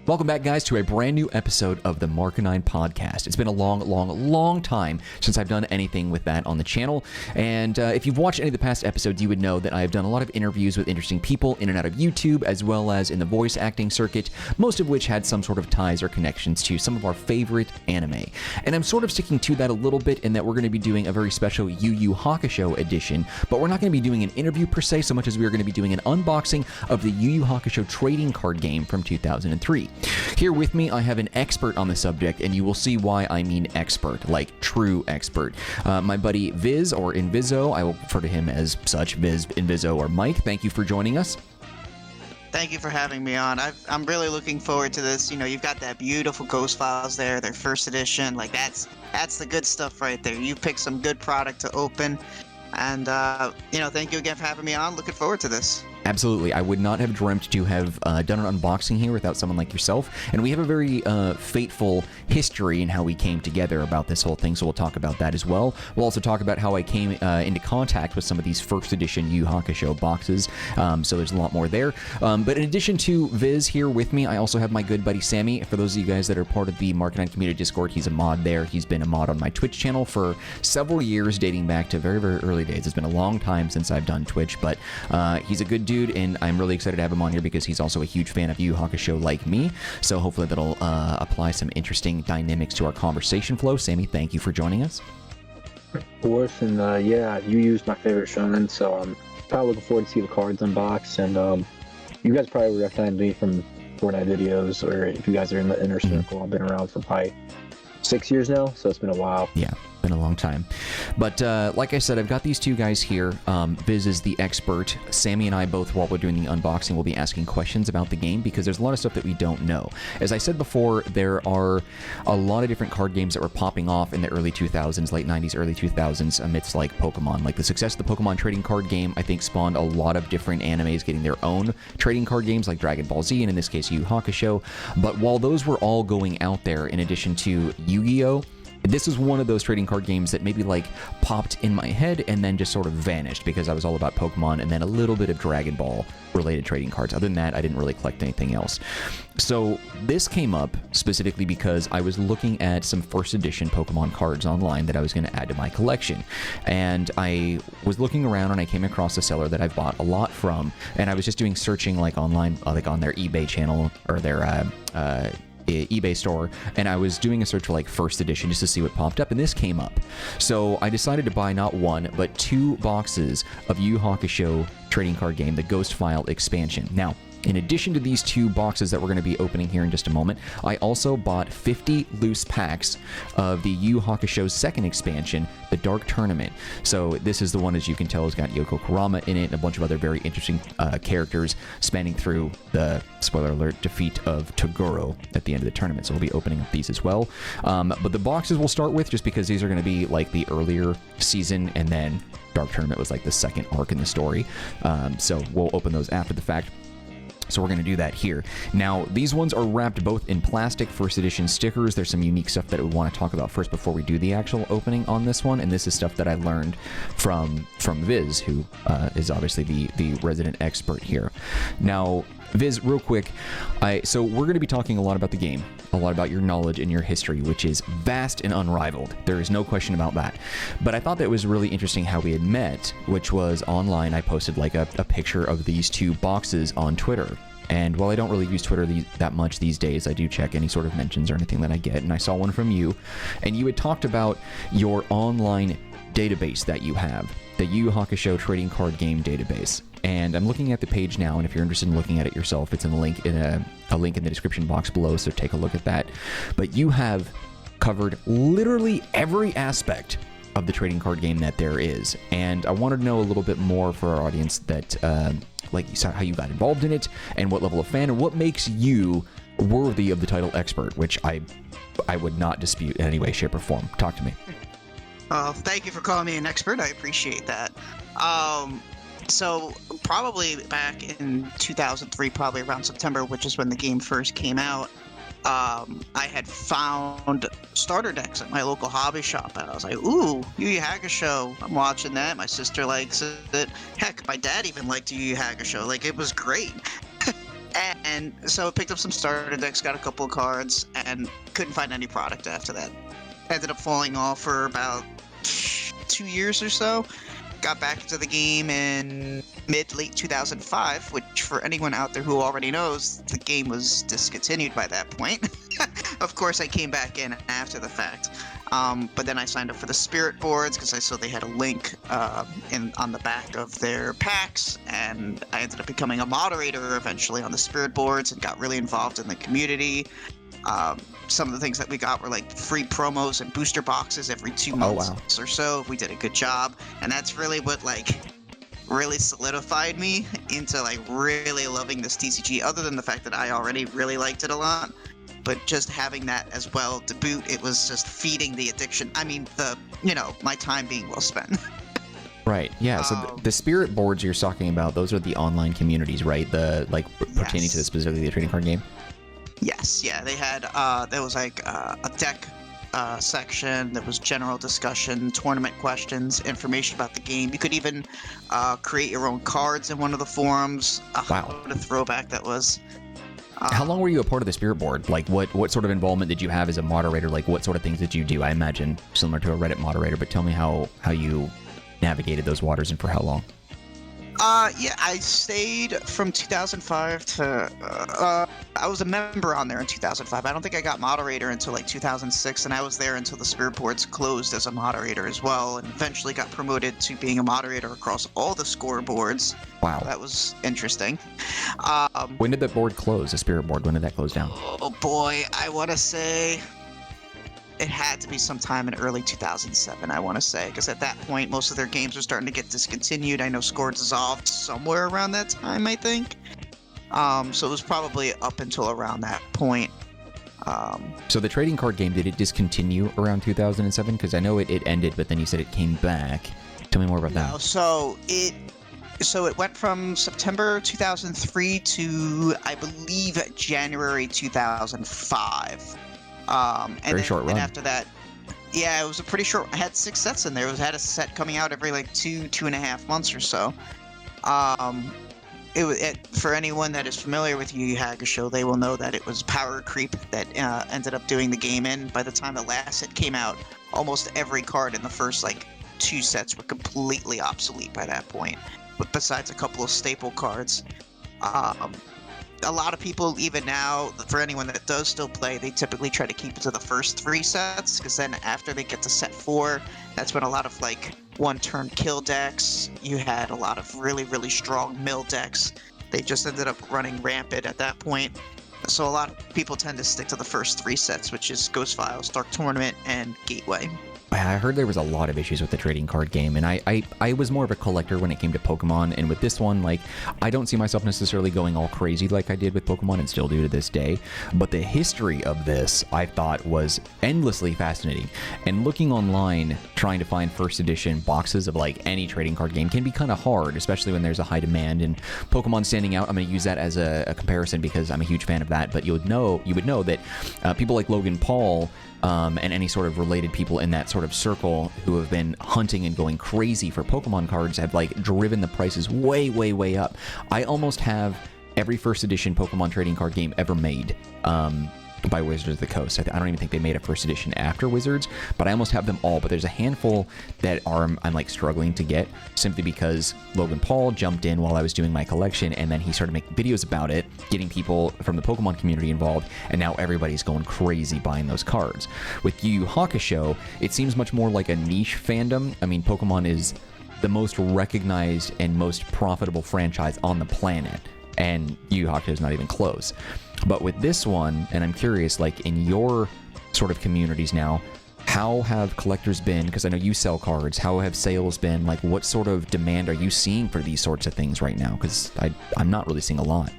Welcome back, guys, to a brand new episode of the Marcanine podcast. It's been a long time since I've done anything with that on the channel, and if you've watched any of the past episodes, you would know that I have done a lot of interviews with interesting people in and out of YouTube, as well as in the voice acting circuit, most of which had some sort of ties or connections to some of our favorite anime. And I'm sort of sticking to that a little bit in that we're going to be doing a very special Yu Yu Hakusho edition, but we're not going to be doing an interview per se, so much as we are going to be doing an unboxing of the Yu Yu Hakusho trading card game from 2003. Here with me, I have an expert on the subject, and you will see why I mean expert, like true expert. My buddy Viz, or Invizo, I will refer to him as such, Viz, Invizo, or Mike. Thank you for joining us. Thank you for having me on. I'm really looking forward to this. You know, you've got that beautiful Ghost Files there, their first edition. Like, that's the good stuff right there. You picked some good product to open. And, you know, thank you again for having me on. Looking forward to this. Absolutely. I would not have dreamt to have done an unboxing here without someone like yourself. And we have a very fateful history in how we came together about this whole thing, so we'll talk about that as well. We'll also talk about how I came into contact with some of these first edition Yu Yu Hakusho boxes, so there's a lot more there. But in addition to Viz here with me, I also have my good buddy Sammy. For those of you guys that are part of the Marcanine community Discord, he's a mod there. He's been a mod on my Twitch channel for several years, dating back to very, very early days. It's been a long time since I've done Twitch, but he's a good dude, and I'm really excited to have him on here because he's also a huge fan of Yu Yu Hakusho like me, so hopefully that'll apply some interesting dynamics to our conversation flow. Sammy, thank you for joining us. Of course, and yeah, Yu Yu's my favorite shonen, so I'm probably looking forward to see the cards unboxed, and you guys probably would recognize me from Fortnite videos, or if you guys are in the inner circle. I've been around for probably 6 years now, so it's been a while. Yeah, been a long time. But like I said, I've got these two guys here. Viz is the expert. Sammy and I both, while we're doing the unboxing, will be asking questions about the game because there's a lot of stuff that we don't know. As I said before, there are a lot of different card games that were popping off in the early 2000s, late 90s, early 2000s, amidst like Pokemon. Like the success of the Pokemon trading card game, I think, spawned a lot of different animes getting their own trading card games, like Dragon Ball Z, and in this case, Yu Yu Hakusho. But while those were all going out there, in addition to Yu-Gi-Oh!, this was one of those trading card games that maybe like popped in my head and then just sort of vanished because I was all about Pokemon and then a little bit of Dragon Ball related trading cards. Other than that, I didn't really collect anything else. So this came up specifically because I was looking at some first edition Pokemon cards online that I was going to add to my collection. And I was looking around and I came across a seller that I've bought a lot from, and I was just doing searching like online, like on their eBay channel or their eBay store, and I was doing a search for like first edition just to see what popped up, and this came up. So I decided to buy not one but 2 boxes of Yu Yu Hakusho trading card game, the Ghost File expansion. Now, in addition to these 2 boxes that we're going to be opening here in just a moment, I also bought 50 loose packs of the Yu Yu Hakusho's second expansion, the Dark Tournament. So this is the one, as you can tell, has got Yoko Kurama in it and a bunch of other very interesting characters spanning through the, spoiler alert, defeat of Toguro at the end of the tournament. So we'll be opening up these as well. But the boxes we'll start with, just because these are going to be like the earlier season, and then Dark Tournament was like the second arc in the story. So we'll open those after the fact. So we're going to do that here. Now, these ones are wrapped both in plastic first edition stickers. There's some unique stuff that we want to talk about first before we do the actual opening on this one. And this is stuff that I learned from Viz, who is obviously the resident expert here. Now, Viz, real quick, so we're going to be talking a lot about the game, a lot about your knowledge and your history, which is vast and unrivaled. There is no question about that. But I thought that it was really interesting how we had met, which was online. I posted like a picture of these 2 boxes on Twitter. And while I don't really use Twitter that much these days, I do check any sort of mentions or anything that I get. And I saw one from you, and you had talked about your online database that you have, the Yu Yu Hakusho trading card game database. And I'm looking at the page now, and if you're interested in looking at it yourself, it's in a link in the description box below, so take a look at that. But you have covered literally every aspect of the trading card game that there is, and I wanted to know a little bit more for our audience that like how you got involved in it and what level of fan and what makes you worthy of the title expert, which I would not dispute in any way, shape, or form. Talk to me. Thank you for calling me an expert. I appreciate that. So probably back in 2003, probably around September, which is when the game first came out, I had found starter decks at my local hobby shop, and I was like, ooh, Yu Yu Hakusho, I'm watching that. My sister likes it. Heck, my dad even liked Yu Yu Hakusho. Like, it was great. And so I picked up some starter decks, got a couple of cards, and couldn't find any product after that. Ended up falling off for about 2 years or so. Got back into the game in late 2005, which for anyone out there who already knows, the game was discontinued by that point. Of course, I came back in after the fact. But then I signed up for the Spirit boards because I saw they had a link on the back of their packs, and I ended up becoming a moderator eventually on the Spirit boards and got really involved in the community. Some of the things that we got were like free promos and booster boxes every 2 months or so. We did a good job, and that's really what really solidified me into really loving this TCG. Other than the fact that I already really liked it a lot, but just having that as well to boot, it was just feeding the addiction. I mean, my time being well spent. Right. Yeah. So the Spirit boards you're talking about, those are the online communities, right? Pertaining to specifically the trading card game. Yes, yeah, they had, there was a deck section, there was general discussion, tournament questions, information about the game. You could even create your own cards in one of the forums. Wow. What a throwback that was. How long were you a part of the Spirit board? What sort of involvement did you have as a moderator? What sort of things did you do? I imagine similar to a Reddit moderator, but tell me how you navigated those waters and for how long? Yeah, I stayed from 2005 to, I was a member on there in 2005. I don't think I got moderator until 2006, and I was there until the Spirit boards closed as a moderator as well, and eventually got promoted to being a moderator across all the scoreboards. Wow. That was interesting. When did the board close, the Spirit board? When did that close down? Oh boy, I want to say it had to be sometime in early 2007, I want to say, because at that point, most of their games were starting to get discontinued. I know Score dissolved somewhere around that time, I think. So it was probably up until around that point. So the trading card game, did it discontinue around 2007? Because I know it ended, but then you said it came back. Tell me more about that. No, so it went from September 2003 to, I believe, January 2005. Very short run. And after that, yeah, it was a pretty short. I had 6 sets in there. It had a set coming out every 2.5 months or so. For anyone that is familiar with Yu Yu Hakusho, they will know that it was power creep that ended up doing the game in. By the time the last set came out, almost every card in the first 2 sets were completely obsolete by that point, but besides a couple of staple cards. A lot of people, even now, for anyone that does still play, they typically try to keep it to the first 3 sets, because then after they get to set 4, that's when a lot of one-turn kill decks, you had a lot of really, really strong mill decks. They just ended up running rampant at that point. So a lot of people tend to stick to the first 3 sets, which is Ghost Files, Dark Tournament, and Gateway. I heard there was a lot of issues with the trading card game, and I was more of a collector when it came to Pokemon, and with this one, I don't see myself necessarily going all crazy like I did with Pokemon and still do to this day, but the history of this I thought was endlessly fascinating, and looking online trying to find first edition boxes of any trading card game can be kind of hard, especially when there's a high demand, and Pokemon standing out. I'm going to use that as a comparison because I'm a huge fan of that, but you would know that people like Logan Paul and any sort of related people in that sort of circle who have been hunting and going crazy for Pokemon cards have driven the prices way, way, way up. I almost have every first edition Pokemon trading card game ever made by Wizards of the Coast. I don't even think they made a first edition after Wizards, but I almost have them all. But there's a handful that I'm struggling to get simply because Logan Paul jumped in while I was doing my collection, and then he started making videos about it, getting people from the Pokemon community involved, and now everybody's going crazy buying those cards. With Yu Yu Hakusho, it seems much more like a niche fandom. I mean, Pokemon is the most recognized and most profitable franchise on the planet, and Yu Yu Hakusho is not even close. But with this one, and I'm curious, in your sort of communities now, how have collectors been? Because I know you sell cards. How have sales been? What sort of demand are you seeing for these sorts of things right now? Because I'm not really seeing a lot.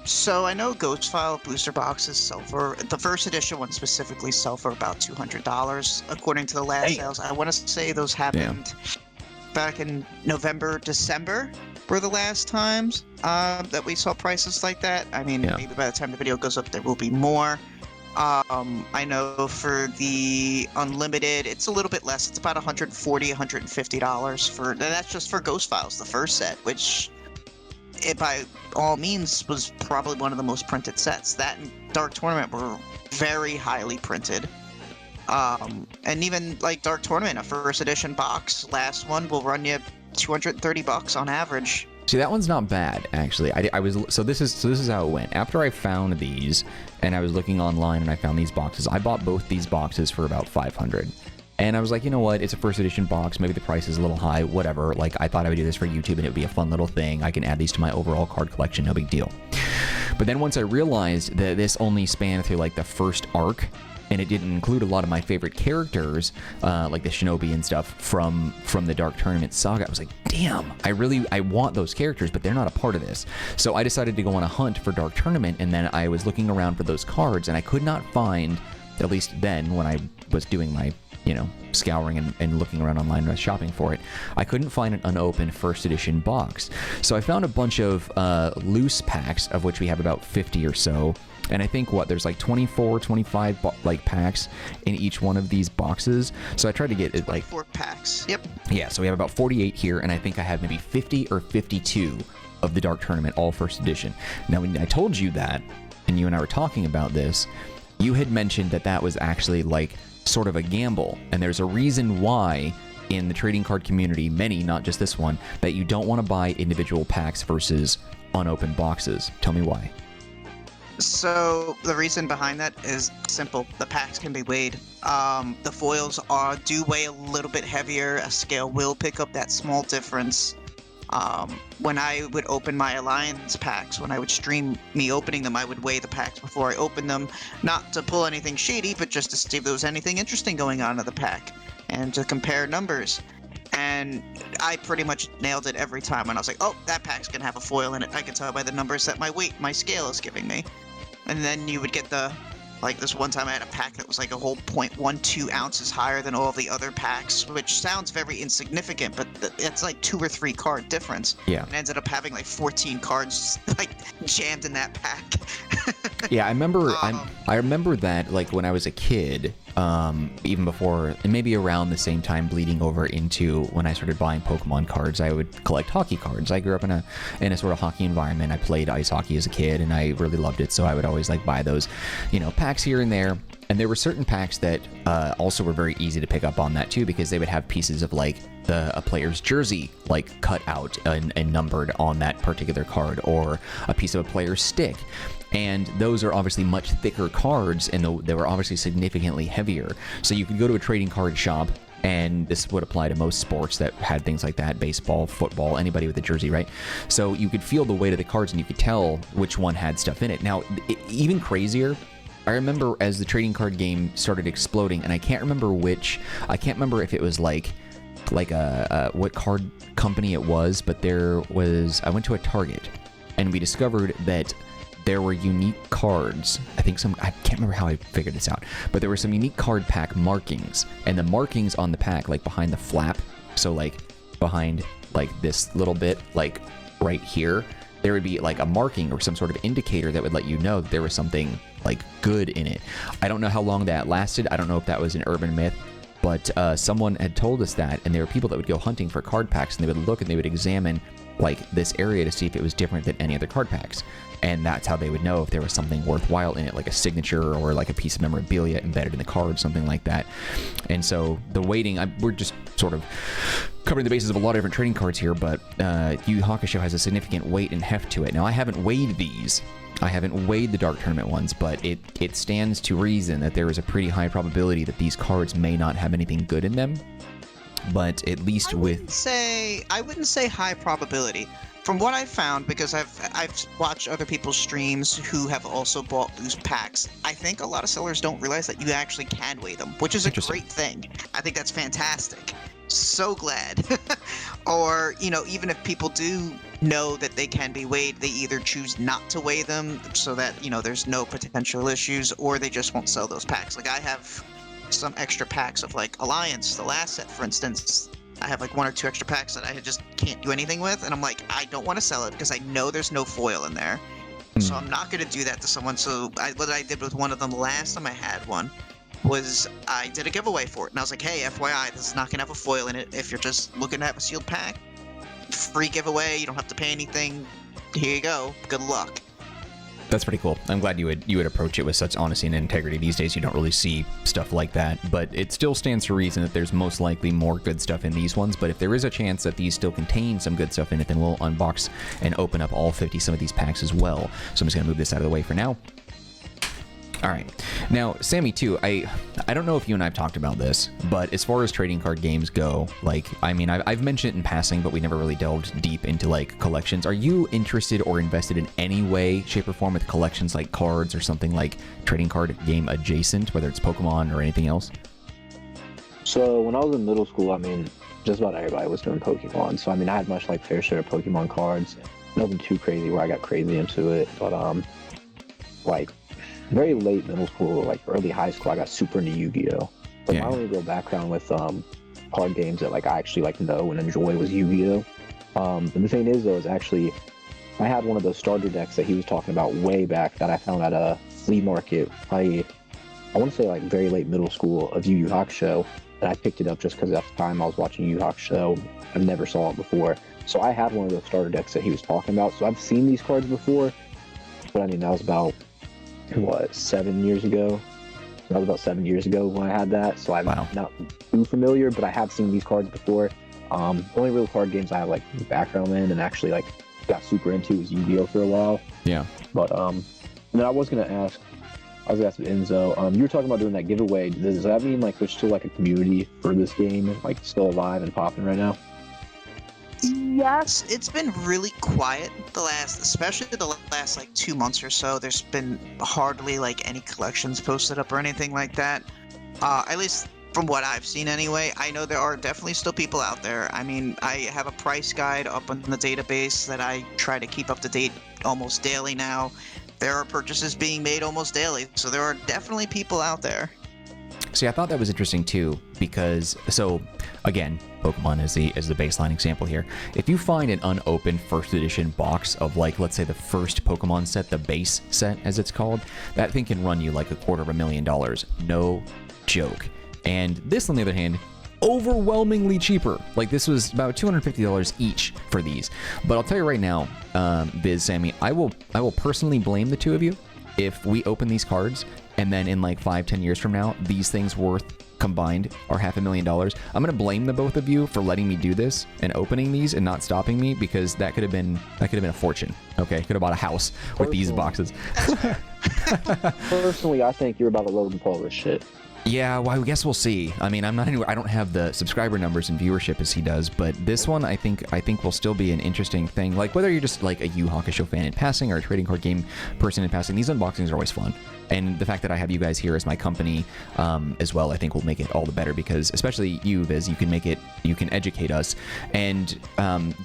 So I know Ghost File booster boxes sell for, the first edition one specifically sell for about $200, according to the last sales. I want to say those happened back in November, December were the last times that we saw prices like that. I mean, maybe by the time the video goes up, there will be more. I know for the Unlimited, it's a little bit less. It's about $140, $150 for, and that's just for Ghost Files, the first set, which it by all means was probably one of the most printed sets. That and Dark Tournament were very highly printed. And even like Dark Tournament, a first edition box, last one will run you $230 on average. See, that one's not bad, actually. I was so this is how it went. After I found these, and I was looking online, and I found these boxes. I bought both these boxes for about $500, and I was like, you know what? It's a first edition box. Maybe the price is a little high. Whatever. Like, I thought I would do this for YouTube, and it would be a fun little thing. I can add these to my overall card collection. No big deal. But then once I realized that this only spanned through like the first arc, and it didn't include a lot of my favorite characters, like the Shinobi and stuff from the Dark Tournament saga, I was like, damn, I want those characters, but they're not a part of this. So I decided to go on a hunt for Dark Tournament, and then I was looking around for those cards, and I could not find, at least then when I was doing my, scouring and looking around online and shopping for it, I couldn't find an unopened first edition box. So I found a bunch of loose packs, of which we have about 50 or so. And I think there's like 24, 25 like packs in each one of these boxes. So I tried to get it like 4 packs. Yep. Yeah, so we have about 48 here, and I think I have maybe 50 or 52 of the Dark Tournament, all first edition. Now, when I told you that, and you and I were talking about this, you had mentioned that was actually like sort of a gamble, and there's a reason why in the trading card community, many, not just this one, that you don't want to buy individual packs versus unopened boxes. Tell me why. So the reason behind that is simple. The packs can be weighed. The foils do weigh a little bit heavier. A scale will pick up that small difference. When I would open my Alliance packs, when I would stream me opening them, I would weigh the packs before I opened them, not to pull anything shady, but just to see if there was anything interesting going on in the pack, and to compare numbers. And I pretty much nailed it every time. And I was like, oh, that pack's gonna have a foil in it. I can tell by the numbers that my scale is giving me. And then you would get this one time I had a pack that was like a whole 0.12 ounces higher than all the other packs, which sounds very insignificant, but it's like 2 or 3 card difference. Yeah. And ended up having like 14 cards like jammed in that pack. Yeah, I remember that like when I was a kid, even before, and maybe around the same time bleeding over into when I started buying Pokemon cards, I would collect hockey cards. I grew up in a sort of hockey environment. I played ice hockey as a kid, and I really loved it, so I would always like buy those, packs here and there. And there were certain packs that also were very easy to pick up on that too, because they would have pieces of like a player's jersey like cut out and numbered on that particular card, or a piece of a player's stick. And those are obviously much thicker cards, and they were obviously significantly heavier. So you could go to a trading card shop, and this would apply to most sports that had things like that: baseball, football, anybody with a jersey, right? So you could feel the weight of the cards, and you could tell which one had stuff in it. Now, even crazier, I remember as the trading card game started exploding, and I can't remember if it was like what card company it was, but I went to a Target, and we discovered that there were unique cards. I can't remember how I figured this out, but there were some unique card pack markings, and the markings on the pack, like behind the flap, so like behind like this little bit, like right here, there would be like a marking or some sort of indicator that would let you know that there was something like good in it. I don't know how long that lasted. I don't know if that was an urban myth, but someone had told us that, and there were people that would go hunting for card packs, and they would look and they would examine like this area to see if it was different than any other card packs. And that's how they would know if there was something worthwhile in it, like a signature or like a piece of memorabilia embedded in the card, something like that. And so the weighting, we're just sort of covering the bases of a lot of different trading cards here, but Yu Yu Hakusho has a significant weight and heft to it. Now, I haven't weighed these. I haven't weighed the Dark Tournament ones, but it stands to reason that there is a pretty high probability that these cards may not have anything good in them. But at least I wouldn't say high probability. From what I've found, because I've watched other people's streams who have also bought loose packs, I think a lot of sellers don't realize that you actually can weigh them, which is a great thing. I think that's fantastic. So glad. Or, even if people do know that they can be weighed, they either choose not to weigh them so that, there's no potential issues, or they just won't sell those packs. Like, I have some extra packs of, like, Alliance, the last set, for instance. I have like 1 or 2 extra packs that I just can't do anything with, and I'm like, I don't want to sell it because I know there's no foil in there. So I'm not going to do that to someone. So what I did with one of them the last time I had one was I did a giveaway for it, and I was like, hey, FYI, this is not going to have a foil in it. If you're just looking to have a sealed pack, free giveaway, you don't have to pay anything. here you go. Good luck. That's pretty cool. I'm glad you would approach it with such honesty and integrity. These days, you don't really see stuff like that, but it still stands to reason that there's most likely more good stuff in these ones. But if there is a chance that these still contain some good stuff in it, then we'll unbox and open up all 50 some of these packs as well. So I'm just gonna move this out of the way for now. All right, now Sammy too. I don't know if you and I've talked about this, but as far as trading card games go, like, I mean, I've mentioned it in passing, but we never really delved deep into like collections. Are you interested or invested in any way, shape, or form with collections like cards or something like trading card game adjacent, whether it's Pokemon or anything else? So when I was in middle school, I mean, just about everybody was doing Pokemon. So I mean, I had much like fair share of Pokemon cards. Nothing too crazy where I got crazy into it, but like very late middle school, like early high school, I got super into Yu-Gi-Oh. But my only real background with card games that like I actually like know and enjoy was Yu-Gi-Oh. And the thing is though, is actually I had one of those starter decks that he was talking about way back that I found at a flea market. I want to say like very late middle school of Yu Yu Hakusho, and I picked it up just because at the time I was watching Yu Yu Hakusho. I never saw it before, so I had one of those starter decks that he was talking about. So I've seen these cards before, but I mean that was about 7 years ago. That was about 7 years ago when I had that, so I'm not too familiar, but I have seen these cards before. Only real card games I have like background in and actually like got super into was Yu-Gi-Oh for a while. Yeah. But then I was gonna ask Enzo, you were talking about doing that giveaway. Does that mean like there's still like a community for this game, like still alive and popping right now? Yes, it's been really quiet especially the last like 2 months or so. There's been hardly like any collections posted up or anything like that. At least from what I've seen anyway. I know there are definitely still people out there. I mean, I have a price guide up on the database that I try to keep up to date almost daily now. There are purchases being made almost daily, so there are definitely people out there. See, I thought that was interesting too, because, so again, Pokemon is the baseline example here. If you find an unopened first edition box of like, let's say the first Pokemon set, the base set as it's called, that thing can run you like $250,000. No joke. And this, on the other hand, overwhelmingly cheaper. Like this was about $250 each for these. But I'll tell you right now, Viz, Sammy, I will personally blame the two of you if we open these cards and then in like 5-10 years from now, these things worth combined are $500,000. I'm gonna blame the both of you for letting me do this and opening these and not stopping me, because that could have been a fortune. Okay, could have bought a house with these boxes. Personally, I think you're about to Logan Paul this shit. Yeah, well, I guess we'll see. I mean, I don't have the subscriber numbers and viewership as he does, but this one I think will still be an interesting thing. Like whether you're just like a Yu Hakusho fan in passing or a trading card game person in passing, these unboxings are always fun. And the fact that I have you guys here as my company as well, I think will make it all the better, because especially you, Viz, you can educate us. And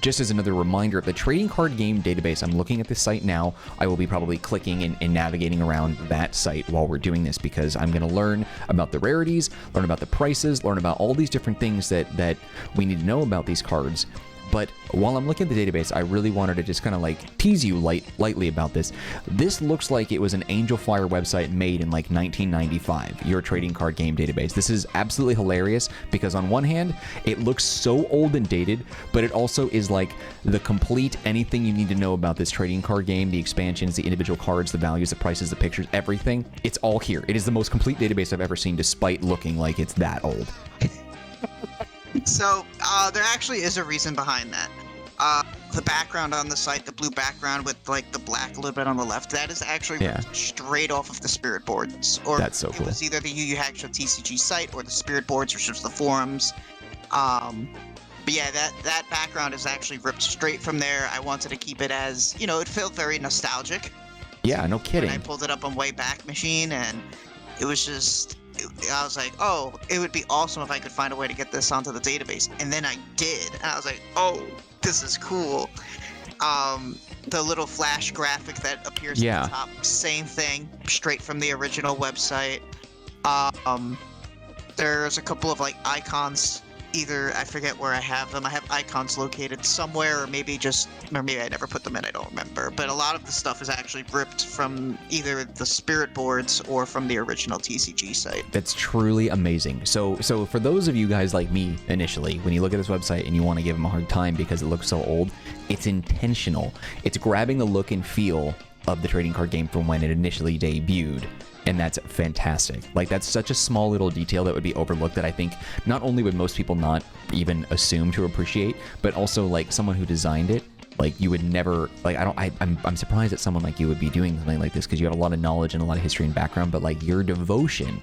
just as another reminder, the trading card game database, I'm looking at this site now. I will be probably clicking and navigating around that site while we're doing this, because I'm going to learn about the rarities, learn about the prices, learn about all these different things that we need to know about these cards. But while I'm looking at the database, I really wanted to just kind of like tease you lightly about this. This looks like it was an Angel Fire website made in like 1995, your trading card game database. This is absolutely hilarious, because on one hand, it looks so old and dated, but it also is like the complete anything you need to know about this trading card game, the expansions, the individual cards, the values, the prices, the pictures, everything. It's all here. It is the most complete database I've ever seen, despite looking like it's that old. So, there actually is a reason behind that. The background on the site, the blue background with like the black a little bit on the left, that is actually straight off of the Spirit boards. Or that's so cool. It was either the YuYu Hakusho TCG site or the Spirit boards, which was the forums. But yeah, that background is actually ripped straight from there. I wanted to keep it as, it felt very nostalgic. Yeah, no kidding. When I pulled it up on Wayback Machine, and it was just... I was like, oh, it would be awesome if I could find a way to get this onto the database. And then I did. And I was like, oh, this is cool. The little flash graphic that appears at the top, same thing, straight from the original website. There's a couple of like icons either I forget where I have them. I have icons located somewhere, or maybe I never put them in. I don't remember. But a lot of the stuff is actually ripped from either the spirit boards or from the original TCG site. That's truly amazing. So for those of you guys like me, initially, when you look at this website and you want to give them a hard time because it looks so old, it's intentional. It's grabbing the look and feel of the trading card game from when it initially debuted. And that's fantastic. Like, that's such a small little detail that would be overlooked that I think not only would most people not even assume to appreciate, but also like someone who designed it, like you would never, like, I'm surprised that someone like you would be doing something like this because you have a lot of knowledge and a lot of history and background, but like your devotion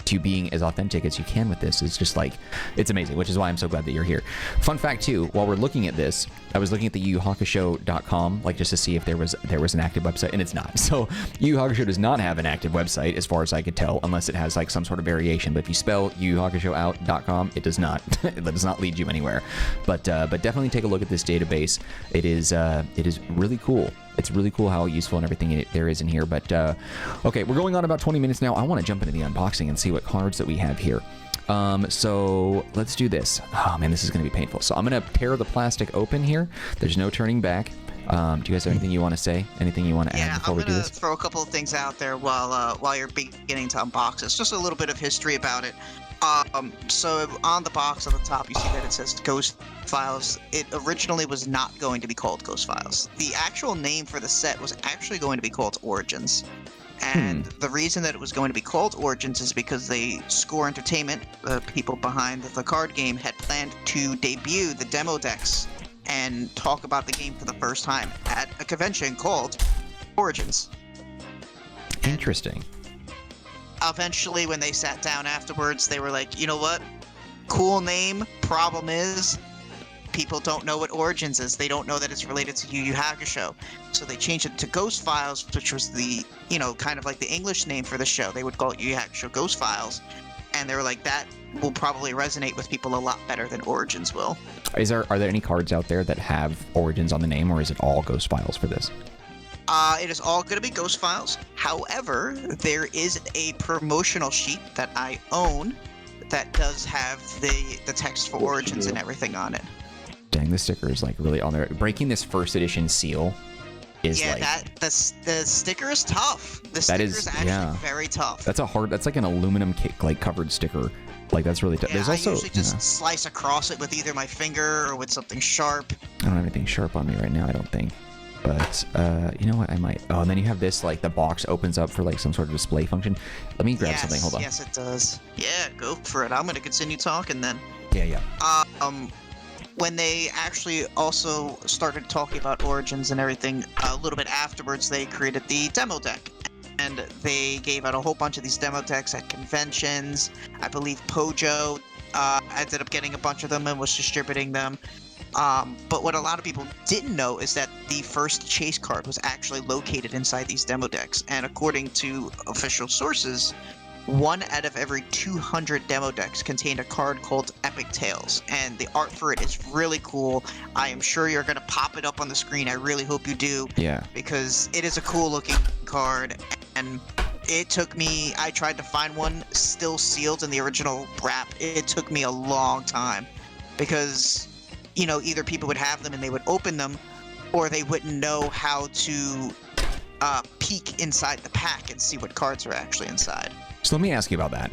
to being as authentic as you can with this is just like, it's amazing, which is why I'm so glad that you're here. Fun fact too, while we're looking at this, I was looking at the YuYuHakusho.com, like just to see if there was an active website, and it's not. So Yu Yu Hakusho does not have an active website as far as I could tell, unless it has like some sort of variation. But if you spell YuYuHakusho.com, it does not. It does not lead you anywhere. But definitely take a look at this database. It is really cool. It's really cool how useful and everything there is in here. But okay, we're going on about 20 minutes now. I want to jump into the unboxing and see what cards that we have here. So let's do this. Oh man, this is going to be painful. So I'm going to tear the plastic open here. There's no turning back. Do you guys have anything you want to say? Anything you want to add before we do this? I'm going to throw a couple of things out there while you're beginning to unbox this. Just a little bit of history about it. So on the box on the top, you see that it says Ghost Files. It originally was not going to be called Ghost Files. The actual name for the set was actually going to be called Origins. And the reason that it was going to be called Origins is because Score Entertainment, the people behind the card game, had planned to debut the demo decks and talk about the game for the first time at a convention called Origins. Interesting. Eventually, when they sat down afterwards, they were like, you know what? Cool name. Problem is, people don't know what Origins is. They don't know that it's related to Yu Yu Hakusho. So they changed it to Ghost Files, which was the, kind of like the English name for the show. They would call it Yu Yu Hakusho Ghost Files. And they were like, that will probably resonate with people a lot better than Origins will. Are there any cards out there that have Origins on the name, or is it all Ghost Files for this? It is all going to be Ghost Files. However, there is a promotional sheet that I own that does have the text for Origins and everything on it. Dang, the sticker is like really on there. Breaking this first edition seal is the sticker is tough. The sticker is actually very tough. That's like an aluminum covered sticker. Like, that's really tough. Yeah, I usually just slice across it with either my finger or with something sharp. I don't have anything sharp on me right now, I don't think. But, you know what, I might. Oh, and then you have this, like, the box opens up for, like, some sort of display function. Let me grab something, hold on. Yes, it does. Yeah, go for it. I'm going to continue talking then. Yeah. When they actually also started talking about Origins and everything, a little bit afterwards, they created the demo deck. And they gave out a whole bunch of these demo decks at conventions. I believe Pojo ended up getting a bunch of them and was distributing them. But what a lot of people didn't know is that the first chase card was actually located inside these demo decks. And according to official sources, 1 out of every 200 demo decks contained a card called Epic Tales. And the art for it is really cool. I am sure you're going to pop it up on the screen. I really hope you do. Yeah. Because it is a cool looking card. And it took me, I tried to find one still sealed in the original wrap. It took me a long time. Because, either people would have them and they would open them, or they wouldn't know how to peek inside the pack and see what cards are actually inside. So let me ask you about that,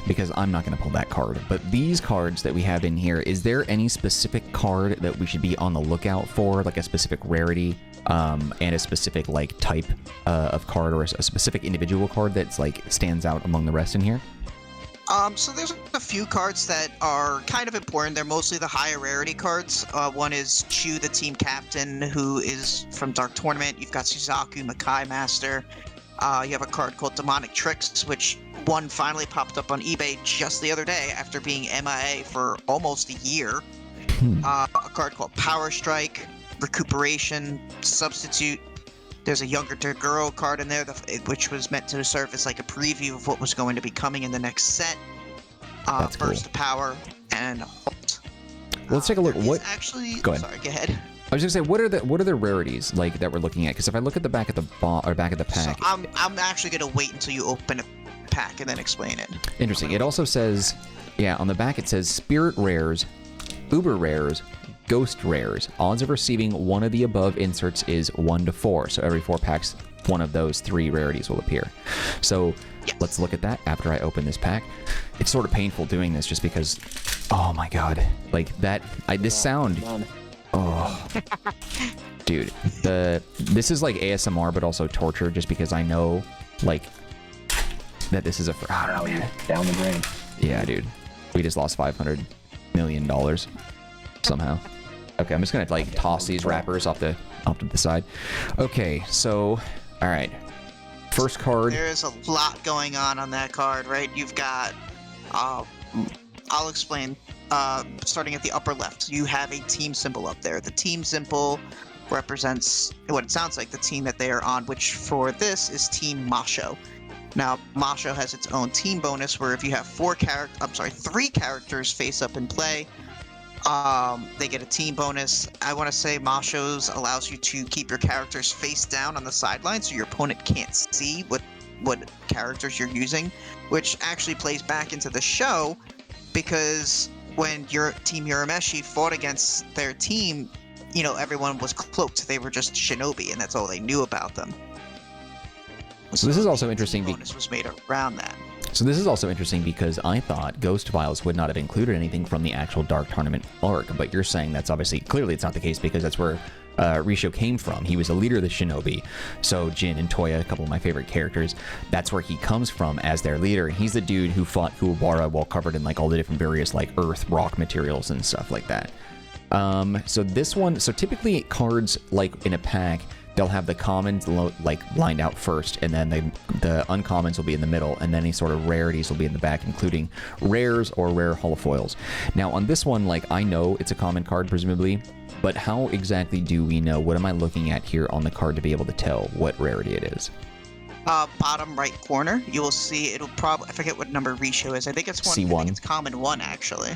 because I'm not going to pull that card. But these cards that we have in here, is there any specific card that we should be on the lookout for, like a specific rarity and a specific type of card, or a specific individual card that's stands out among the rest in here? So there's a few cards that are kind of important. They're mostly the higher rarity cards. One is Chu, the team captain, who is from Dark Tournament. You've got Suzaku, Makai Master. You have a card called Demonic Tricks, which one finally popped up on eBay just the other day after being MIA for almost a year. A card called Power Strike, Recuperation, Substitute. There's a Younger Girl card in there, which was meant to serve as a preview of what was going to be coming in the next set. That's Burst cool. of Power and Halt. Let's take a look. What? Go ahead. Sorry, go ahead. I was gonna say, what are the rarities that we're looking at? Because if I look at the back of the back of the pack, so I'm actually gonna wait until you open a pack and then explain it. Interesting. It also says Yeah, on the back it says Spirit Rares, Uber Rares, Ghost Rares. Odds of receiving one of the above inserts is 1 to 4. So every 4 packs, one of those 3 rarities will appear. So let's look at that after I open this pack. It's sort of painful doing this just because, oh my god, like that, this sound, oh, dude, this is like ASMR, but also torture just because I know, like, that this is I don't know, man. Down the drain. Yeah, dude. We just lost $500 million somehow. Okay, I'm just gonna like toss these wrappers off to the side. Okay, so, all right. First card. There's a lot going on that card, right? You've got, I'll explain. Starting at the upper left, you have a team symbol up there. The team symbol represents what it sounds like the team that they are on, which for this is Team Masho. Now, Masho has its own team bonus where if you have 3 characters face up in play, they get a team bonus. I want to say Masho's allows you to keep your characters face down on the sideline so your opponent can't see what characters you're using, which actually plays back into the show because when your Team Urameshi fought against their team, you know, everyone was cloaked. They were just shinobi, and that's all they knew about them. So this is also interesting. Bonus was made around that. So this is also interesting because I thought Ghost Files would not have included anything from the actual Dark Tournament arc, but you're saying that's clearly it's not the case because that's where Risho came from. He was a leader of the shinobi. So Jin and Toya, a couple of my favorite characters, that's where he comes from as their leader. He's the dude who fought Kuwabara while covered in like all the different various like earth, rock materials and stuff like that. So this one, so typically cards like in a pack, they'll have the commons like lined out first, and then the uncommons will be in the middle, and then any sort of rarities will be in the back, including rares or rare holofoils. Now on this one, like I know it's a common card presumably, but how exactly do we know? What am I looking at here on the card to be able to tell what rarity it is? Bottom right corner, you will see it'll probably, I forget what number Risho is. I think it's one. C1. I think it's common 1 actually.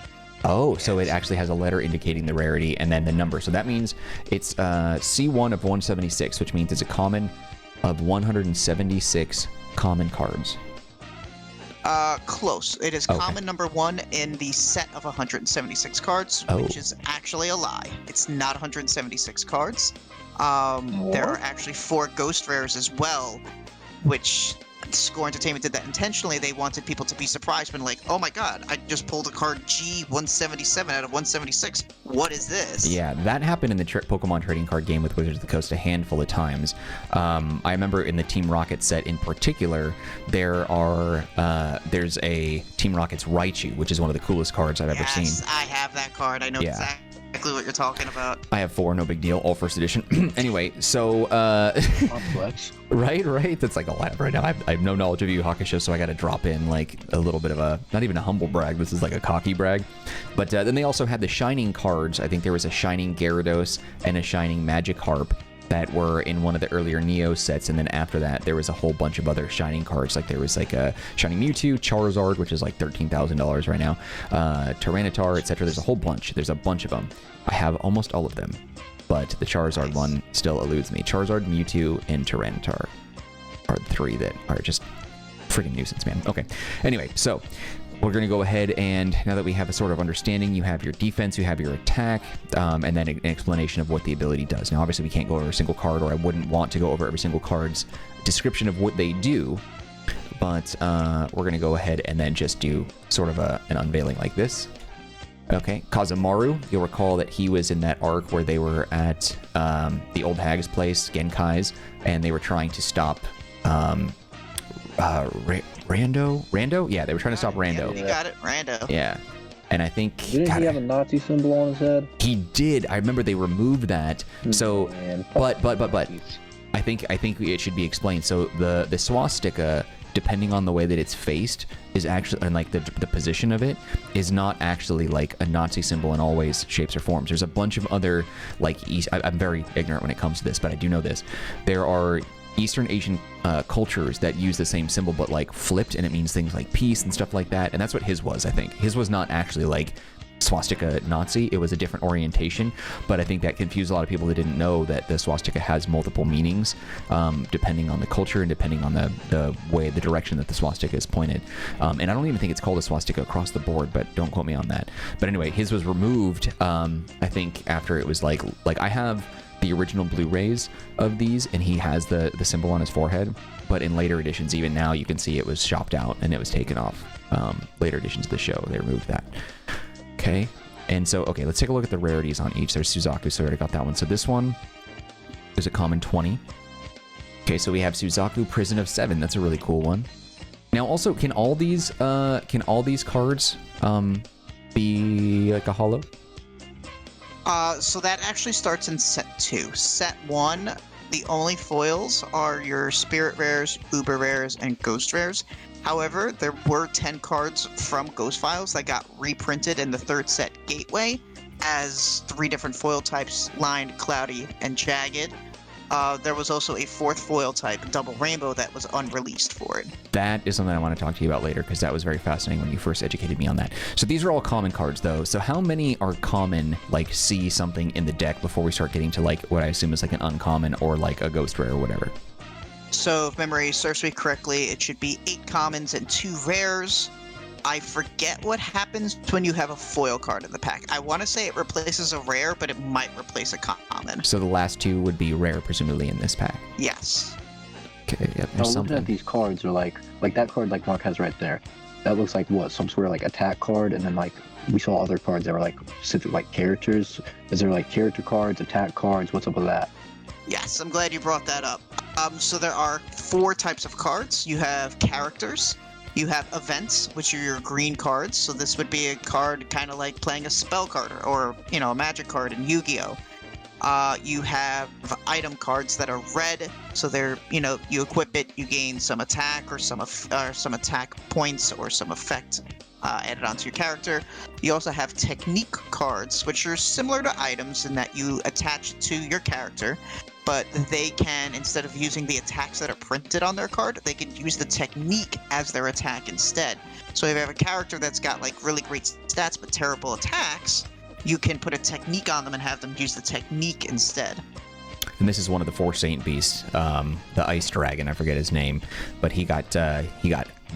Oh, so it actually has a letter indicating the rarity and then the number. So that means it's C1 of 176, which means it's a common of 176 common cards. Close. It is common number 1 in the set of 176 cards, which is actually a lie. It's not 176 cards. There are actually 4 ghost rares as well, which Score Entertainment did that intentionally. They wanted people to be surprised when, like, oh my god, I just pulled a card G177 out of 176. What is this? Yeah, that happened in the Pokemon trading card game with Wizards of the Coast a handful of times. I remember in the Team Rocket set in particular, there's a Team Rocket's Raichu, which is one of the coolest cards I've ever seen. Yes, I have that card. I know exactly what you're talking about. I have 4, no big deal, all first edition. Anyway, so complex. Right. That's like all I have right now. I have no knowledge of Yu Yu Hakusho, so I got to drop in like a little bit of a, not even a humble brag. This is like a cocky brag. But then they also had the Shining cards. I think there was a Shining Gyarados and a Shining Magikarp that were in one of the earlier Neo sets, and then after that there was a whole bunch of other Shining cards. Like there was like a Shining Mewtwo, Charizard, which is like $13,000 right now, Tyranitar, etc. There's a whole bunch. There's a bunch of them. I have almost all of them, but the Charizard one still eludes me. Charizard, Mewtwo, and Tyranitar are the 3 that are just freaking nuisance, man. Okay. Anyway, so we're going to go ahead, and now that we have a sort of understanding, you have your defense, you have your attack, and then an explanation of what the ability does. Now, obviously, we can't go over a single card, or I wouldn't want to go over every single card's description of what they do, but we're going to go ahead and then just do sort of an unveiling like this. Okay, Kazemaru, you'll recall that he was in that arc where they were at the old hag's place, Genkai's, and they were trying to stop Rando? Yeah, they were trying to stop Rando. Yeah, you got it, Rando. Yeah. And I think... Didn't he have a Nazi symbol on his head? He did. I remember they removed that. So, but I think it should be explained. So the swastika, depending on the way that it's faced, is actually, and like the position of it, is not actually like a Nazi symbol in all ways, shapes, or forms. There's a bunch of other, like, I'm very ignorant when it comes to this, but I do know this. There are Eastern Asian cultures that use the same symbol, but like flipped, and it means things like peace and stuff like that. And that's what his was, I think. His was not actually like swastika Nazi. It was a different orientation, but I think that confused a lot of people that didn't know that the swastika has multiple meanings, depending on the culture and depending on the way, the direction that the swastika is pointed. And I don't even think it's called a swastika across the board, but don't quote me on that. But anyway, his was removed, I think after it was like I have the original Blu-rays of these, and he has the symbol on his forehead, but in later editions, even now, you can see it was chopped out and it was taken off. Later editions of the show, they removed that. Okay, and so, okay, let's take a look at the rarities on each. There's Suzaku, so I already got that one. So this one is a common 20. Okay, so we have Suzaku, Prison of 7. That's a really cool one. Now, also, can all these cards be like a holo? So that actually starts in set 2. Set 1, the only foils are your spirit rares, uber rares, and ghost rares. However, there were 10 cards from Ghost Files that got reprinted in the third set Gateway as 3 different foil types, Lined, Cloudy, and Jagged. There was also a 4th foil type, Double Rainbow, that was unreleased for it. That is something I want to talk to you about later, because that was very fascinating when you first educated me on that. So these are all common cards, though. So how many are common, like, see something in the deck before we start getting to, like, what I assume is like an uncommon or like a ghost rare or whatever? So if memory serves me correctly, it should be 8 commons and 2 rares. I forget what happens when you have a foil card in the pack. I want to say it replaces a rare, but it might replace a common. So the last 2 would be rare, presumably, in this pack. Yes. Okay, yeah, there's Looking something. at these cards are like that card like Mark has right there. That looks like what, some sort of like attack card, and then like we saw other cards that were like specific like characters. Is there like character cards, attack cards? What's up with that? Yes, I'm glad you brought that up. So there are 4 types of cards. You have characters, you have events, which are your green cards. So this would be a card kind of like playing a spell card or, you know, a magic card in Yu-Gi-Oh! You have item cards that are red, so they're, you know, you equip it, you gain some attack or some attack points or some effect added onto your character. You also have technique cards, which are similar to items in that you attach to your character, but they can, instead of using the attacks that are printed on their card, they can use the technique as their attack instead. So if you have a character that's got like really great stats but terrible attacks, you can put a technique on them and have them use the technique instead. And this is one of the 4 Saint Beasts, the Ice Dragon. I forget his name, but he got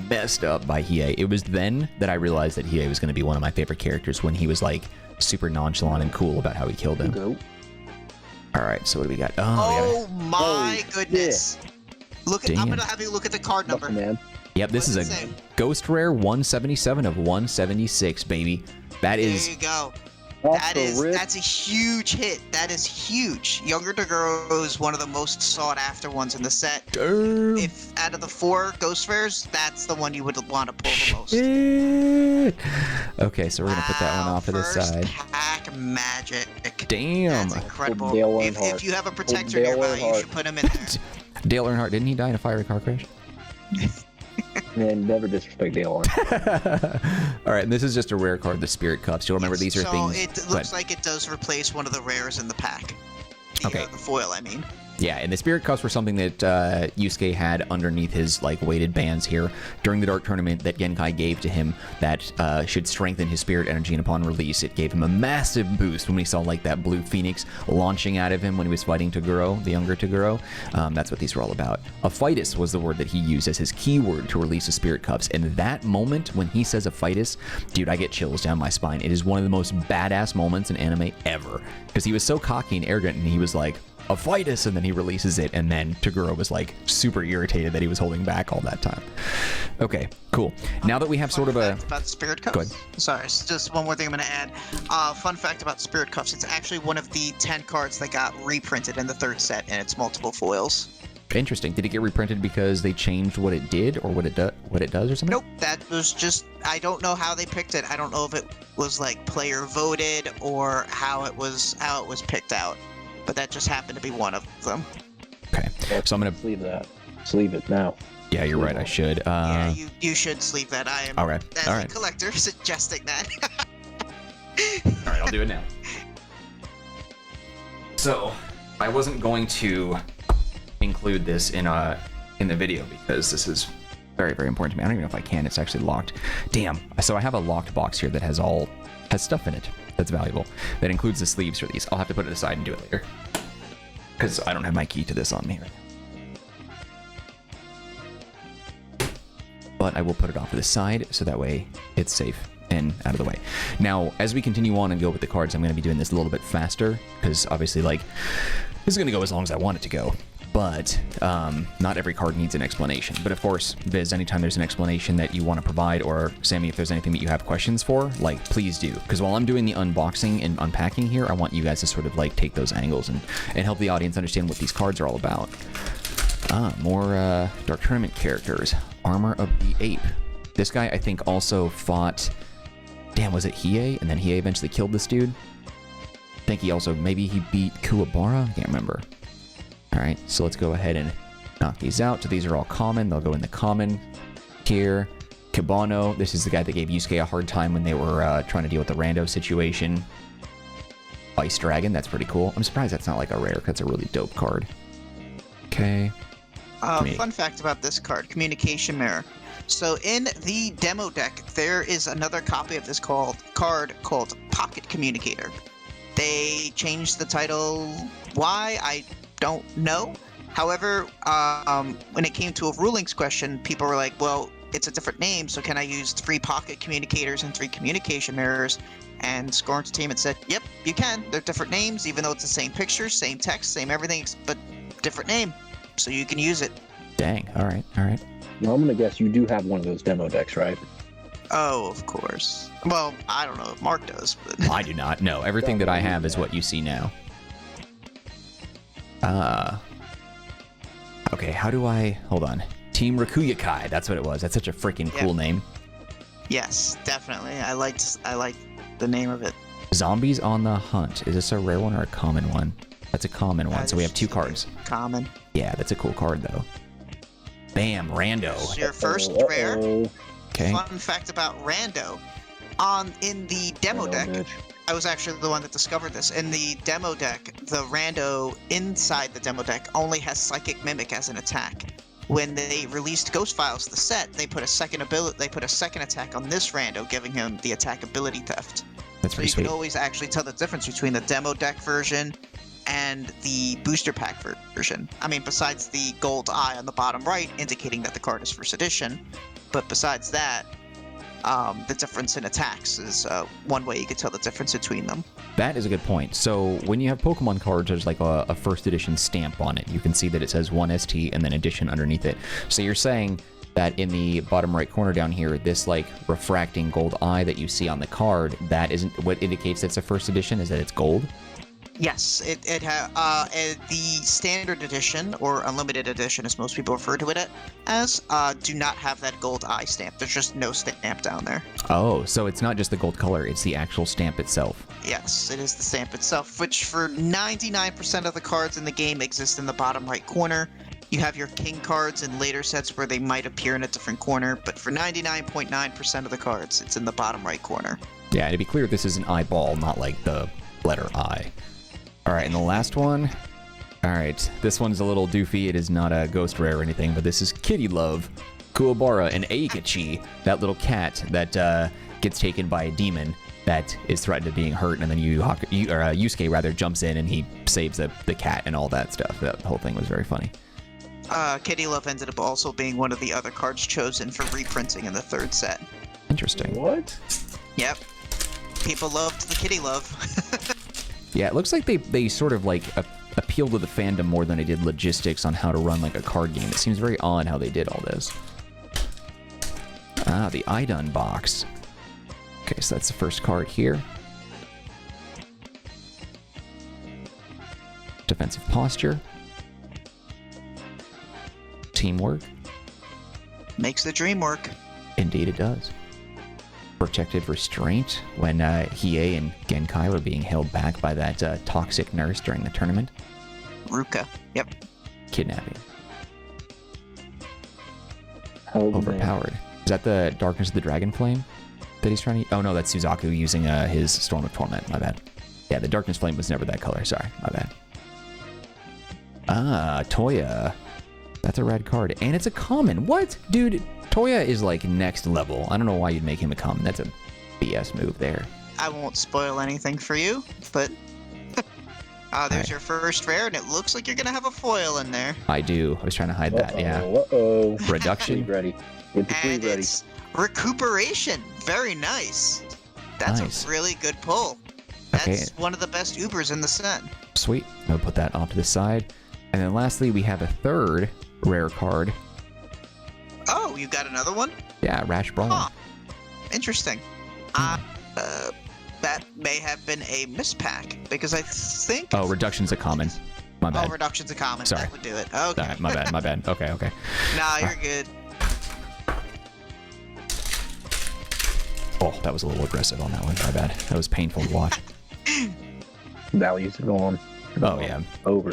messed up by Hiei. It was then that I realized that Hiei was going to be one of my favorite characters, when he was like super nonchalant and cool about how he killed him. Go. All right, so what do we got? Oh my goodness! Damn. I'm gonna have you look at the card number. Man. Yep, this What's is it a say? Ghost Rare 177 of 176, baby. That is There you go. That's That's a huge hit. That is huge. Younger Toguro is one of the most sought after ones in the set. Damn. If out of the 4 Ghost Rares, that's the one you would want to pull the most. Shit. Okay, so we're gonna put that one Wow, off to the first side. pack magic. Damn. That's incredible. Dale If Earnhardt. you have a protector Dale nearby, you Earnhardt. should put him in there. Dale Earnhardt, didn't he die in a fiery car crash? Man, never disrespect Dale on. All right, and this is just a rare card, the Spirit Cups. You'll remember these are so things. it looks like it does replace one of the rares in the pack. Okay. The foil, I mean. Yeah, and the Spirit Cups were something that Yusuke had underneath his like weighted bands here during the Dark Tournament that Genkai gave to him that should strengthen his spirit energy, and upon release it gave him a massive boost when we saw like that blue phoenix launching out of him when he was fighting Toguro, the younger Toguro. That's what these were all about. Aphytus was the word that he used as his keyword to release the Spirit Cups, and that moment when he says Aphytus, dude, I get chills down my spine. It is one of the most badass moments in anime ever, because he was so cocky and arrogant, and he was like, Aphytus, and then he releases it, and then Toguro was like super irritated that he was holding back all that time. Okay, cool. Now that we have sort of a... Fun fact about Spirit Cups. Go ahead. Sorry, it's just one more thing I'm going to add. Fun fact about Spirit Cups, it's actually one of the 10 cards that got reprinted in the third set, and it's multiple foils. Interesting. Did it get reprinted because they changed what it did or what it does or something? Nope, that was just, I don't know how they picked it. I don't know if it was like player voted or how it was picked out. But that just happened to be one of them. Okay, so I'm gonna Sleeve that. Sleeve it now. Yeah, you're right. I should. Yeah, you should sleeve that. I am, all right, as all a right. collector, suggesting that. All right, I'll do it now. So, I wasn't going to include this in the video because this is Very, very important to me. I don't even know if I can. It's actually locked. Damn. So I have a locked box here that has stuff in it that's valuable. That includes the sleeves for these. I'll have to put it aside and do it later. Because I don't have my key to this on me right now. But I will put it off to the side so that way it's safe and out of the way. Now, as we continue on and go with the cards, I'm going to be doing this a little bit faster because obviously, like, this is going to go as long as I want it to go. But not every card needs an explanation. But of course, Viz, anytime there's an explanation that you want to provide, or Sammy, if there's anything that you have questions for, like, please do. Because while I'm doing the unboxing and unpacking here, I want you guys to sort of like take those angles and help the audience understand what these cards are all about. More Dark Tournament characters. Armor of the Ape. This guy, I think, also fought... Damn, was it Hiei? And then Hiei eventually killed this dude? I think he also... Maybe he beat Kuwabara? I can't remember. Alright, so let's go ahead and knock these out. So these are all common. They'll go in the common tier. Kibano. This is the guy that gave Yusuke a hard time when they were trying to deal with the rando situation. Ice Dragon. That's pretty cool. I'm surprised that's not like a rare. That's a really dope card. Okay. Fun fact about this card, Communication Mirror. So in the demo deck, there is another copy of this card called Pocket Communicator. They changed the title. Why? I don't know. However, when it came to a rulings question, people were like, well, it's a different name, so can I use 3 Pocket Communicators and 3 Communication Mirrors? And Score Entertainment said, yep, you can. They're different names, even though it's the same picture, same text, same everything, but different name. So you can use it. Dang. All right. All right. Well, I'm gonna guess you do have one of those demo decks, right? Oh, of course. Well, I don't know if Mark does, but... I do not. No, everything that I have is what you see now. Okay, how do I... Hold on. Team Rakuyakai. That's what it was. That's such a freaking cool name. Yes, definitely. I like the name of it. Zombies on the Hunt. Is this a rare one or a common one? That's a common one, so we have 2 cards. Common. Yeah, that's a cool card, though. Bam, Rando. It's your first rare. Okay. Fun fact about Rando. In the demo deck, I was actually the one that discovered this. In the demo deck, the Rando inside the demo deck only has Psychic Mimic as an attack. When they released Ghost Files, the set, they put a second attack on this Rando, giving him the attack ability theft. That's pretty So you sweet. can always actually tell the difference between the demo deck version and the booster pack version. I mean, besides the gold eye on the bottom right, indicating that the card is first edition. But besides that, the difference in attacks is one way you could tell the difference between them. That is a good point. So when you have Pokemon cards, there's like a first edition stamp on it. You can see that it says 1ST and then edition underneath it. So you're saying that in the bottom right corner down here, this like refracting gold eye that you see on the card, that isn't what indicates it's a first edition, is that it's gold? Yes, the standard edition, or unlimited edition as most people refer to it as, do not have that gold eye stamp. There's just no stamp down there. Oh, so it's not just the gold color, it's the actual stamp itself. Yes, it is the stamp itself, which for 99% of the cards in the game exist in the bottom right corner. You have your king cards in later sets where they might appear in a different corner, but for 99.9% of the cards, it's in the bottom right corner. Yeah, to be clear, this is an eyeball, not like the letter I. All right, and the last one. All right, this one's a little doofy. It is not a ghost rare or anything, but this is Kitty Love, Kuwabara, and Aikachi, that little cat that gets taken by a demon that is threatened of being hurt, and then Yusuke rather jumps in and he saves the cat and all that stuff. That whole thing was very funny. Kitty Love ended up also being one of the other cards chosen for reprinting in the 3rd set. Interesting. What? Yep. People loved the Kitty Love. Yeah, it looks like they sort of like appeal to the fandom more than they did logistics on how to run like a card game. It seems very odd how they did all this. Ah, the Idun box. Okay, so that's the first card here. Defensive posture. Teamwork. Makes the dream work. Indeed it does. Protective restraint when Hiei and Genkai were being held back by that toxic nurse during the tournament. Ruka. Yep. Kidnapping. Oh, Overpowered. Is that the Darkness of the Dragon Flame that he's trying to... Oh no, that's Suzaku using his Storm of Torment. My bad. Yeah, the Darkness Flame was never that color. Sorry, my bad. Ah, Toya. That's a rad card. And it's a common. What? Dude, Toya is like next level. I don't know why you'd make him a common. That's a BS move there. I won't spoil anything for you, but there's your first rare, and it looks like you're going to have a foil in there. I do. I was trying to hide that, yeah. Uh-oh. Reduction. Ready. Get the free And ready. it's recuperation. Very nice. That's Nice. a really good pull. That's Okay. one of the best Ubers in the set. Sweet. I'm going to put that off to the side. And then lastly, we have a third rare card. Oh, you got another one? Yeah, Rash Brawl. Huh. Interesting. That may have been a mispack, because I think... Oh, reduction's a common. My bad. Oh, reduction's a common. Sorry. That would do it. Okay. Alright, my bad. Okay. Nah, you're good. Oh, that was a little aggressive on that one. My bad. That was painful to watch. Values are going. Oh, yeah. Over.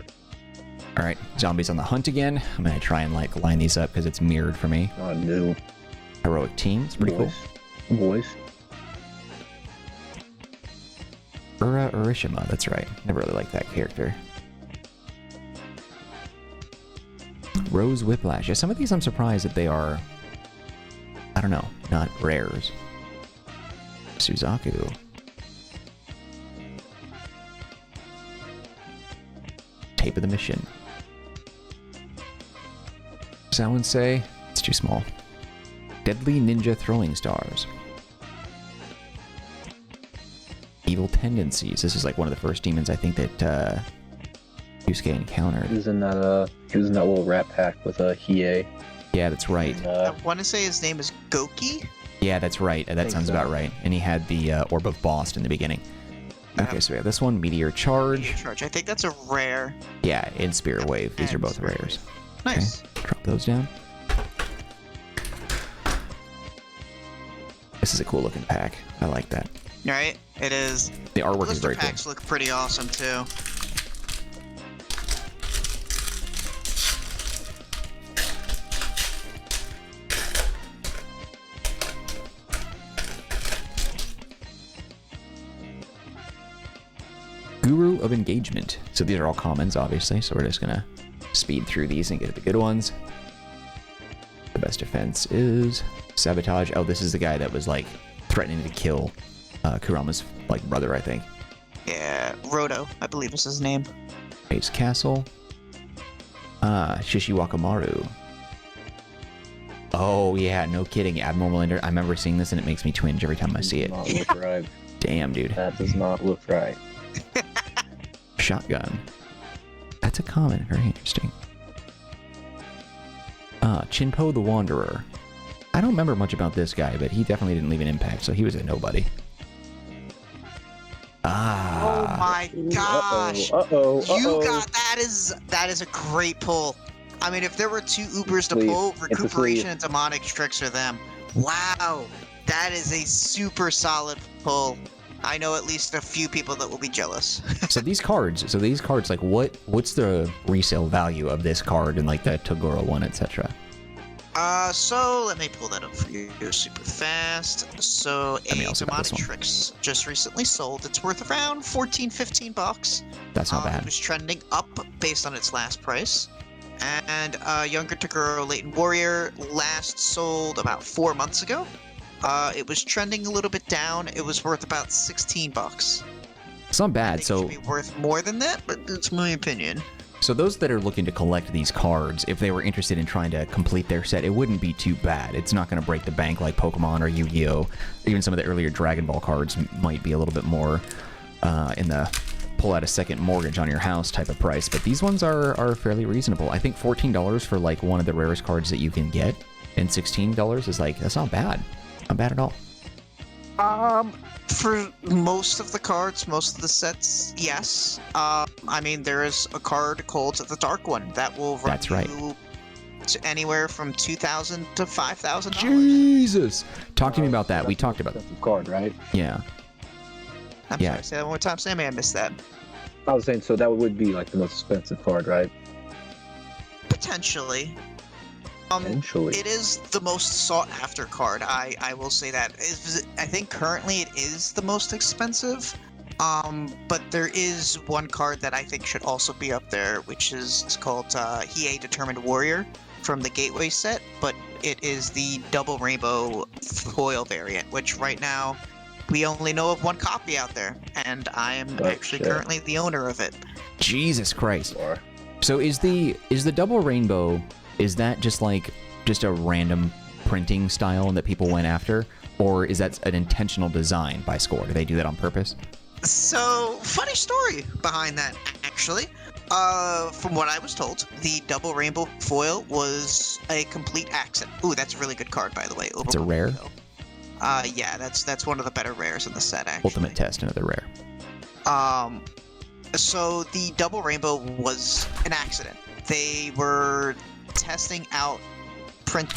All right, zombies on the hunt again. I'm going to try and like line these up because it's mirrored for me. Oh, no. Heroic team. It's pretty cool. Boys. Urishima. That's right. Never really liked that character. Rose Whiplash. Yeah, some of these I'm surprised that they are, I don't know, not rares. Suzaku. Tape of the Mission. Does that one say? It's too small. Deadly Ninja Throwing Stars. Evil Tendencies. This is like one of the first demons I think that Yusuke encountered. He was in that little rat pack with Hiei. Yeah, that's right. And, I want to say his name is Goki. Yeah, that's right. That sounds about right. And he had the Orb of Bost in the beginning. Okay, so we have this one, Meteor Charge. Meteor Charge. I think that's a rare. Yeah, and Spirit Wave. These are And both Spirit rares. Nice. Okay, drop those down. This is a cool looking pack. I like that. Right? It is. The artwork is Blister very cool. packs look pretty awesome too. Guru of Engagement. So these are all commons, obviously. So we're just gonna speed through these and get to the good ones. The best defense is Sabotage. Oh, this is the guy that was like threatening to kill Kurama's like brother, I think. Yeah, Roto, I believe is his name. Ace Castle. Shishiwakamaru. Oh yeah, no kidding. Abnormal Ender. I remember seeing this and it makes me twinge every time I see it. Does not look right. Damn, dude. That does not look right. Shotgun. That's a common. Very interesting. Chinpo the Wanderer. I don't remember much about this guy, but he definitely didn't leave an impact, so he was a nobody. Oh my gosh! Uh-oh. You got that is a great pull. I mean, if there were two Ubers to Sleeve. pull, It's a Recuperation sleeve. and Demonic Tricks are them. Wow, that is a super solid pull. I know at least a few people that will be jealous. So these cards, like what's the resale value of this card and like the Toguro one, etc.? So let me pull that up for you super fast. So I mean, a also got this Demonic one. Tricks just recently sold. It's worth around $14-15. That's not It bad. was trending up based on its last price. And Younger Toguro Latent Warrior last sold about 4 months ago. It was trending a little bit down. It was worth about $16. It's not I bad. think it So should be worth more than that, but that's my opinion. So those that are looking to collect these cards, if they were interested in trying to complete their set, it wouldn't be too bad. It's not going to break the bank like Pokemon or Yu-Gi-Oh! Even some of the earlier Dragon Ball cards might be a little bit more in the pull out a second mortgage on your house type of price. But these ones are fairly reasonable. I think $14 for like one of the rarest cards that you can get, and $16 is like, that's not bad. Not bad at all. For most of the cards, most of the sets, yes. I mean, there is a card called the Dark One that will run That's right. you to anywhere from $2,000 to $5,000. Jesus! Talk to me about that. We talked about Expensive card, right? Yeah. I'm Yeah. sorry, say that one more time, Sammy. I missed that. I was saying, so that would be like the most expensive card, right? Potentially. Potentially. It is the most sought after card. I will say that. I think currently it is the most expensive. but there is one card that I think should also be up there, which is called Hiei Determined Warrior from the Gateway set, but it is the double rainbow foil variant, which right now we only know of one copy out there, and I am actually currently the owner of it. Jesus Christ. So is the double rainbow, is that just a random printing style that people went after, or is that an intentional design by Score? Do they do that on purpose? So, funny story behind that, actually. From what I was told, the double rainbow foil was a complete accident. Ooh, that's a really good card, by the way. It's a rare? Yeah, that's one of the better rares in the set, actually. Ultimate Test, another rare. So the double rainbow was an accident. They were testing out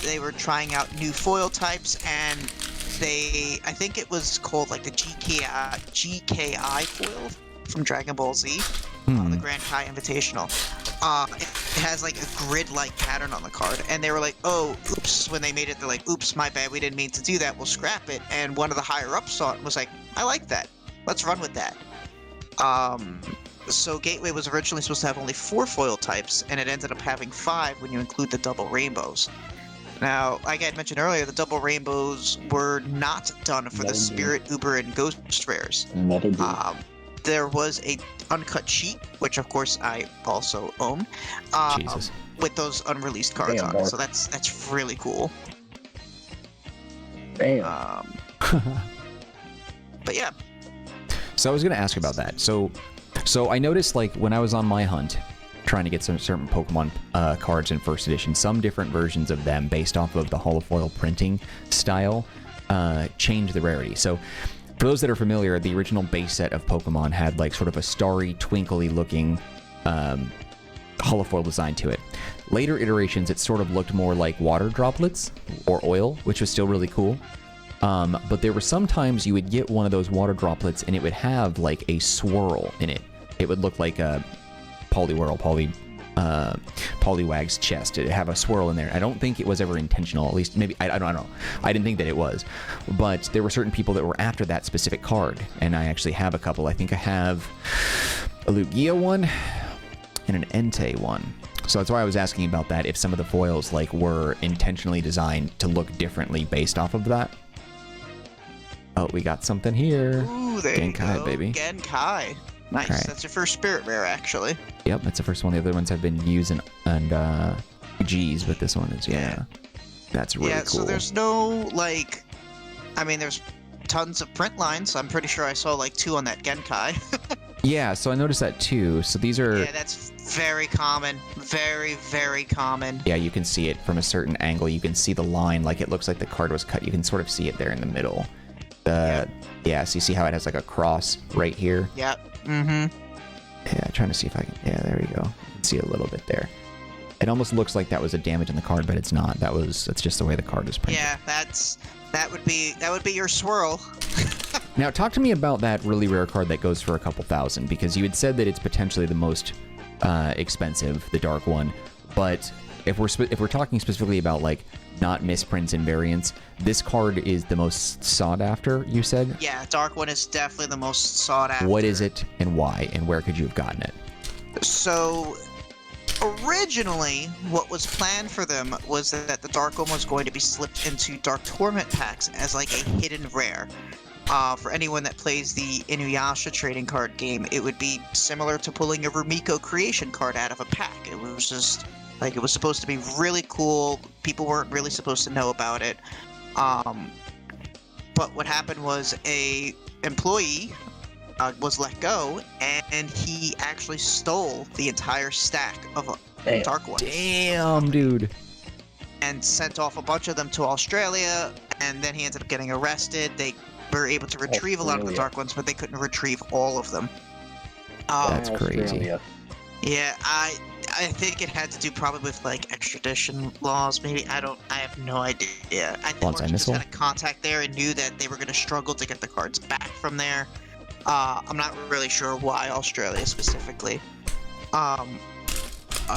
they were trying out new foil types, and I think it was called like the GKI foil from Dragon Ball Z, the Grand Kai Invitational. It has like a grid-like pattern on the card, and they were like, oh, oops, when they made it, they're like, oops, my bad, we didn't mean to do that, we'll scrap it. And one of the higher-ups saw it and was like, I like that, let's run with that. So Gateway was originally supposed to have only 4 foil types, and it ended up having 5 when you include the double rainbows. Now, like I had mentioned earlier, the double rainbows were not done for the Spirit, Uber, and Ghost rares. There was a uncut sheet, which of course I also own, with those unreleased cards on it. So that's really cool. Damn. But yeah. So I was going to ask about that. So I noticed, like, when I was on my hunt, trying to get some certain Pokemon cards in first edition, some different versions of them based off of the holofoil printing style changed the rarity. So for those that are familiar, the original base set of Pokemon had like sort of a starry, twinkly looking holofoil design to it. Later iterations, it sort of looked more like water droplets or oil, which was still really cool. But there were sometimes you would get one of those water droplets and it would have like a swirl in it. It would look like a Poliwag's chest. It'd have a swirl in there. I don't think it was ever intentional, at least maybe, I don't know. I didn't think that it was. But there were certain people that were after that specific card, and I actually have a couple. I think I have a Lugia one and an Entei one. So that's why I was asking about that, if some of the foils like were intentionally designed to look differently based off of that. Oh, we got something here. Ooh, there Genkai, you go. Baby. Genkai. Nice. Right. That's your first spirit rare, actually. Yep, that's the first one. The other ones have been U's and G's, but this one is, that's really cool. So there's no, like, I mean, there's tons of print lines. I'm pretty sure I saw, like, 2 on that Genkai. Yeah, so I noticed that too. So these are... Yeah, that's very common. Very, very common. Yeah, you can see it from a certain angle. You can see the line, like it looks like the card was cut. You can sort of see it there in the middle. Yeah, so you see how it has like a cross right here? Yep. Mm-hmm. Yeah, trying to see if I can... Yeah, there we go. You can see a little bit there. It almost looks like that was a damage in the card, but it's not. That's just the way the card is printed. Yeah, that would be your swirl. Now, talk to me about that really rare card that goes for a couple thousand, because you had said that it's potentially the most expensive, the dark one. But if we're talking specifically about like not misprints and variants, this card is the most sought after, you said? Yeah, dark one is definitely the most sought after. What is it and why, and where could you have gotten it? So originally, what was planned for them was that the dark one was going to be slipped into Dark Torment packs as like a hidden rare. For anyone that plays the Inuyasha trading card game, it would be similar to pulling a Rumiko creation card out of a pack. It was just like, it was supposed to be really cool. People weren't really supposed to know about it. But what happened was a employee was let go, and he actually stole the entire stack of dark ones. Damn, dude. And sent off a bunch of them to Australia, and then he ended up getting arrested. They were able to retrieve a lot of the dark ones, but they couldn't retrieve all of them. That's crazy. Yeah, I think it had to do probably with like extradition laws. Maybe I have no idea. I think he just had a contact there and knew that they were going to struggle to get the cards back from there. I'm not really sure why Australia specifically.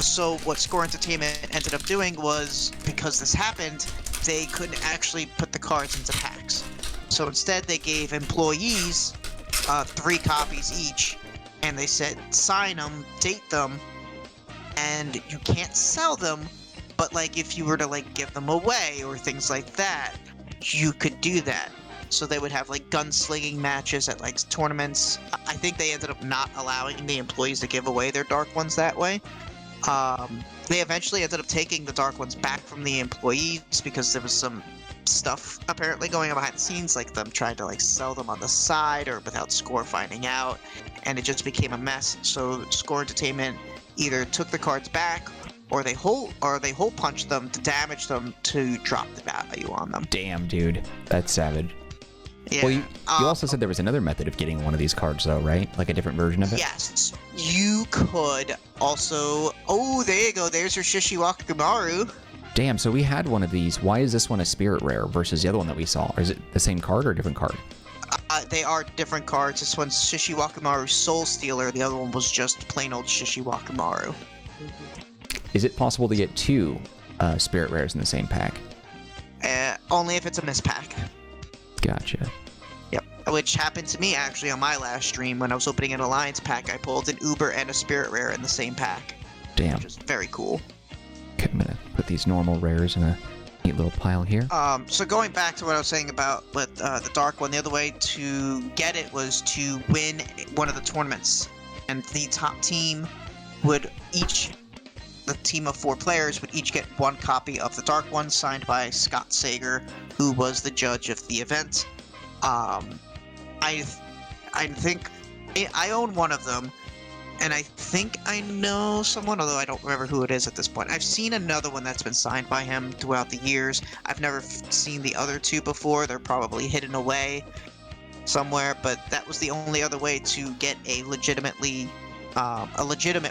So what Score Entertainment ended up doing was, because this happened, they couldn't actually put the cards into packs. So instead, they gave employees 3 copies each, and they said sign them, date them, and you can't sell them, but like if you were to like give them away or things like that, you could do that. So they would have like gunslinging matches at like tournaments. I think they ended up not allowing the employees to give away their dark ones that way. They eventually ended up taking the dark ones back from the employees because there was some stuff apparently going on behind the scenes, like them trying to like sell them on the side or without Score finding out, and it just became a mess. So Score Entertainment either took the cards back or they hole punched them to damage them to drop the value on them. Damn, dude, that's savage. Yeah. Well, you also said there was another method of getting one of these cards, though, right? Like a different version of it? Yes. You could also... Oh, there you go. There's your Shishiwakumaru. Damn, so we had one of these. Why is this one a spirit rare versus the other one that we saw? Or is it the same card or a different card? They are different cards. This one's Shishiwakumaru Soul Stealer. The other one was just plain old Shishiwakumaru. Is it possible to get two spirit rares in the same pack? Only if it's a mispack. Gotcha. Yep. Which happened to me actually on my last stream when I was opening an Alliance pack. I pulled an Uber and a Spirit Rare in the same pack. Damn. Which is very cool. Okay, I'm gonna put these normal rares in a neat little pile here. So going back to what I was saying about with the Dark One, the other way to get it was to win one of the tournaments. And the top team would the team of 4 players would each get one copy of the Dark One signed by Scott Sager, who was the judge of the event. I think I own one of them, and I think I know someone, although I don't remember who it is at this point. I've seen another one that's been signed by him throughout the years. I've never seen the other 2 before. They're probably hidden away somewhere, but that was the only other way to get a legitimate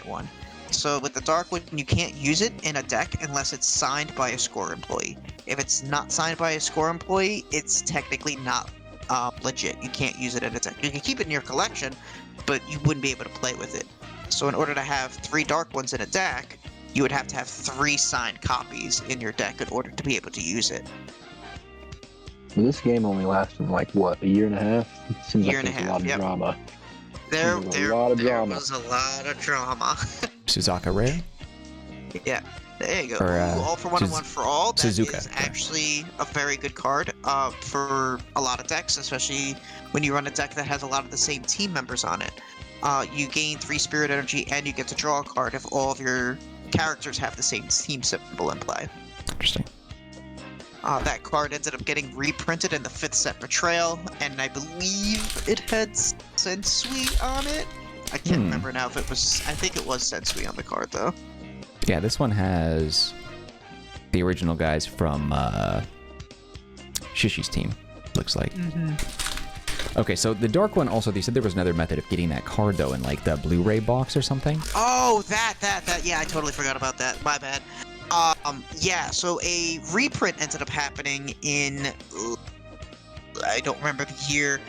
one. So with the Dark One, you can't use it in a deck unless it's signed by a Score employee. If it's not signed by a Score employee, it's technically not legit. You can't use it in a deck. You can keep it in your collection, but you wouldn't be able to play with it. So in order to have 3 Dark Ones in a deck, you would have to have 3 signed copies in your deck in order to be able to use it. Well, this game only lasted like what, a year and a half? It seems Year like and a there's half, a lot of drama. There was a lot of drama. Suzaka rare? Yeah, there you go. Or, All for one and one for all. That Suzuka, is actually a very good card for a lot of decks, especially when you run a deck that has a lot of the same team members on it. You gain 3 spirit energy and you get to draw a card if all of your characters have the same team symbol in play. Interesting. That card ended up getting reprinted in the 5th set Betrayal, and I believe it had Sensui on it. I can't remember now if it was... I think it was Sensui on the card, though. Yeah, this one has the original guys from Shishi's team, looks like. Okay, so the Dark One also, they said there was another method of getting that card, though, in like the Blu-ray box or something? Oh, that. Yeah, I totally forgot about that. My bad. Yeah, so a reprint ended up happening in, I don't remember the year,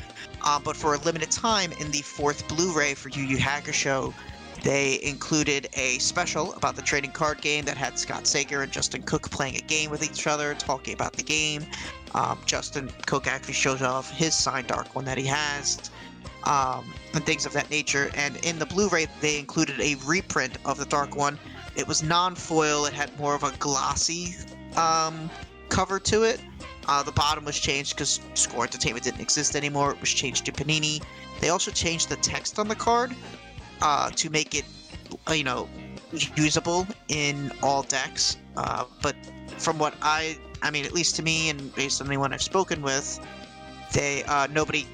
but for a limited time in the 4th Blu-ray for Yu Yu Hakusho, they included a special about the trading card game that had Scott Sager and Justin Cook playing a game with each other, talking about the game. Justin Cook actually shows off his signed Dark One that he has, and things of that nature. And in the Blu-ray, they included a reprint of the Dark One. It was non-foil. It had more of a glossy cover to it. The bottom was changed because Score Entertainment didn't exist anymore. It was changed to Panini. They also changed the text on the card to make it, usable in all decks. But from what I mean, at least to me and based on anyone I've spoken with, nobody,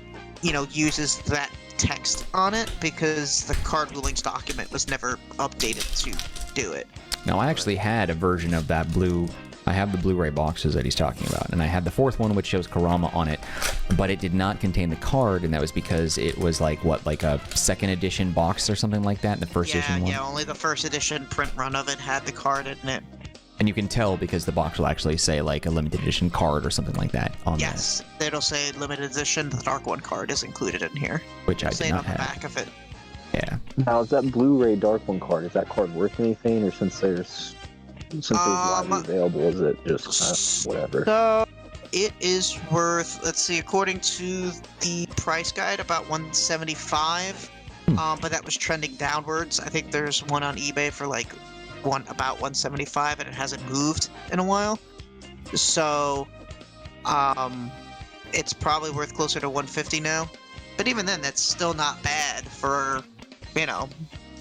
uses that text on it because the card rulings document was never updated to do it. Now, I actually had a version of that I have the Blu-ray boxes that he's talking about, and I had the 4th one which shows Kurama on it, but it did not contain the card, and that was because it was like a 2nd edition box or something like that, and the 1st edition one. Yeah, only the 1st edition print run of it had the card in it. And you can tell because the box will actually say like a limited edition card or something like that on Yes, it'll say limited edition. The Dark One card is included in here. Which I did not have. On the back of it. Yeah. Now, is that Blu-ray Dark One card, is that card worth anything, or since it's widely available, is it just whatever? So it is worth, let's see, according to the price guide, about $175. but that was trending downwards. I think there's one on eBay for like about 175, and it hasn't moved in a while. So, it's probably worth closer to 150 now. But even then, that's still not bad for, you know,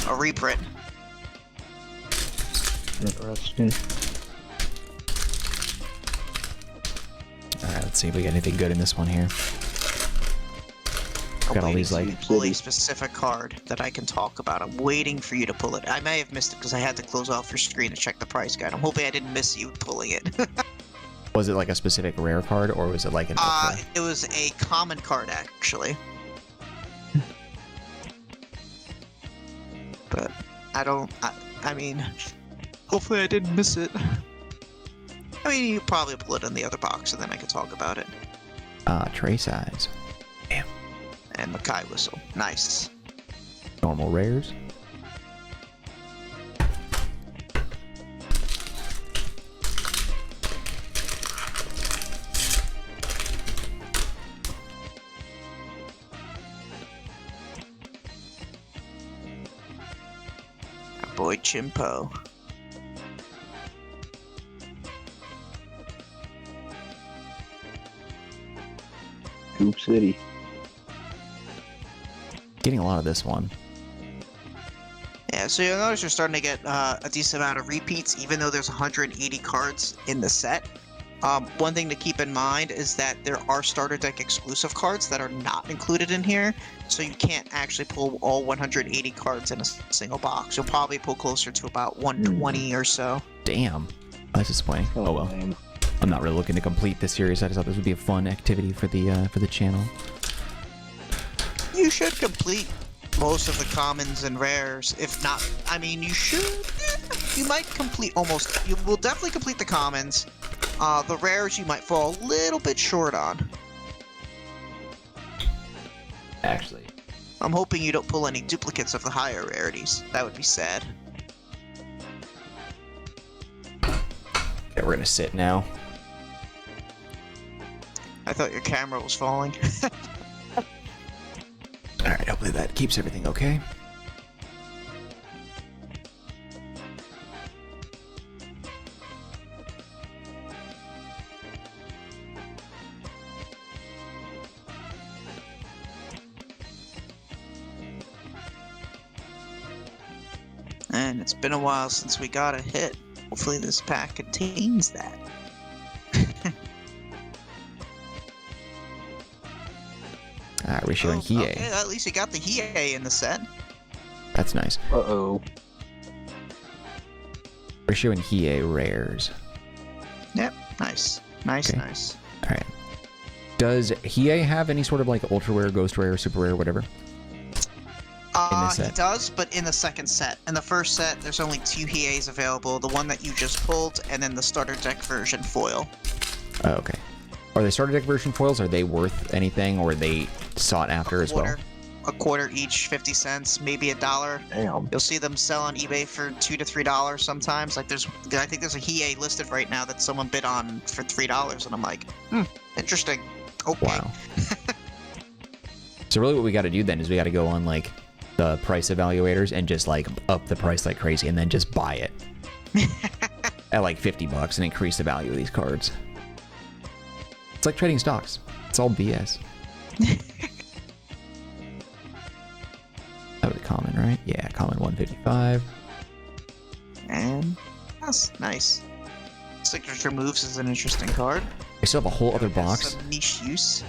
a reprint. Interesting. Alright, let's see if we got anything good in this one here. Got all these like pull a specific card that I can talk about. I'm waiting for you to pull it. I may have missed it because I had to close off your screen to check the price guide. I'm hoping I didn't miss you pulling it. Was it like a specific rare card, or was it like an ultra? It was a common card, actually. But I mean, hopefully I didn't miss it. I mean, you probably pull it in the other box, and then I can talk about it. Tray size. Damn. And Makai Whistle. Nice. Normal rares. Our boy Chimpo. Hoop City. Getting a lot of this one. Yeah, so you'll notice you're starting to get a decent amount of repeats, even though there's 180 cards in the set. One thing to keep in mind is that there are starter deck exclusive cards that are not included in here, so you can't actually pull all 180 cards in a single box. You'll probably pull closer to about 120 or so. Damn. That's disappointing. Oh well. Lame. I'm not really looking to complete this series. I just thought this would be a fun activity for the channel. You should complete most of the commons and rares. If not, I mean, you should. You might complete almost. You will definitely complete the commons. The rares you might fall a little bit short on. Actually. I'm hoping you don't pull any duplicates of the higher rarities. That would be sad. Okay, we're gonna sit now. I thought your camera was falling. Alright, hopefully that keeps everything okay. And it's been a while since we got a hit. Hopefully this pack contains that. Alright, we're showing Hiei. Okay, at least you got the Hiei in the set. That's nice. Uh-oh. We're showing Hiei rares. Yep, nice. Nice, Okay. nice. Alright. Does Hiei have any sort of like ultra rare, ghost rare, super rare, whatever? this He set? does, but in the second set. In the first set, there's only 2 Hieis available. The one that you just pulled, and then the starter deck version foil. Oh, okay. Are they starter deck version foils? Are they worth anything, or are they sought after as well? A quarter each, 50 cents, maybe $1. Damn. You'll see them sell on eBay for $2 to $3 sometimes. Like I think there's a Hiei listed right now that someone bid on for $3, and I'm like, interesting. Okay. Wow. So really what we got to do then is we got to go on like the price evaluators and just like up the price like crazy and then just buy it at like $50 and increase the value of these cards. It's like trading stocks. It's all BS. That was a common, right? Yeah, common 155. And that's nice. Signature Moves is an interesting card. I still have a whole other It has box. some niche use.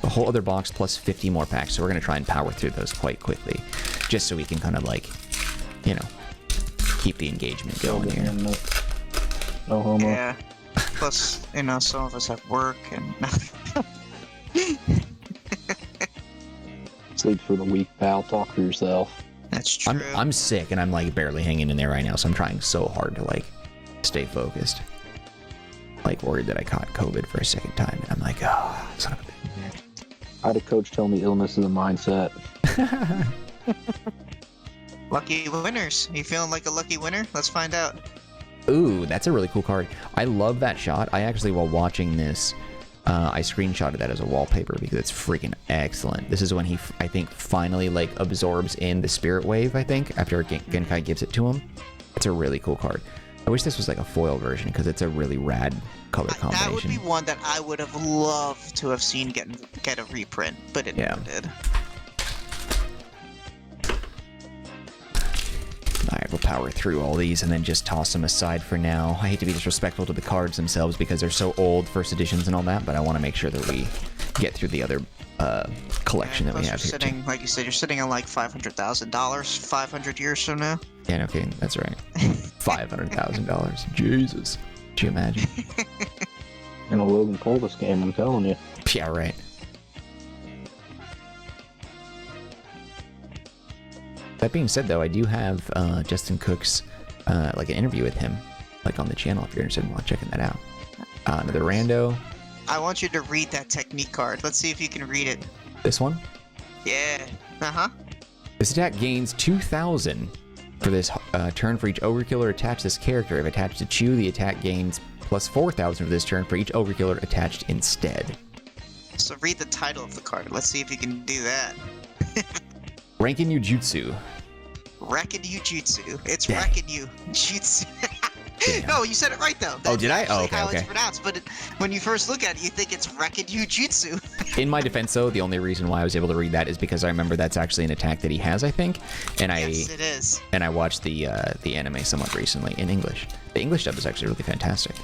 A whole other box plus 50 more packs, so we're going to try and power through those quite quickly, just so we can kind of like, you know, keep the engagement going here. No homo. Yeah. Plus, you know, some of us have work and... Sleep for the weak, pal. Talk for yourself. That's true. I'm sick and I'm like barely hanging in there right now, so I'm trying so hard to like stay focused. Like worried that I caught COVID for a second time, and I'm like, oh, son of a bitch. I had a coach tell me illness is a mindset. Lucky winners. You feeling like a lucky winner? Let's find out. Ooh, that's a really cool card. I love that shot. I actually, while watching this, I screenshotted that as a wallpaper because it's freaking excellent. This is when he, I think, finally like absorbs in the Spirit Wave, I think, after Genkai gives it to him. It's a really cool card. I wish this was like a foil version because it's a really rad color combination. That would be one that I would have loved to have seen get a reprint, but it never did. Alright, we'll power through all these and then just toss them aside for now. I hate to be disrespectful to the cards themselves because they're so old, first editions and all that, but I want to make sure that we get through the other collection that we have here too. Like you said, you're sitting on like $500,000 500 years from now. Yeah, no kidding. That's right. $500,000. Jesus. Could you imagine? In a Logan Pulvis game, I'm telling you. Yeah, right. That being said, though, I do have Justin Cook's like an interview with him, like on the channel. If you're interested in checking that out. Another rando. I want you to read that technique card. Let's see if you can read it. This one. Yeah. This attack gains 2,000 for this turn for each Overkiller attached to this character. If attached to Chew, the attack gains plus 4,000 for this turn for each Overkiller attached instead. So read the title of the card. Let's see if you can do that. Rankin-Yu Jutsu. Rankin-Yu Jutsu. It's Rankin-Yu Jutsu. No, you said it right though. Oh, did I? Oh, okay, how it's pronounced, but when you first look at it, you think it's Rankin-Yu Jutsu. In my defense, though, the only reason why I was able to read that is because I remember that's actually an attack that he has, I think. And yes, it is. And I watched the anime somewhat recently in English. The English dub is actually really fantastic.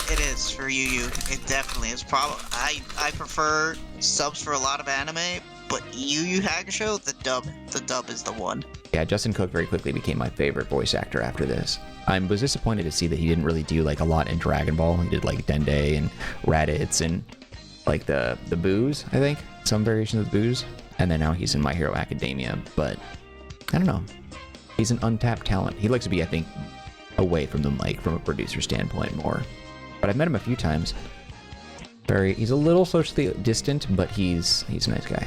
It is for YuYu. It definitely is. I prefer subs for a lot of anime, but YuYu Hakusho, the dub is the one. Yeah, Justin Cook very quickly became my favorite voice actor after this. I was disappointed to see that he didn't really do like a lot in Dragon Ball. He did like Dende and Raditz and like the Boos, I think. Some variations of the Boos. And then now he's in My Hero Academia. But I don't know. He's an untapped talent. He likes to be, I think, away from the mic from a producer standpoint more. But I've met him a few times. He's a little socially distant, but he's a nice guy.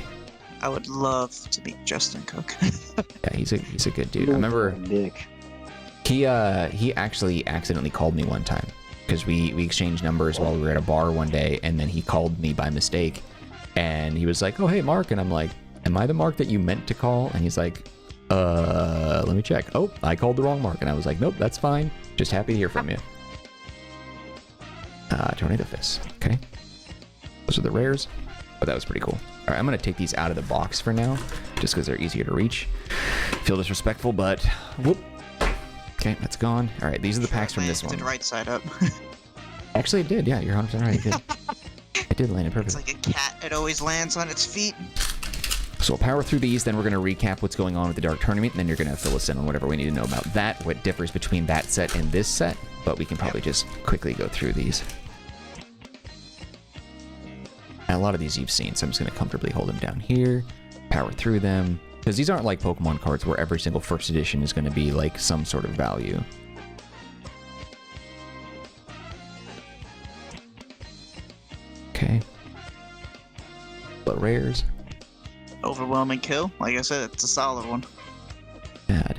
I would love to meet Justin Cook. Yeah, he's a good dude. I remember he actually accidentally called me one time because we exchanged numbers while we were at a bar one day, and then he called me by mistake, and he was like, "Oh, hey, Mark," and I'm like, "Am I the Mark that you meant to call?" And he's like, let me check. Oh, I called the wrong Mark," and I was like, "Nope, that's fine. Just happy to hear from you." Tornado Fist. Okay, those are the rares. But that was pretty cool. All right, I'm going to take these out of the box for now, just because they're easier to reach. Feel disrespectful, but whoop. Okay, that's gone. All right, these are the packs from this one. It right side up. Actually, it did. Yeah, you're 100% right. It did. It did land it perfect. It's like a cat. It always lands on its feet. So we'll power through these, then we're going to recap what's going on with the Dark Tournament, and then you're going to fill us in on whatever we need to know about that, what differs between that set and this set, but we can probably just quickly go through these. And a lot of these you've seen, so I'm just going to comfortably hold them down here, power through them, because these aren't like Pokemon cards where every single first edition is going to be like some sort of value. Okay. But rares. Overwhelming kill. Like I said, it's a solid one. Bad.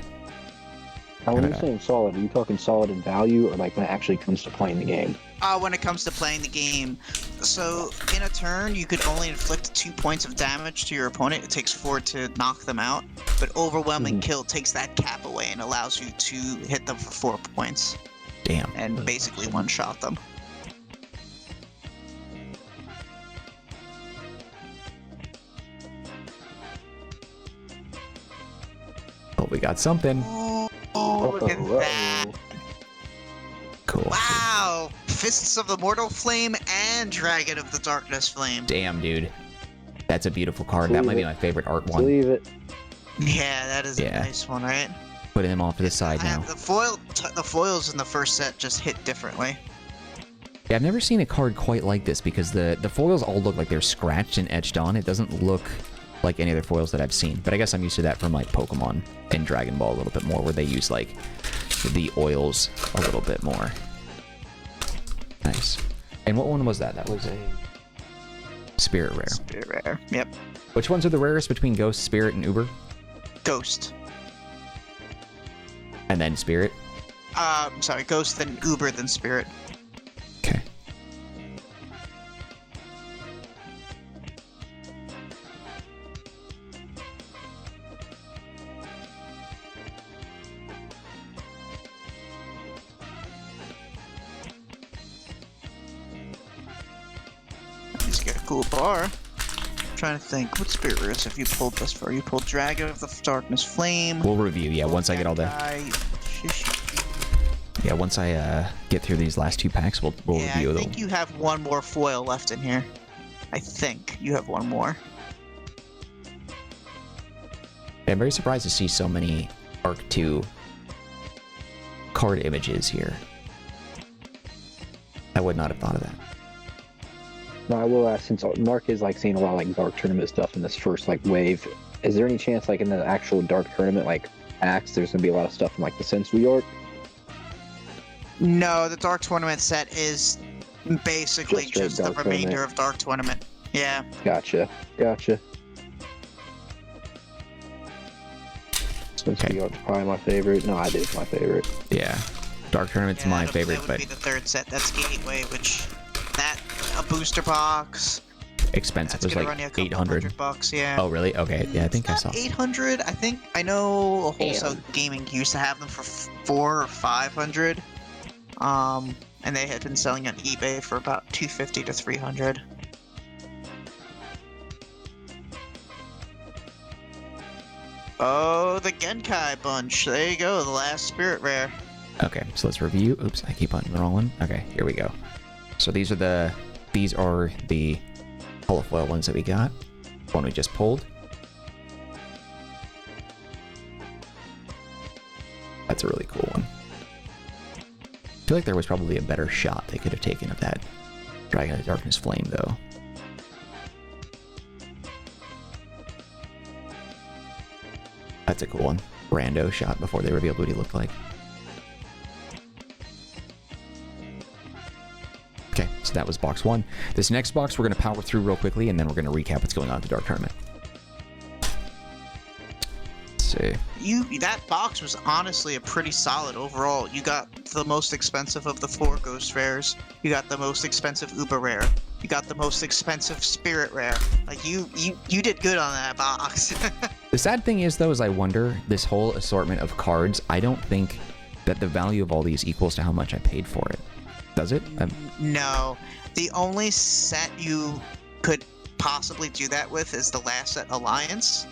Now, when you're saying solid, are you talking solid in value, or like when it actually comes to playing the game? When it comes to playing the game. So, in a turn, you could only inflict 2 points of damage to your opponent. It takes 4 to knock them out. But Overwhelming Kill takes that cap away and allows you to hit them for 4 points. Damn. And basically one-shot them. Oh, we got something. Oh, look at that. Cool. Wow! Fists of the Mortal Flame and Dragon of the Darkness Flame. Damn, dude. That's a beautiful card. That might be my favorite art one. Leave it. Yeah, that is a nice one, right? Putting them off to the side now. The foils in the first set just hit differently. Yeah, I've never seen a card quite like this because the foils all look like they're scratched and etched on. It doesn't look like any other foils that I've seen. But I guess I'm used to that from like Pokemon and Dragon Ball a little bit more, where they use like the oils a little bit more. Nice. And what one was that? That was a Spirit Rare. Spirit Rare, yep. Which ones are the rarest between Ghost, Spirit, and Uber? Ghost. And then Spirit? Sorry, Ghost, then Uber, then Spirit. Okay. Let's get a cool bar. Trying to think, what spirit rares have you pulled thus far? You pulled Dragon of the Darkness Flame. We'll review, yeah, once I get all the... Yeah, once I get through these last 2 packs, we'll review them. I think you have one more foil left in here. I think you have one more. I'm very surprised to see so many Arc 2 card images here. I would not have thought of that. No, I will ask, since Mark is like seeing a lot of like dark tournament stuff in this first like wave, is there any chance like in the actual dark tournament like acts there's gonna be a lot of stuff from like the Sensu York? No, the dark tournament set is basically just the remainder of dark tournament. Yeah. Gotcha. Sensu York's probably my favorite. No, I did my favorite. Yeah. Dark Tournament's my favorite, that would be the third set. That's Gateway, which a booster box. Expensive. It was like $800. Yeah. Oh, really? Okay. Yeah, I think I saw. 800. I think I know Wholesale Gaming used to have them for 400 or 500. And they had been selling on eBay for about 250 to 300. Oh, the Genkai bunch. There you go, the last spirit rare. Okay, so let's review. Oops, I keep on the wrong one. Okay, here we go. So these are the holofoil ones that we got. One we just pulled. That's a really cool one. I feel like there was probably a better shot they could have taken of that Dragon of the Darkness Flame, though. That's a cool one. Rando shot before they revealed what he looked like. Okay, so that was box 1. This next box we're going to power through real quickly, and then we're going to recap what's going on at the Dark Tournament. Let's see. That box was honestly a pretty solid overall. You got the most expensive of the 4 Ghost Rares. You got the most expensive Uber Rare. You got the most expensive Spirit Rare. Like, you did good on that box. The sad thing is, though, is I wonder, this whole assortment of cards, I don't think that the value of all these equals to how much I paid for it. Does it? No. The only set you could possibly do that with is the last set, Alliance.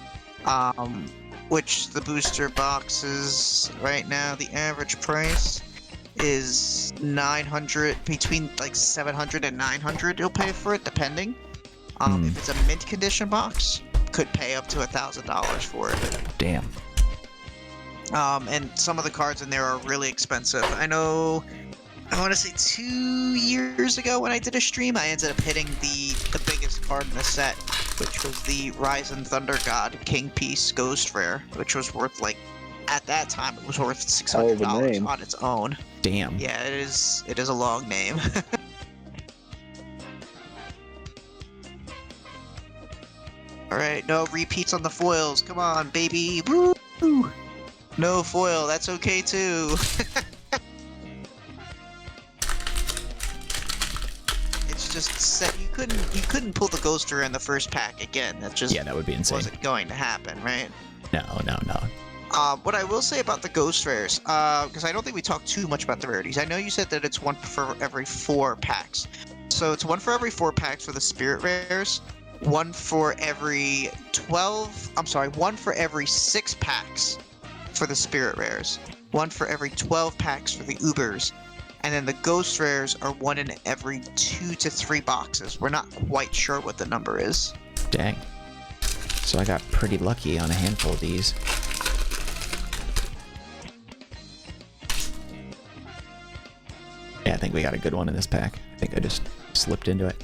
Which the booster boxes right now, the average price is 900, between like 700 and 900 you'll pay for it, depending. If it's a mint condition box, could pay up to $1,000 for it. Damn. And some of the cards in there are really expensive. I want to say 2 years ago when I did a stream, I ended up hitting the biggest card in the set, which was the Rise and Thunder God King Piece Ghost Rare, which was worth, like, at that time, it was worth $600 on its own. Damn. Yeah, it is a long name. Alright, no repeats on the foils. Come on, baby. Woo! No foil, that's okay too. Just set. You couldn't pull the Ghost Rare in the first pack again. That just that would be insane. Wasn't going to happen, right? No. What I will say about the Ghost Rares, because I don't think we talked too much about the rarities. I know you said that it's one for every 4 packs. So it's one for every 4 packs for the Spirit Rares, one for every 6 packs for the Spirit Rares, one for every 12 packs for the Ubers. And then the Ghost Rares are one in every 2 to 3 boxes. We're not quite sure what the number is. Dang. So I got pretty lucky on a handful of these. Yeah, I think we got a good one in this pack. I think I just slipped into it.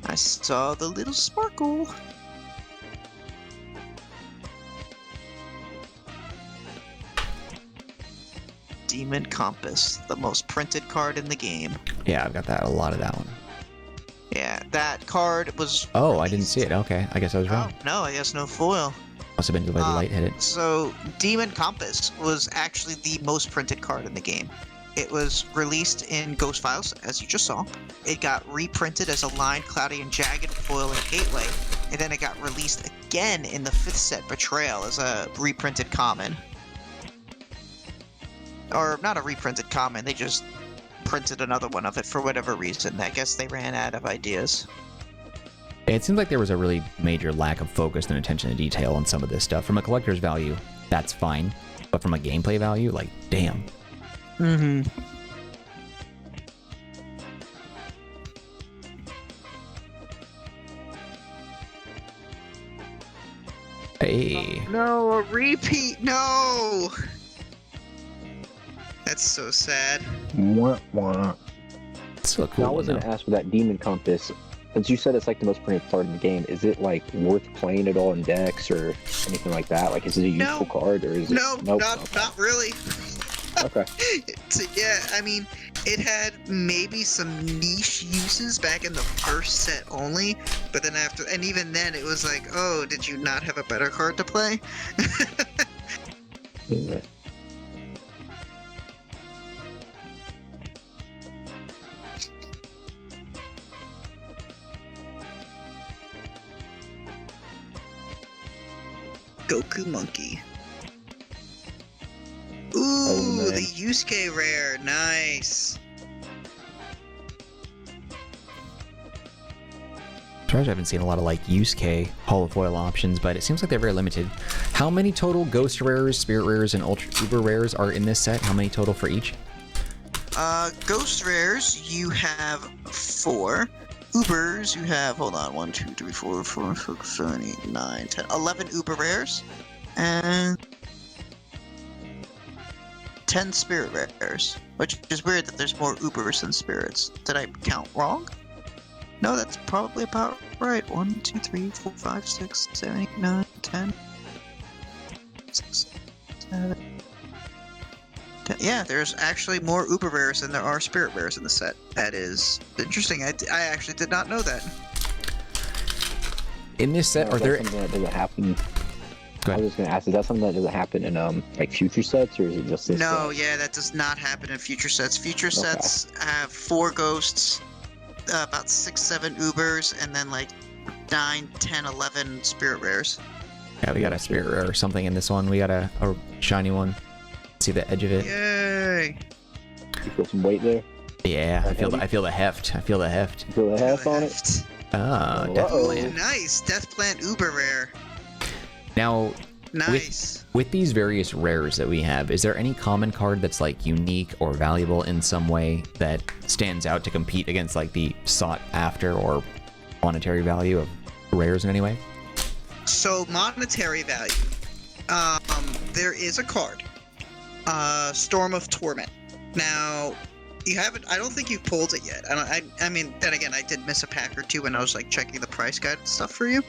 I saw the little sparkle. Demon Compass, the most printed card in the game. Yeah, I've got a lot of that one. Yeah, that card was... Oh, I didn't see it. Okay, I guess I was wrong. Oh, no, I guess no foil. Must have been the way the light hit it. So, Demon Compass was actually the most printed card in the game. It was released in Ghost Files, as you just saw. It got reprinted as a lined, cloudy, and jagged foil in Gateway, and then it got released again in the 5th set, Betrayal, as a reprinted common. Or not a reprinted common, they just printed another one of it for whatever reason. I guess they ran out of ideas. It seems like there was a really major lack of focus and attention to detail on some of this stuff. From a collector's value, that's fine. But from a gameplay value, like, damn. Mm-hmm. Hey. No, a repeat. No. That's so sad. Wah, wah. It's a cool Now, I one, was going though. to ask for that Demon Compass. Since you said it's like the most printed card in the game, is it like worth playing at all in decks or anything like that? Like, is it a useful card or is it? No, Nope. not really. Okay. Yeah, I mean, it had maybe some niche uses back in the first set only, but then after, and even then, it was like, oh, did you not have a better card to play? Yeah. Goku Monkey. Ooh, Oh, man. the Yusuke rare, nice. Surprised I haven't seen a lot of like Yusuke holofoil options, but it seems like they're very limited. How many total ghost rares, spirit rares, and ultra uber rares are in this set? How many total for each? Ghost rares, you have 4. Ubers, you have, hold on, 1, 2, 3, 4, 5, 6, 7, 8, 9, 10, 11 Uber rares, and 10 spirit rares, which is weird that there's more Ubers than spirits. Did I count wrong? No, that's probably about right. 1, 2, 3, 4, 5, 6, 7, 8, 9, 10. 6, 7. 10. Yeah, there's actually more Uber rares than there are spirit rares in the set. That is interesting. I actually did not know that. In this set, Now, are is there? that something that doesn't happen? Go I ahead. was just gonna ask, is that something that doesn't happen in like future sets, or is it just this? No, set? yeah, that does not happen in future sets. Future sets have 4 ghosts, about 6, 7 Ubers, and then like 9, 10, 11 spirit rares. Yeah, we got a spirit rare or something in this one. We got a shiny one. See the edge of it? Yay! You feel some weight there. Yeah, I feel the heft. I feel the heft. You feel the half on it. Heft. Ah, Oh, Death uh-oh. Ooh, Plant. nice! Death Plant Uber rare. Now, Nice. with these various rares that we have, is there any common card that's like unique or valuable in some way that stands out to compete against like the sought after or monetary value of rares in any way? So monetary value. There is a card. Storm of Torment. Now, you haven't. I don't think you've pulled it yet. I mean, then again, I did miss a pack or two when I was like checking the price guide and stuff for you.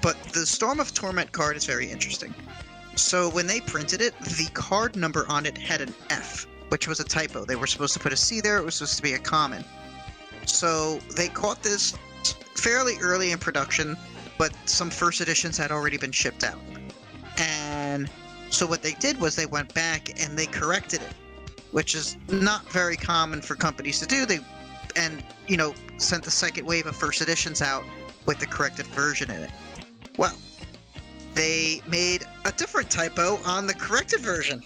But the Storm of Torment card is very interesting. So when they printed it, the card number on it had an F, which was a typo. They were supposed to put a C there. It was supposed to be a common. So they caught this fairly early in production, but some first editions had already been shipped out. And so what they did was they went back and they corrected it, which is not very common for companies to do. They sent the second wave of first editions out with the corrected version in it. Well, they made a different typo on the corrected version,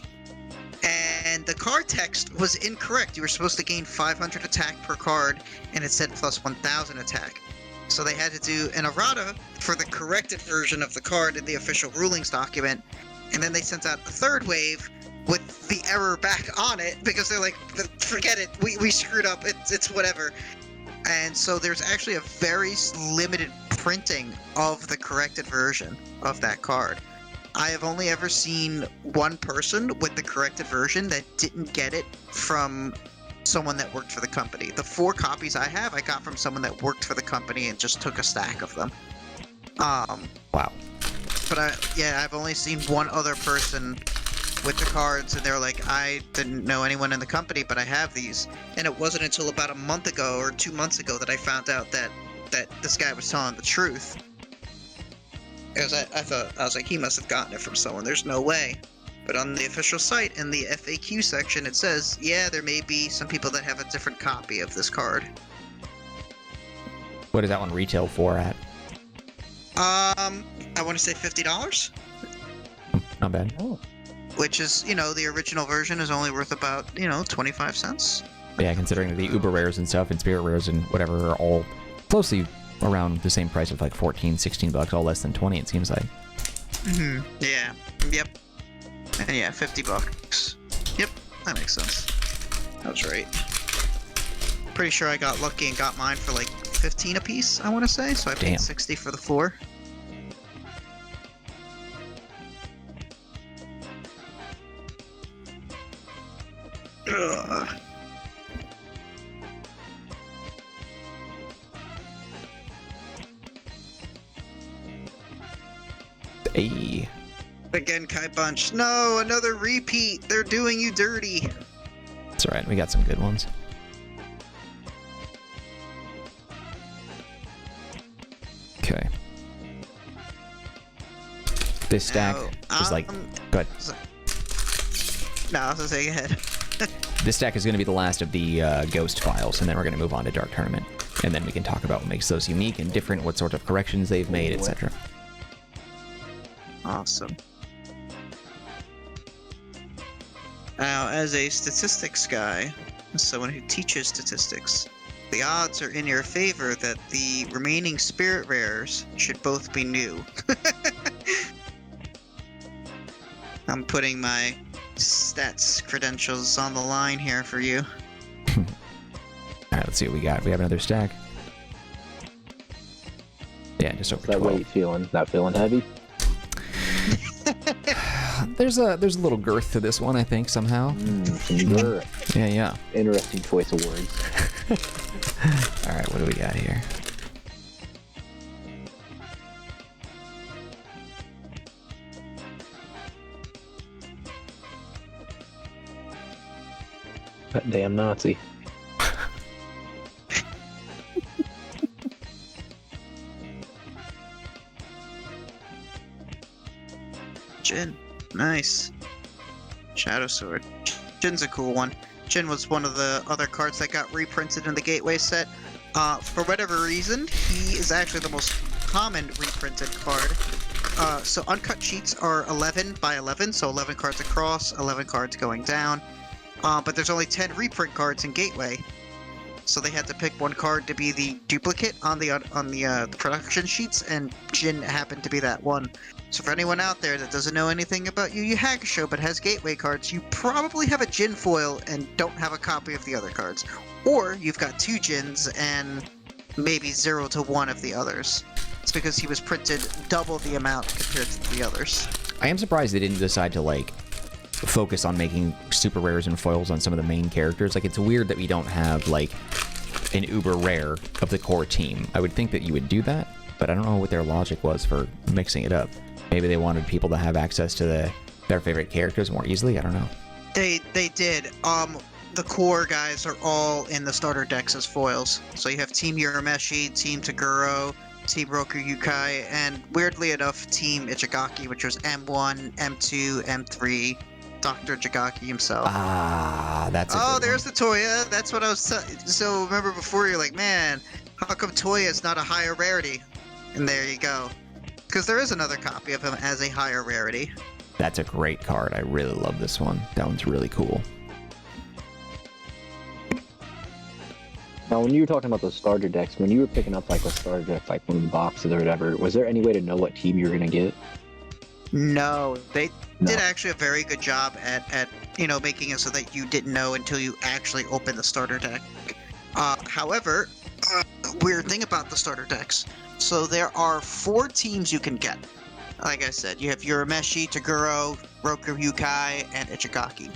and the card text was incorrect. You were supposed to gain 500 attack per card, and it said plus 1,000 attack. So they had to do an errata for the corrected version of the card in the official rulings document, and then they sent out a third wave with the error back on it because they're like, forget it, we screwed up, it's whatever. And so there's actually a very limited printing of the corrected version of that card. I have only ever seen one person with the corrected version that didn't get it from someone that worked for the company. The 4 copies I have, I got from someone that worked for the company and just took a stack of them. Wow. But I've only seen one other person with the cards, and they're like, I didn't know anyone in the company, but I have these. And it wasn't until about a month ago or 2 months ago that I found out that this guy was telling the truth. Because I was like, he must have gotten it from someone. There's no way. But on the official site, in the FAQ section, it says, yeah, there may be some people that have a different copy of this card. What does that one retail for at? I want to say $50, Not bad. Oh. which is, the original version is only worth about, 25 cents. Yeah, considering that the uber rares and stuff and spirit rares and whatever are all closely around the same price of like 14, 16 bucks, all less than 20, it seems like. Yeah. Yep. And yeah, 50 bucks. Yep, that makes sense. That was right. Pretty sure I got lucky and got mine for like 15 a piece, I want to say, so I paid 60 for the 4. Ugh. Hey. Again, Kai Bunch. No, another repeat. They're doing you dirty. It's alright, we got some good ones. Okay. This stack is like... Go ahead. No, I was gonna say, go ahead. This stack is going to be the last of the Ghost files, and then we're going to move on to Dark Tournament. And then we can talk about what makes those unique and different, what sort of corrections they've made, etc. Awesome. Now, as a statistics guy, someone who teaches statistics, the odds are in your favor that the remaining spirit rares should both be new. I'm putting my stats credentials on the line here for you. Alright, let's see what we got. We have another stack. Yeah, just over That 12. weight feeling, not feeling heavy? There's a little girth to this one, I think, somehow. Girth. Yeah. Interesting choice of words. Alright, what do we got here? That damn Nazi. Jin. Nice. Shadow Sword. Jin's a cool one. Jin was one of the other cards that got reprinted in the Gateway set. For whatever reason, he is actually the most common reprinted card. So uncut sheets are 11 by 11, so 11 cards across, 11 cards going down. But there's only 10 reprint cards in Gateway, so they had to pick one card to be the duplicate on the production sheets, and Jin happened to be that one. So for anyone out there that doesn't know anything about Yu Yu Hakusho but has Gateway cards, you probably have a Jin foil and don't have a copy of the other cards, or you've got 2 Jins and maybe 0 to 1 of the others. It's because he was printed double the amount compared to the others. I am surprised they didn't decide to, like, focus on making super rares and foils on some of the main characters. Like, it's weird that we don't have, like, an uber rare of the core team. I would think that you would do that, but I don't know what their logic was for mixing it up. Maybe they wanted people to have access to their favorite characters more easily. I don't know. They did. The core guys are all in the starter decks as foils. So you have Team Urameshi, Team Taguro, Team Roku Yukai, and weirdly enough, Team Ichigaki, which was M1, M2, M3, Dr. Jigaki himself. Ah, that's a good there's one. the Toya. That's what I was... So remember before, you're like, man, how come Toya is not a higher rarity? And there you go. Because there is another copy of him as a higher rarity. That's a great card. I really love this one. That one's really cool. Now, when you were talking about those starter decks, when you were picking up like a starter deck, like one of the boxes or whatever, was there any way to know what team you were gonna get? No, they did actually a very good job at making it so that you didn't know until you actually opened the starter deck. However, weird thing about the starter decks. So there are 4 teams you can get. Like I said, you have Urameshi, Taguro, Roku Yukai, and Ichigaki.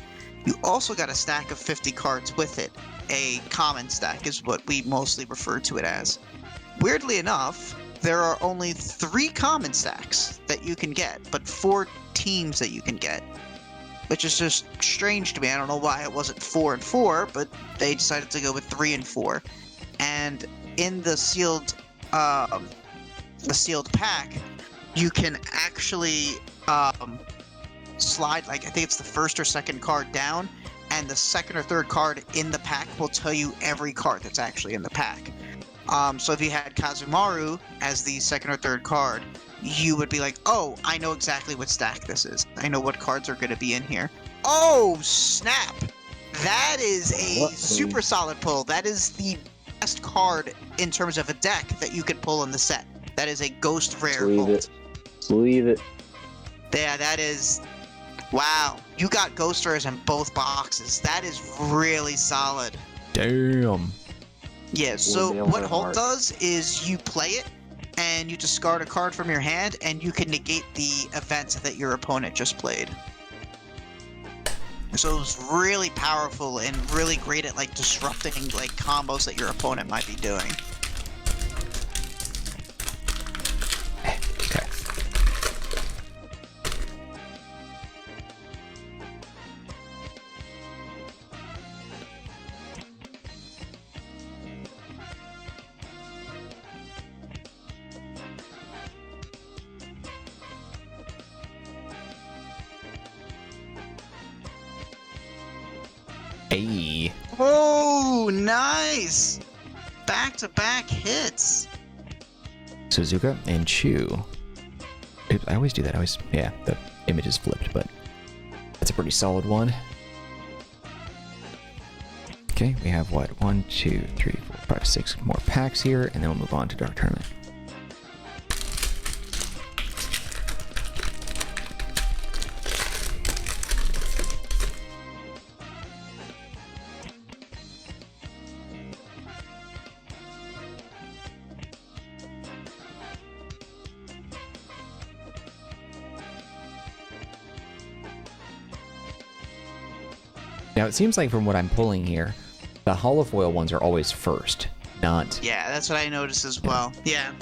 You also got a stack of 50 cards with it. A common stack is what we mostly refer to it as. Weirdly enough, there are only 3 common stacks that you can get, but 4 teams that you can get. Which is just strange to me. I don't know why it wasn't 4 and 4, but they decided to go with 3 and 4. And in the sealed pack, you can actually slide, like, I think it's the first or second card down, and the second or third card in the pack will tell you every card that's actually in the pack. So if you had Kazumaru as the second or third card, you would be like, oh, I know exactly what stack this is. I know what cards are going to be in here. Oh, snap! That is a super solid pull. That is the best card in terms of a deck that you could pull in the set. That is a ghost rare Believe Volt. it. Believe it. Yeah, that is... Wow. You got ghost rares in both boxes. That is really solid. Damn. Yeah, so nail what her Holt heart. does is you play it, and you discard a card from your hand, and you can negate the event that your opponent just played. So it's really powerful and really great at like disrupting like combos that your opponent might be doing. Okay. Hey. Oh, nice! Back-to-back hits. Suzuka and Chu. Oops, I always do that. Yeah, the image is flipped, but that's a pretty solid one. Okay, we have what? 1, 2, 3, 4, 5, 6 more packs here, and then we'll move on to Dark Tournament. Now, it seems like from what I'm pulling here, the holofoil ones are always first, not... Yeah, that's what I noticed as well. Yeah.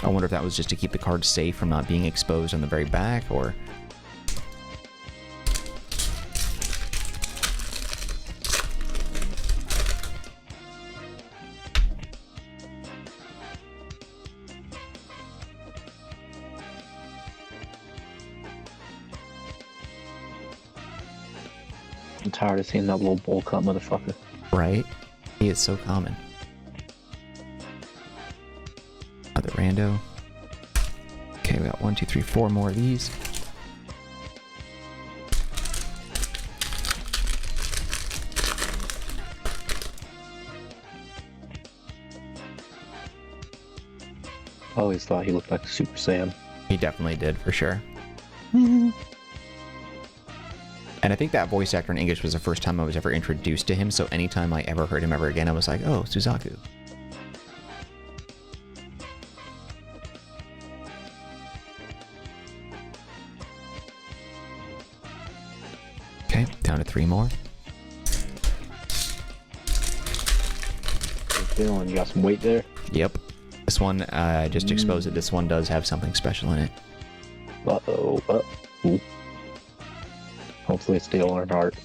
I wonder if that was just to keep the cards safe from not being exposed on the very back, or... I'm tired of seeing that little bowl cut motherfucker. Right? He is so common. Another rando. Okay, we got 1, 2, 3, 4 more of these. I always thought he looked like a Super Saiyan. He definitely did, for sure. And I think that voice actor in English was the first time I was ever introduced to him, so anytime I ever heard him ever again, I was like, oh, Suzaku. Okay, down to 3 more. Feeling you got some weight there. Yep. This one, I just exposed it. This one does have something special in it. Uh-oh. Ooh. Hopefully it's Dale Earnhardt.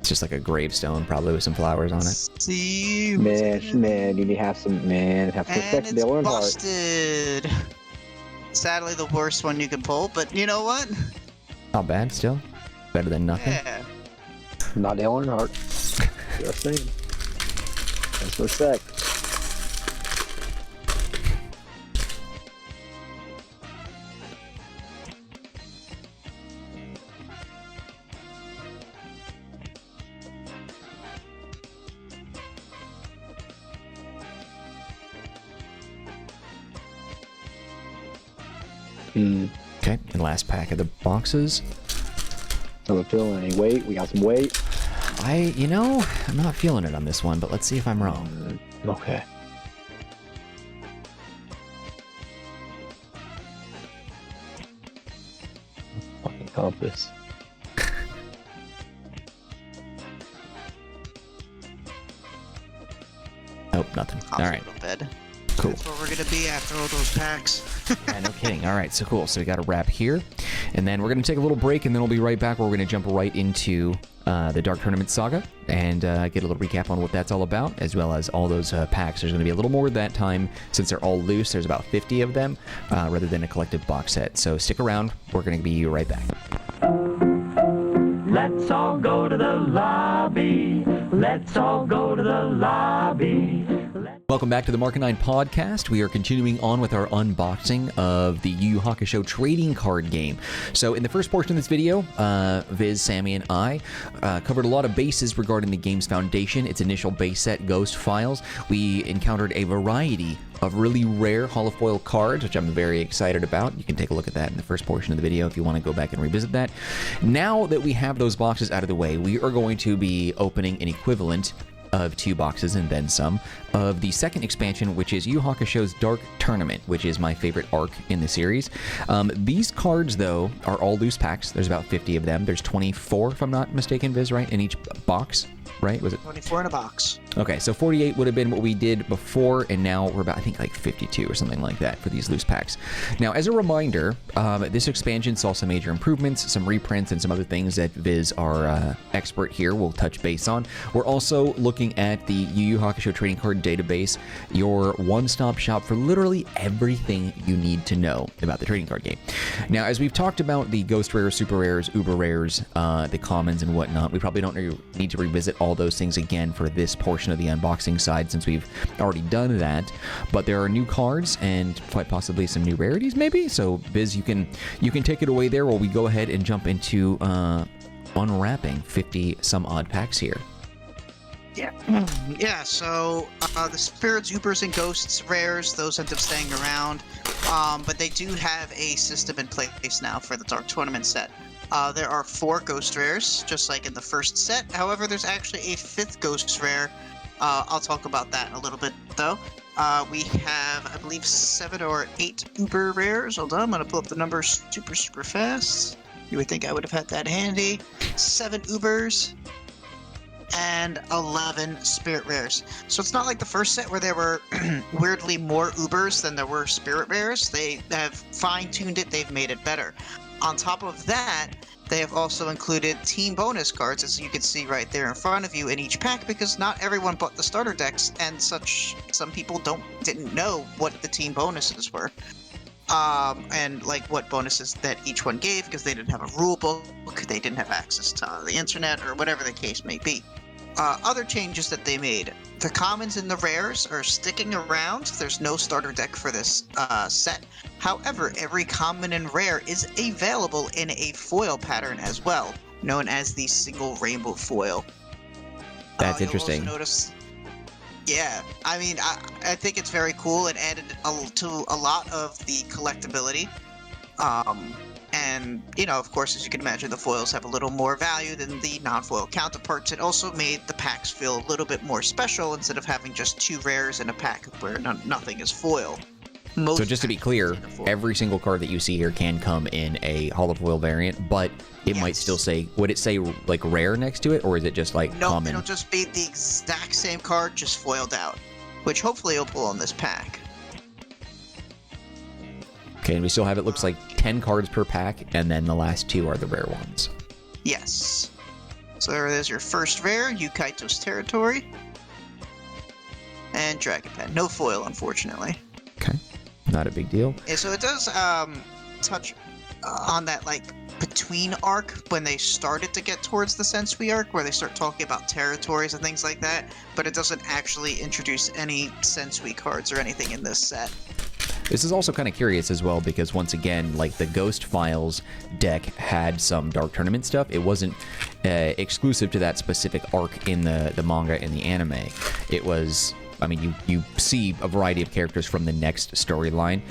It's just like a gravestone, probably with some flowers on it. See, Man, you need to have some, have some and respect for it's Dale Earnhardt. busted. Sadly, the worst one you could pull, but you know what? Not bad, still. Better than nothing. Yeah. Not Dale Earnhardt. Just saying. Just for a sec. Okay, and last pack of the boxes. I'm feeling any weight. We got some weight. I'm not feeling it on this one, but let's see if I'm wrong. Okay. Fucking compass. Nope, nothing. All right, Bed. cool. That's where we're gonna be after all those packs. Yeah, no kidding. All right, so cool. So we got a wrap here, and then we're gonna take a little break, and then we'll be right back. Where we're gonna jump right into the Dark Tournament saga and get a little recap on what that's all about, as well as all those packs. There's gonna be a little more that time since they're all loose. There's about 50 of them, rather than a collective box set. So stick around. We're gonna be right back. Let's all go to the lobby. Let's all go to the lobby. Let's Welcome back to the Marcanine podcast. We are continuing on with our unboxing of the Yu Yu Hakusho trading card game. So in the first portion of this video, Viz, Sammy, and I covered a lot of bases regarding the game's foundation, its initial base set, ghost files. We encountered a variety of really rare holofoil cards, which I'm very excited about. You can take a look at that in the first portion of the video if you want to go back and revisit that. Now that we have those boxes out of the way, we are going to be opening an equivalent of 2 boxes and then some of the second expansion, which is Yu Yu Hakusho's Dark Tournament, which is my favorite arc in the series. These cards, though, are all loose packs. There's about 50 of them. There's 24, if I'm not mistaken, Viz, right, in each box, right? Was it 24 in a box? Okay, so 48 would have been what we did before, and now we're about, I think, like 52 or something like that for these loose packs. Now, as a reminder, this expansion saw some major improvements, some reprints, and some other things that Viz, our expert here, will touch base on. We're also looking at the Yu Yu Hakusho trading card database, your one-stop shop for literally everything you need to know about the trading card game. Now, as we've talked about the ghost rares, super rares, uber rares, the commons, and whatnot, we probably don't need to revisit all those things again for this portion of the unboxing side, since we've already done that. But there are new cards and quite possibly some new rarities, maybe. So, Viz, you can take it away there while we go ahead and jump into unwrapping 50 some odd packs here. Yeah, so the spirits, ubers, and ghosts rares, those end up staying around, but they do have a system in place now for the Dark Tournament set. There are 4 ghost rares, just like in the first set. However, there's actually a 5th ghost rare. I'll talk about that in a little bit, though. We have, I believe, 7 or 8 uber rares. Hold on, I'm going to pull up the numbers super fast. You would think I would have had that handy. 7 ubers and 11 spirit rares. So it's not like the first set where there were weirdly more ubers than there were spirit rares. They have fine-tuned it. They've made it better. On top of that, they have also included team bonus cards, as you can see right there in front of you in each pack, because not everyone bought the starter decks, and some people didn't know what the team bonuses were. And like what bonuses that each one gave, because they didn't have a rule book, they didn't have access to the internet, or whatever the case may be. Other changes that they made. The commons and the rares are sticking around. There's no starter deck for this set. However, every common and rare is available in a foil pattern as well, known as the single rainbow foil. That's interesting. You'll also notice, yeah, I mean, I think it's very cool. It added to a lot of the collectability. And, you know, of course, as you can imagine, the foils have a little more value than the non-foil counterparts. It also made the packs feel a little bit more special instead of having just 2 rares in a pack where nothing is foil. So just to be clear, every single card that you see here can come in a holofoil variant, but it might still say, would it say like rare next to it, or is it just like common? No, it'll just be the exact same card, just foiled out, which hopefully you'll pull in this pack. Okay, and we still have, it looks like 10 cards per pack, and then the last 2 are the rare ones. Yes. So there is your first rare, Yukaito's Territory, and Dragon Pen. No foil, unfortunately. Okay, not a big deal. Yeah, so it does touch on that, like, between arc, when they started to get towards the Sensui arc, where they start talking about territories and things like that, but it doesn't actually introduce any Sensui cards or anything in this set. This is also kind of curious as well, because once again, like the Ghost Files deck had some Dark Tournament stuff. It wasn't exclusive to that specific arc in the manga and the anime. It was, I mean, you see a variety of characters from the next storyline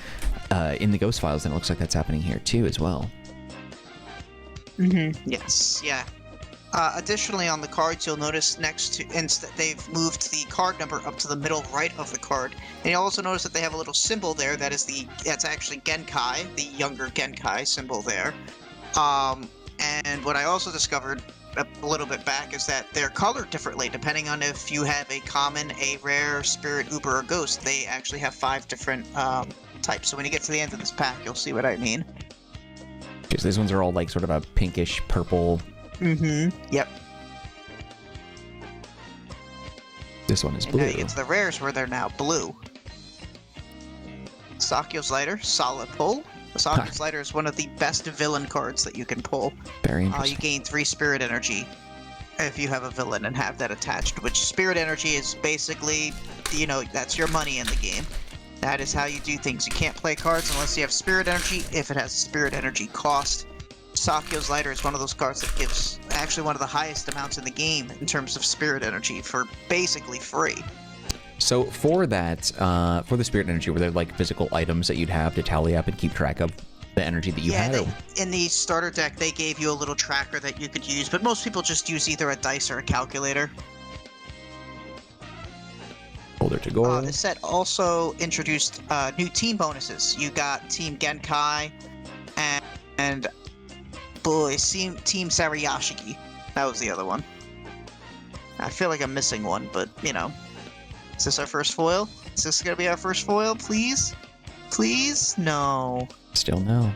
in the Ghost Files, and it looks like that's happening here too as well. Yes, yeah. Additionally, on the cards, you'll notice they've moved the card number up to the middle right of the card. And you'll also notice that they have a little symbol there that's actually Genkai, the younger Genkai symbol there. And what I also discovered a little bit back is that they're colored differently depending on if you have a common, a rare, spirit, uber, or ghost. They actually have 5 different types. So when you get to the end of this pack, you'll see what I mean. Because these ones are all like sort of a pinkish purple. Yep. This one is blue. Now you get to the rares where they're now blue. Sakyo's Lighter, solid pull. The Sakyo's Lighter is one of the best villain cards that you can pull. Very interesting. You gain 3 spirit energy. if you have a villain and have that attached, which spirit energy is basically, you know, that's your money in the game. That is how you do things. You can't play cards unless you have spirit energy, if it has a spirit energy cost. Sakyo's Lighter is one of those cards that gives actually one of the highest amounts in the game in terms of spirit energy for basically free. So for that, for the spirit energy, were there like physical items that you'd have to tally up and keep track of the energy that you had? In the starter deck, they gave you a little tracker that you could use, but most people just use either a dice or a calculator. Folder to go. The set also introduced new team bonuses. You got Team Genkai and boy, Team Sarayashiki. That was the other one. I feel like I'm missing one, but you know. Is this our first foil? Is this gonna be our first foil? Please? Please? No. Still no.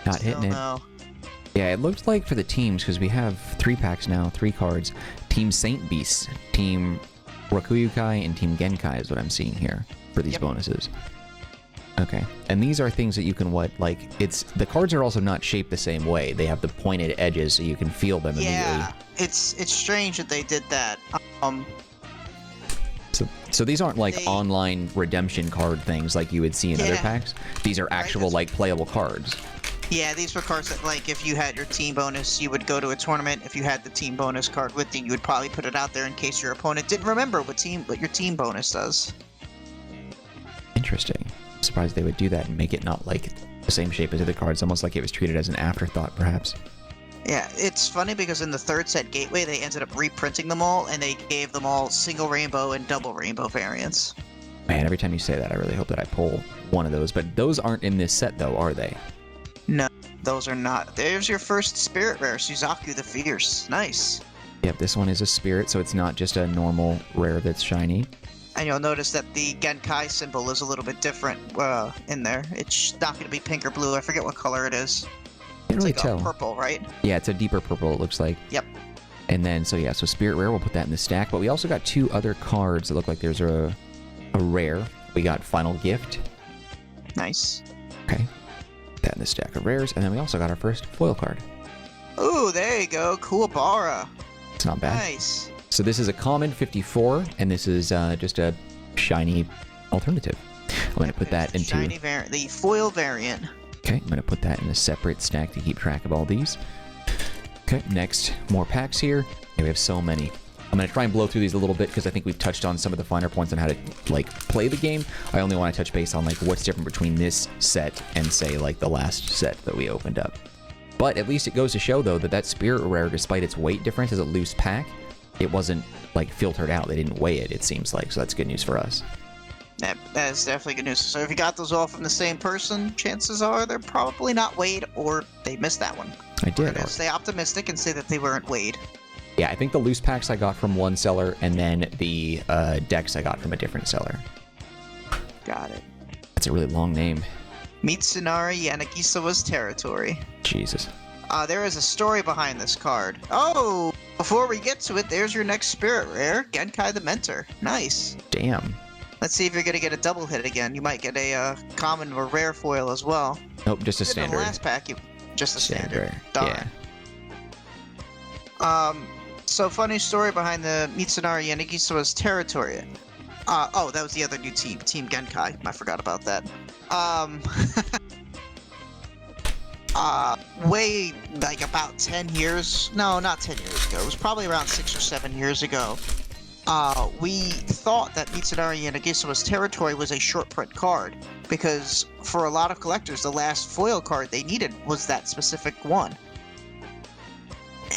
Not Still hitting no. it. Yeah, it looked like for the teams, because we have 3 packs now, 3 cards. Team Saint Beast, Team Rakuyukai, and Team Genkai is what I'm seeing here for these bonuses. Okay. And these are things that you can the cards are also not shaped the same way. They have the pointed edges so you can feel them immediately. Yeah, it's strange that they did that. So these aren't like online redemption card things like you would see in other packs. These are actual like playable cards. Yeah, these were cards that, like, if you had your team bonus, you would go to a tournament. If you had the team bonus card with you, you would probably put it out there in case your opponent didn't remember what your team bonus does. Interesting. I'm surprised they would do that and make it not like the same shape as other cards, almost like it was treated as an afterthought, perhaps. Yeah, it's funny because in the third set Gateway, they ended up reprinting them all, and they gave them all single rainbow and double rainbow variants. Man, every time you say that, I really hope that I pull one of those. But those aren't in this set, though, are they? No, those are not. There's your first spirit rare, Suzaku the Fierce. Nice. Yep, this one is a spirit, so it's not just a normal rare that's shiny. And you'll notice that the Genkai symbol is a little bit different in there. It's not going to be pink or blue. I forget what color it is. Can't really like tell. Purple, right? Yeah, it's a deeper purple, it looks like. Yep. And then, so Spirit Rare, we'll put that in the stack. But we also got 2 other cards that look like there's a rare. We got Final Gift. Nice. Okay. That in the stack of rares. And then we also got our first foil card. Ooh, there you go. Kuwabara. It's not bad. Nice. So this is a common 54, and this is just a shiny alternative. I'm going to put that into... Shiny variant, the foil variant. Okay, I'm going to put that in a separate stack to keep track of all these. Okay, next, more packs here. And we have so many. I'm going to try and blow through these a little bit because I think we've touched on some of the finer points on how to, like, play the game. I only want to touch base on, like, what's different between this set and, say, like, the last set that we opened up. But at least it goes to show, though, that that Spirit Rare, despite its weight difference as a loose pack, it wasn't, like, filtered out. They didn't weigh it seems like. So that's good news for us. That is definitely good news. So if you got those all from the same person, chances are they're probably not weighed or they missed that one. I did. We're gonna stay optimistic and say that they weren't weighed. Yeah, I think the loose packs I got from one seller, and then the decks I got from a different seller. Got it. That's a really long name. Mitsunari Yanagisawa's Territory. Jesus. There is a story behind this card. Oh! Before we get to it, there's your next Spirit Rare, Genkai the Mentor. Nice. Damn. Let's see if you're going to get a double hit again. You might get a common or rare foil as well. Nope, just a standard. In the last pack, just a standard. Darn. Yeah. So funny story behind the Mitsunari Yanagisawa's Territory. Oh, that was the other new team, Team Genkai. I forgot about that. Way, like, about 10 years... No, not 10 years ago. It was probably around 6 or 7 years ago. We thought that Mitsunari Yanagisawa's Territory was a short print card, because for a lot of collectors, the last foil card they needed was that specific one.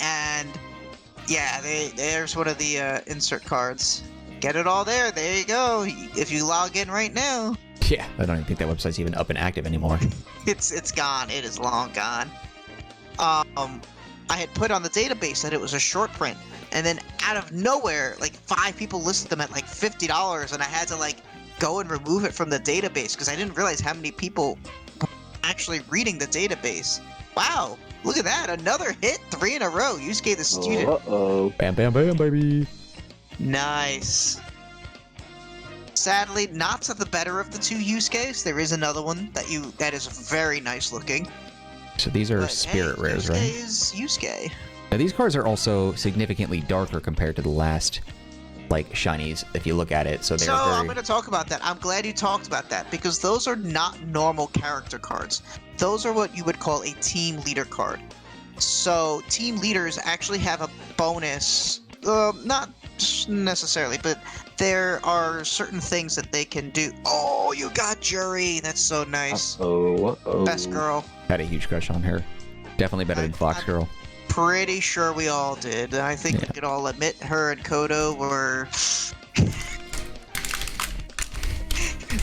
And, yeah, there's one of the insert cards. Get it all there. There you go. If you log in right now. Yeah, I don't even think that website's even up and active anymore. It's gone. It is long gone. I had put on the database that it was a short print, and then out of nowhere, like 5 people listed them at like $50, and I had to like go and remove it from the database because I didn't realize how many people were actually reading the database. Wow, look at that! Another hit, 3 in a row. Yusuke the Student. Uh-oh. Bam, bam, bam, baby. Nice. Sadly, not to the better of the 2 Yusuke's. There is another one that is very nice looking. So these are Spirit Rares, right? Yusuke is Yusuke. Now these cards are also significantly darker compared to the last, like, shinies, if you look at it. So they're So very... I'm going to talk about that. I'm glad you talked about that because those are not normal character cards. Those are what you would call a team leader card. So team leaders actually have a bonus, not necessarily, but there are certain things that they can do. Oh, you got Jury. That's so nice. Best girl. Had a huge crush on her. Definitely better than Fox Girl. Pretty sure we all did. I think we could all admit her and Kodo were...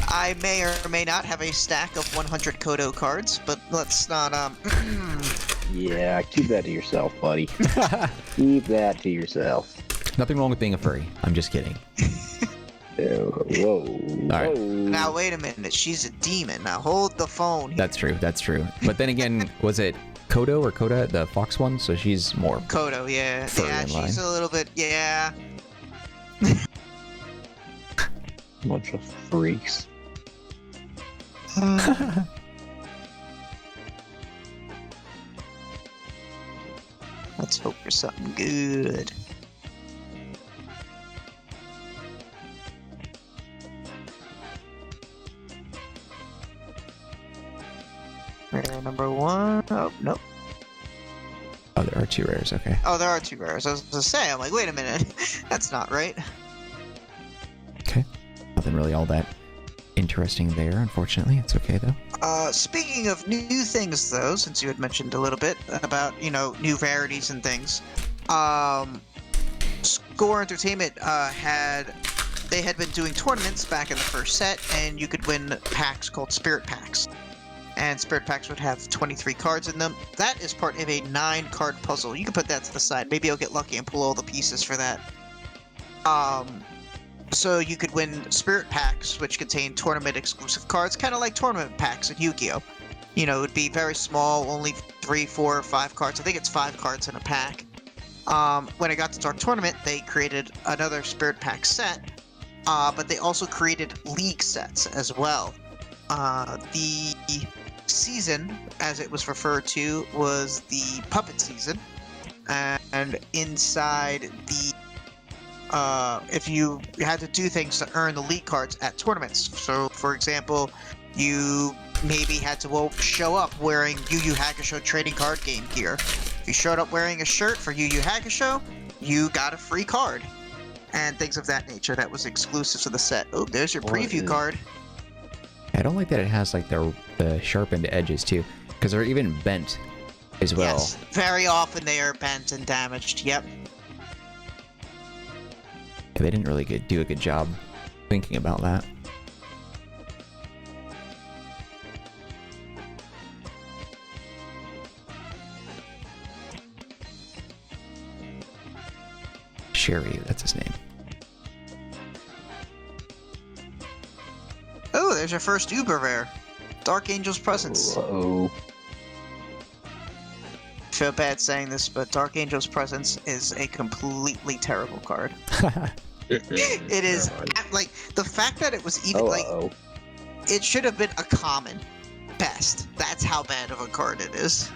I may or may not have a stack of 100 Kodo cards, but let's not, Yeah, keep that to yourself, buddy. Keep that to yourself. Nothing wrong with being a furry. I'm just kidding. Whoa. Right. Now, wait a minute. She's a demon. Now, hold the phone here. That's true. That's true. But then again, was it Kodo or Koda, the fox one? So she's more... Kodo, yeah. furry Yeah, in she's line. a little bit, yeah. Bunch of freaks. Let's hope for something good. Rare number 1. Oh, nope. Oh, there are 2 rares. Okay. Oh, there are 2 rares. I was going to say, I'm like, wait a minute. That's not right. Okay. Nothing really all that interesting there, unfortunately. It's okay, though. Speaking of new things, though, since you had mentioned a little bit about, new rarities and things, Score Entertainment had been doing tournaments back in the first set, and you could win packs called Spirit Packs. And Spirit Packs would have 23 cards in them. That is part of a 9-card puzzle. You can put that to the side. Maybe I'll get lucky and pull all the pieces for that. So you could win Spirit Packs, which contain tournament-exclusive cards, kind of like tournament packs in Yu-Gi-Oh! It would be very small, only 3, 4, or 5 cards. I think it's 5 cards in a pack. When I got to Dark Tournament, they created another Spirit Pack set, but they also created League sets as well. The season, as it was referred to, was the Puppet Season, and inside the if you had to do things to earn the league cards at tournaments. So, for example, you maybe had to show up wearing YuYu Hakusho trading card game gear. If you showed up wearing a shirt for YuYu Hakusho, you got a free card. And things of that nature that was exclusive to the set. Oh, there's your preview card. I don't like that it has, like, the sharpened edges, too. Because they're even bent as well. Yes, very often they are bent and damaged. Yep. They didn't really do a good job thinking about that. Sherry, that's his name. Oh, there's your first Uber rare. Dark Angel's Presence. Whoa. I feel bad saying this, but Dark Angel's Presence is a completely terrible card. It is, like, the fact that it was even, it should have been a common best. That's how bad of a card it is.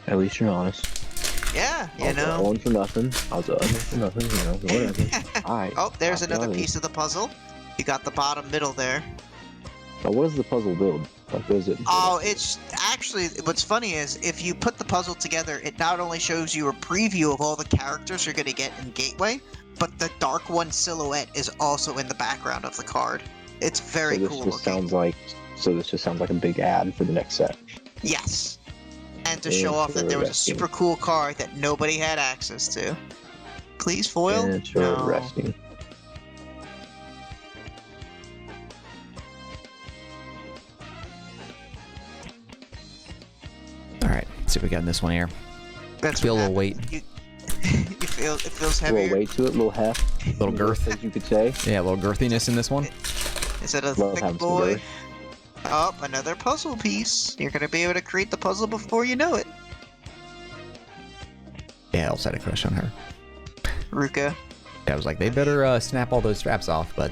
At least you're honest. Yeah, One for nothing. I'll do it for nothing, whatever. Alright. Oh, there's another piece of the puzzle. You got the bottom middle there. Now, what does the puzzle build? Like, what is it? Oh, it's actually, what's funny is, if you put the puzzle together, it not only shows you a preview of all the characters you're going to get in Gateway, but the Dark One silhouette is also in the background of the card. It's very cool looking. This just sounds like a big ad for the next set. Yes. And to show off that there was a super cool card that nobody had access to. Please foil? Interesting. Alright, let's see what we got in this one here. That's feel a little weight. You feel, it feels A heavier? little weight to it, a little heft. Little girth. As you could say. Yeah, a little girthiness in this one. Is it a Love thick having some boy? girth. Oh, another puzzle piece. You're going to be able to create the puzzle before you know it. Yeah, I also had a crush on her. Ruka. Yeah, I was like, they better snap all those straps off, but,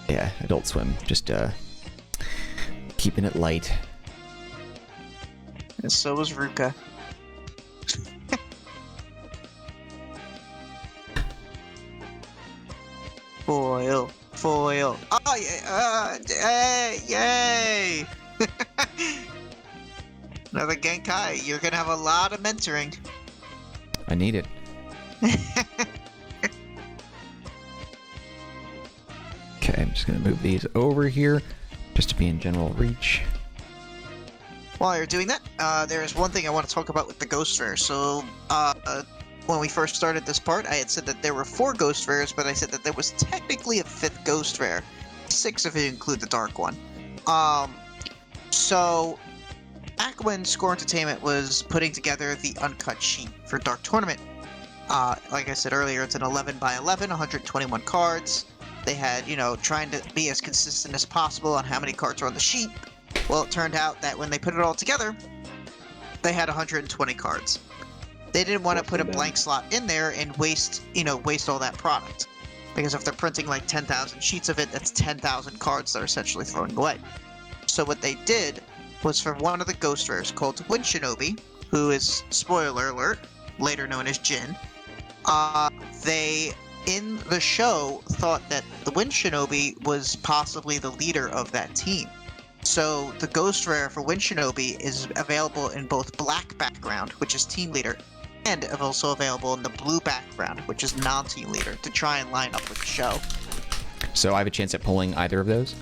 Yeah, Adult Swim. Just, Keeping it light. And so was Ruka. Foil. Foil. Oh, yeah. Yay! Another Genkai. You're gonna have a lot of mentoring. I need it. Okay, I'm just gonna move these over here just to be in general reach. While you're doing that, there is one thing I want to talk about with the Ghost Rare. So, when we first started this part, I had said that there were 4 Ghost Rares, but I said that there was technically a 5th Ghost Rare. 6 if you include the Dark one. So, back when Score Entertainment was putting together the uncut sheet for Dark Tournament, like I said earlier, it's an 11 by 11, 121 cards. They had, trying to be as consistent as possible on how many cards are on the sheet. Well, it turned out that when they put it all together, they had 120 cards. They didn't want to put a blank slot in there and waste all that product. Because if they're printing like 10,000 sheets of it, that's 10,000 cards they're essentially throwing away. So what they did was for one of the Ghost Rares called Wind Shinobi, who is, spoiler alert, later known as Jin, they, in the show, thought that the Wind Shinobi was possibly the leader of that team. So the Ghost Rare for Wind Shinobi is available in both black background, which is team leader, and also available in the blue background, which is non-team leader, to try and line up with the show. So I have a chance at pulling either of those?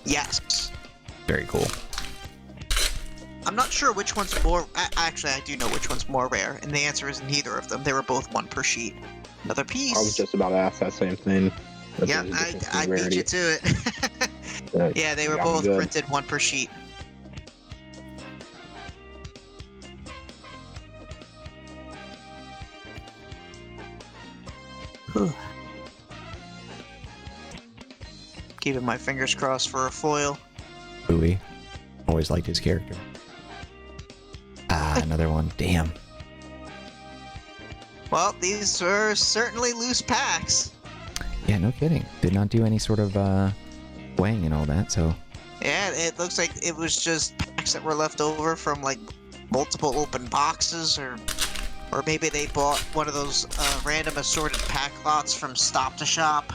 Yes. Very cool. I'm not sure which one's more... Actually, I do know which one's more rare, and the answer is neither of them. They were both 1 per sheet. Another piece. I was just about to ask that same thing. Yeah, I beat you to it. Yeah, they were both printed 1 per sheet. Whew. Keeping my fingers crossed for a foil. Ooey. Always liked his character. Another one. Damn. Well, these were certainly loose packs. Yeah, no kidding. Did not do any sort of weighing and all that, so... Yeah, it looks like it was just packs that were left over from, like, multiple open boxes, or maybe they bought one of those random assorted pack lots from Stop to Shop.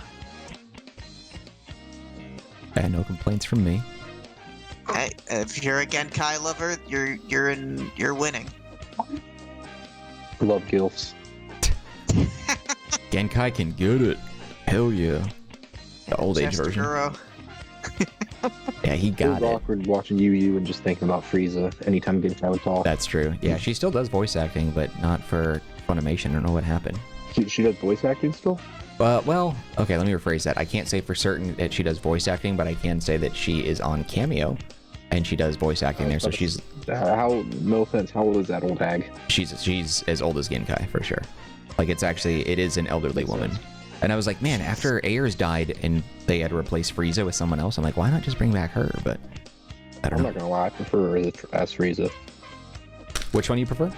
No complaints from me. Hey, if you're a Genkai lover, you're winning. Love gilfs. Genkai can get it. Hell yeah. The old age version. Guro. Yeah, he got it. It was awkward watching YuYu and just thinking about Frieza anytime Genkai would talk. That's true. Yeah, she still does voice acting, but not for Funimation. I don't know what happened. She does voice acting still? Well, okay, let me rephrase that. I can't say for certain that she does voice acting, but I can say that she is on Cameo, and she does voice acting there, so she's... no offense, how old is that old hag? She's as old as Genkai, for sure. Like, it is an elderly woman. And I was like, man, after Ayers died and they had to replace Frieza with someone else, I'm like, why not just bring back her? But I don't know. I'm not gonna lie, I prefer her as Frieza. Which one do you prefer?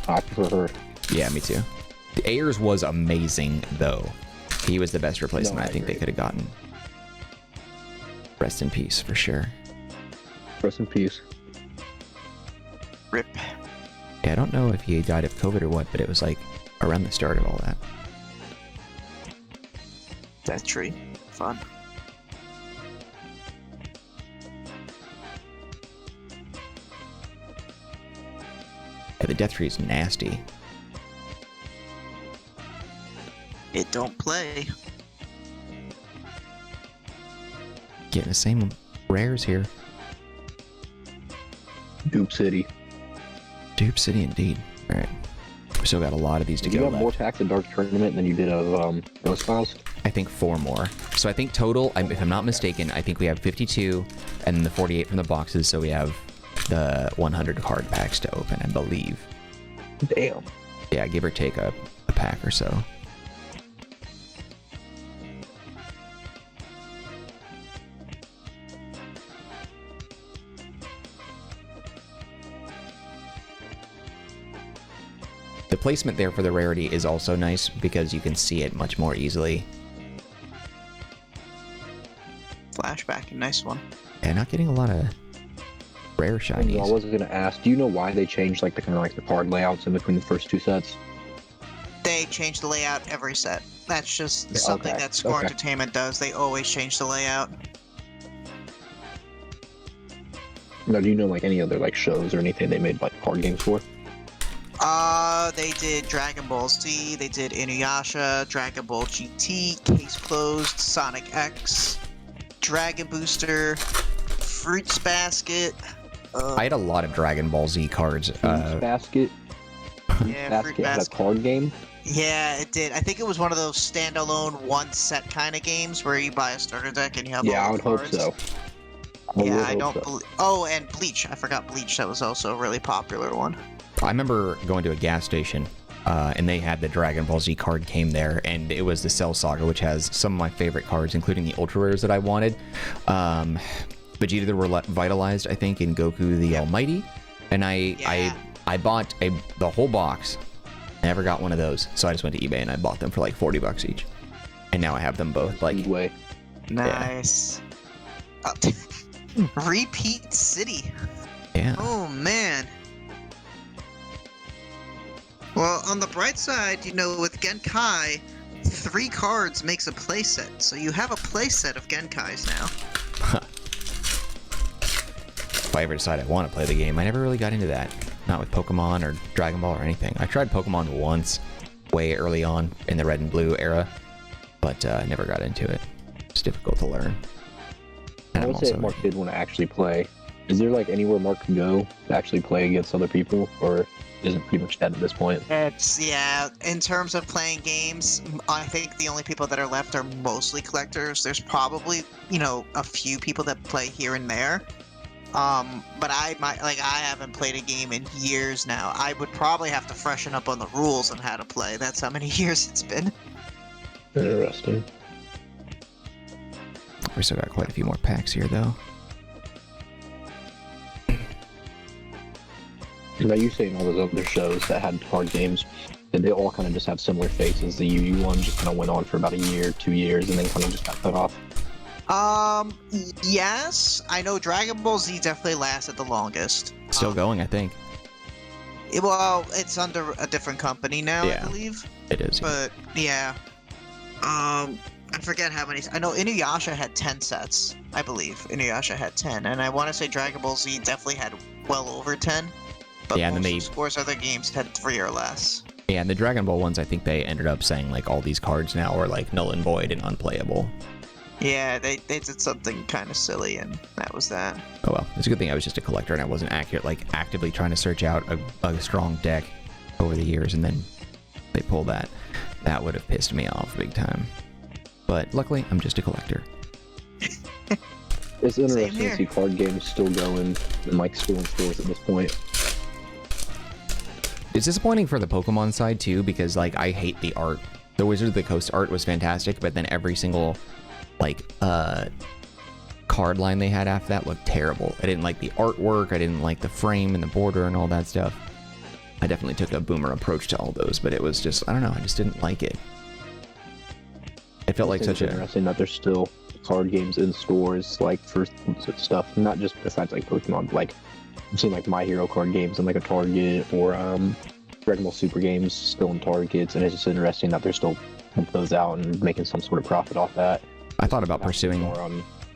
I prefer her. Yeah, me too. The Ayers was amazing, though. He was the best replacement I think they could have gotten. Rest in peace, for sure. Rest in peace. Rip. Yeah, I don't know if he died of COVID or what, but it was like around the start of all that. Death Tree. Fun. Yeah, the Death Tree is nasty. It don't play. Getting the same rares here. Dupe City. Dupe City, indeed. All right. We still got a lot of these to go. You have more packs of Dark Tournament than you did of Ghost Files? I think 4 more. So I think total, if I'm not mistaken, I think we have 52 and then the 48 from the boxes, so we have the 100 card packs to open, I believe. Damn. Yeah, give or take a pack or so. The placement there for the rarity is also nice because you can see it much more easily. Flashback nice one. And not getting a lot of rare shinies. I was gonna ask, do you know why they changed like the kind of like the card layouts in between the first two sets? They change the layout every set. That's just something that Score Entertainment does. They always change the layout. Now, do you know like any other like shows or anything they made like card games for? They did Dragon Ball Z, they did Inuyasha, Dragon Ball GT, Case Closed, Sonic X, Dragon Booster, Fruits Basket. I had a lot of Dragon Ball Z cards. Fruits Basket. Yeah, Fruit Basket had a Basket. card game. Yeah, it did. I think it was one of those standalone one set kind of games where you buy a starter deck and you have Yeah, all I the would cards. hope so. Yeah, I don't believe. Oh, and Bleach. I forgot Bleach. That was also a really popular one. I remember going to a gas station, and they had the Dragon Ball Z card came there, and it was the Cell Saga, which has some of my favorite cards, including the Ultra Rares that I wanted. Vegeta the Revitalized, I think, and Goku the Almighty. And I bought the whole box. Never got one of those, so I just went to eBay and I bought them for like $40 each. And now I have them both. Like, way. Nice. Repeat City. Yeah. Oh man. Well, on the bright side, you know, with Genkai, 3 cards makes a playset, so you have a playset of Genkais now. If I ever decide I want to play the game, I never really got into that. Not with Pokemon or Dragon Ball or anything. I tried Pokemon once, way early on in the Red and Blue era, but I never got into it. It's difficult to learn. And I would say if Mark did want to actually play, is there like anywhere Mark can go to actually play against other people, or isn't pretty much dead at this point? Yeah, in terms of playing games, I think the only people that are left are mostly collectors. There's probably, you know, a few people that play here and there. But I haven't played a game in years now. I would probably have to freshen up on the rules on how to play. That's how many years it's been. Interesting. We still got quite a few more packs here, though. Now you saying all those other shows that had card games, did they all kind of just have similar faces? The UU one just kind of went on for about a year, 2 years, and then kind of just got cut off. Yes. I know Dragon Ball Z definitely lasted the longest. Still going, I think. Well, it's under a different company now, Yeah. I believe. It is. But yeah. I forget how many. I know Inuyasha had 10 sets. I believe Inuyasha had 10, and I want to say Dragon Ball Z definitely had well over 10. But Yeah, and then most of Score's other games had 3 or less. Yeah, and the Dragon Ball ones, I think they ended up saying like all these cards now are like null and void and unplayable. Yeah, they did something kind of silly, and that was that. Oh well, it's a good thing I was just a collector and I wasn't actively trying to search out a strong deck over the years, and then they pull that. That would have pissed me off big time. But luckily, I'm just a collector. It's interesting here. to see card games still going and like still in stores at this point. It's disappointing for the Pokemon side too, because like I hate the art. The Wizard of the Coast art was fantastic, but then every single like card line they had after that looked terrible. I didn't like the artwork, I didn't like the frame and the border and all that stuff. I definitely took a boomer approach to all those, but it was just, I don't know, I just didn't like it. It felt like such a... interesting that there's still card games in stores like for stuff, not just besides like Pokemon, but like I've seen like My Hero card games in like a Target, or Dragon Ball Super games still in Targets, and it's just interesting that they're still pumping those out and making some sort of profit off that. I thought about pursuing...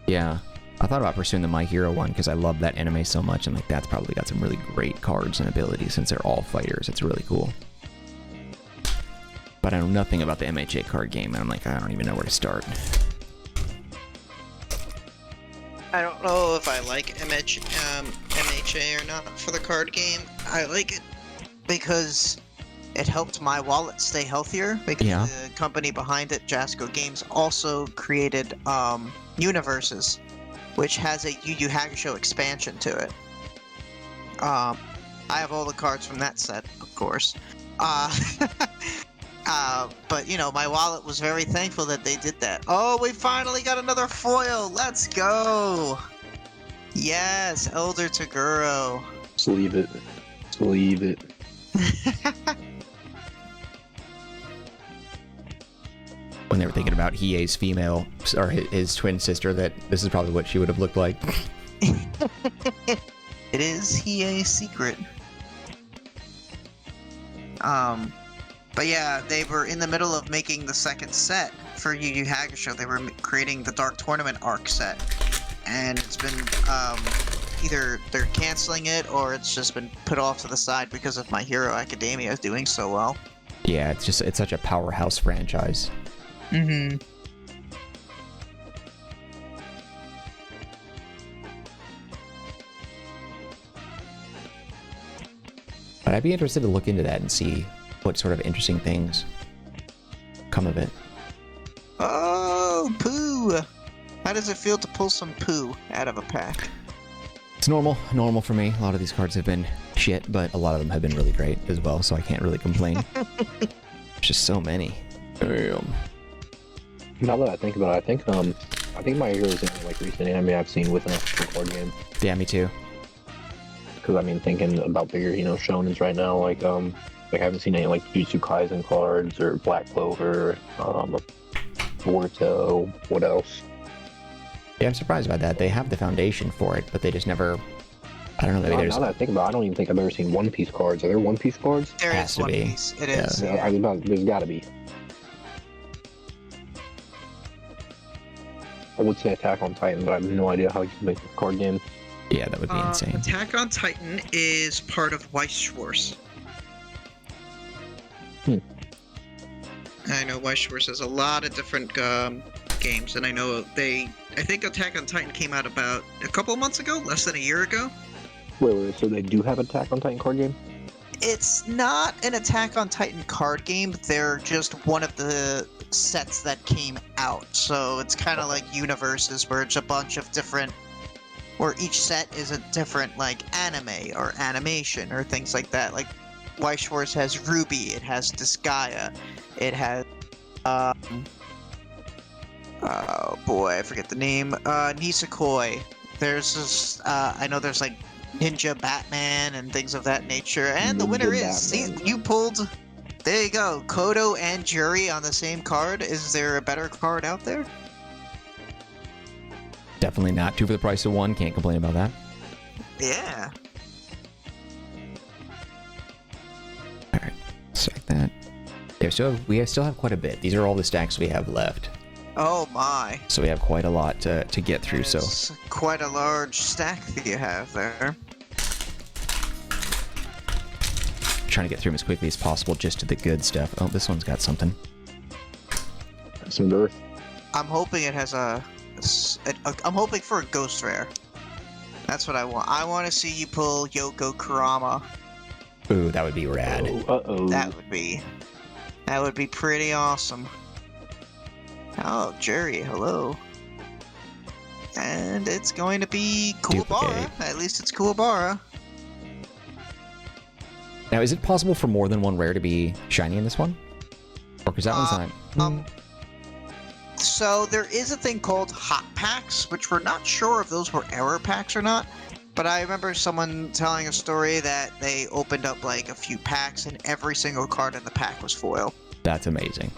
Yeah. I thought about pursuing the My Hero one because I love that anime so much, and like that's probably got some really great cards and abilities since they're all fighters. It's really cool. But I know nothing about the MHA card game, and I'm like, I don't even know where to start. I don't know if I like MHA or not for the card game. I like it because it helped my wallet stay healthier, because Yeah. the company behind it, Jasco Games, also created Universes, which has a Yu Yu Hakusho expansion to it. I have all the cards from that set, of course. But, you know, my wallet was very thankful that they did that. Oh, we finally got another foil! Let's go! Yes, Elder Toguro. Just leave it. Just leave it. when they were thinking about Hiei's female, or his twin sister, that this is probably what she would have looked like. It is Hiei's secret. But yeah, they were in the middle of making the second set for Yu Yu Hakusho. They were creating the Dark Tournament arc set, and it's been either they're canceling it or it's just been put off to the side because of My Hero Academia is doing so well. Yeah, it's such a powerhouse franchise. Mm-hmm. But I'd be interested to look into that and see what sort of interesting things come of it. Oh, poo! How does it feel to pull some poo out of a pack? It's normal for me. A lot of these cards have been shit, but a lot of them have been really great as well, so I can't really complain. There's just so many. Now that I think about it, I think My Hero is the only recent anime I've seen with an actual card game. Yeah, me too. Because thinking about bigger, shonens right now, like I haven't seen any like Jujutsu Kaisen cards or Black Clover, Boruto. What else? Yeah, I'm surprised by that. They have the foundation for it, but they just never. I don't know. Maybe Now that I think about it, I don't even think I've ever seen One Piece cards. Are there One Piece cards? There Has is to One be. Piece. It is. Yeah. There's got to be. I would say Attack on Titan, but I have no idea how you can make a card game. Yeah, that would be insane. Attack on Titan is part of Weiss-Schwarz. I know Weiss-Schwarz has a lot of different games, and I think Attack on Titan came out about a couple of months ago, less than a year ago. Wait, so they do have an Attack on Titan card game? It's not an Attack on Titan card game, they're just one of the sets that came out. So it's kind of like Universes, where it's a bunch of different, where each set is a different, like, anime or animation or things like that. Like, Weiss-Schwarz has Ruby, it has Disgaea, it has, oh boy, I forget the name, Nisekoi. There's this, I know there's, like, Ninja Batman and things of that nature. And the winner is, see, you pulled, there you go, Kodo and Jury on the same card. Is there a better card out there? Definitely not. 2 for the price of 1. Can't complain about that. Yeah. Alright, select that. Yeah, we still have quite a bit. These are all the stacks we have left. Oh my. So we have quite a lot to get through. It's quite a large stack that you have there. Trying to get through them as quickly as possible, just to the good stuff. Oh, this one's got something. Some girth. I'm hoping it has I'm hoping for a ghost rare. That's what I want. I want to see you pull Yoko Kurama. Ooh, that would be rad. Uh-oh. That would be pretty awesome. Oh, Jerry, hello. And it's going to be Kuwabara. Duplicate. At least it's Kuwabara. Now, is it possible for more than one rare to be shiny in this one? Or because that one's not... So there is a thing called hot packs, which we're not sure if those were error packs or not. But I remember someone telling a story that they opened up like a few packs and every single card in the pack was foil. That's amazing.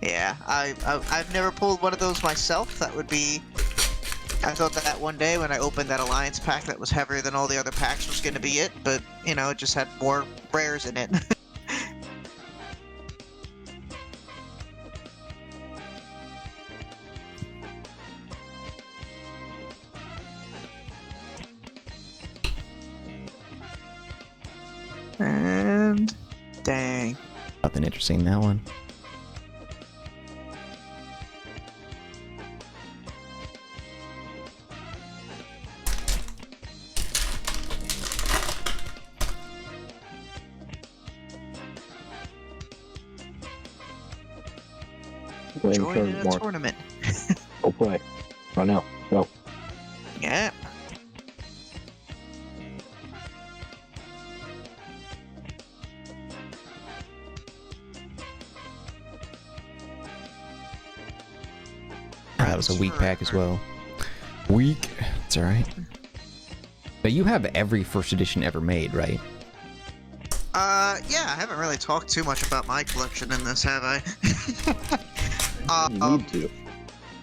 Yeah, I've never pulled one of those myself. That would be... I thought that one day when I opened that Alliance pack that was heavier than all the other packs was going to be it, but, you know, it just had more rares in it. And... dang. Nothing interesting in that one. Join in a tournament. Go play. Right now. Go. Yeah. That was a weak pack as well. Weak. It's alright. But you have every first edition ever made, right? Yeah, I haven't really talked too much about my collection in this, have I? You Um, need to.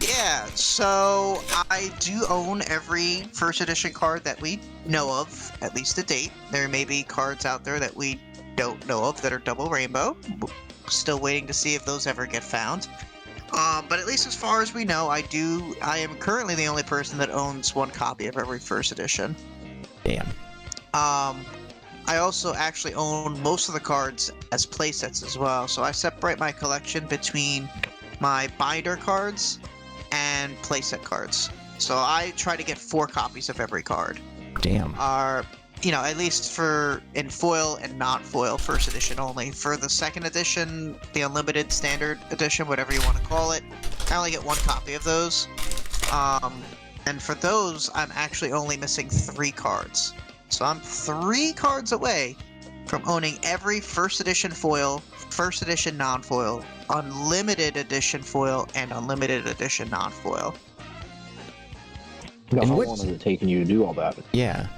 Yeah, so I do own every first edition card that we know of, at least to date. There may be cards out there that we don't know of that are double rainbow. Still waiting to see if those ever get found. But at least as far as we know, I am currently the only person that owns one copy of every first edition. Damn. I also actually own most of the cards as playsets as well, so I separate my collection between my binder cards and playset cards. So I try to get 4 copies of every card. Damn. At least for in foil and non-foil first edition only. For the second edition, the unlimited standard edition, whatever you want to call it, I only get 1 copy of those. And for those, I'm actually only missing 3 cards. So I'm 3 cards away from owning every first edition foil, first edition non-foil, unlimited edition foil, and unlimited edition non-foil. Now, And how what- long has it taken you to do all that? Yeah.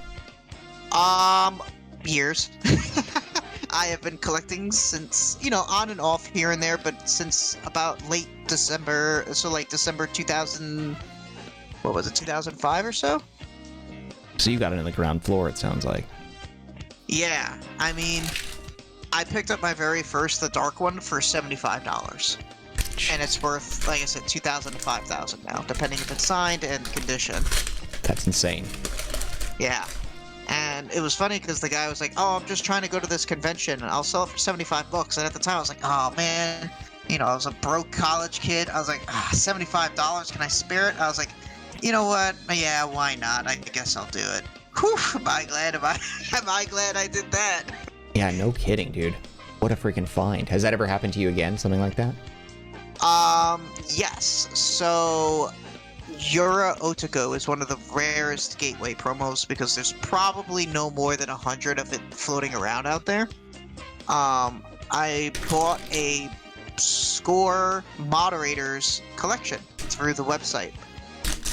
Years. I have been collecting since, on and off here and there, but since about late December, so like December 2000, 2005 or so? So you got it in the ground floor, it sounds like. Yeah, I mean, I picked up my very first, the dark one, for $75. And it's worth, like I said, $2,000 to $5,000 now, depending if it's signed and condition. That's insane. Yeah. And it was funny because the guy was like, "Oh, I'm just trying to go to this convention and I'll sell it for $75." And at the time I was like, "Oh man," I was a broke college kid. I was like, $75, can I spare it? I was like, you know what? Yeah, why not? I guess I'll do it. Whew, am I glad I did that? Yeah, no kidding, dude. What a freaking find. Has that ever happened to you again? Something like that? Yes. So Yura Otoko is one of the rarest gateway promos because there's probably no more than 100 of it floating around out there. I bought a Score Moderators collection through the website.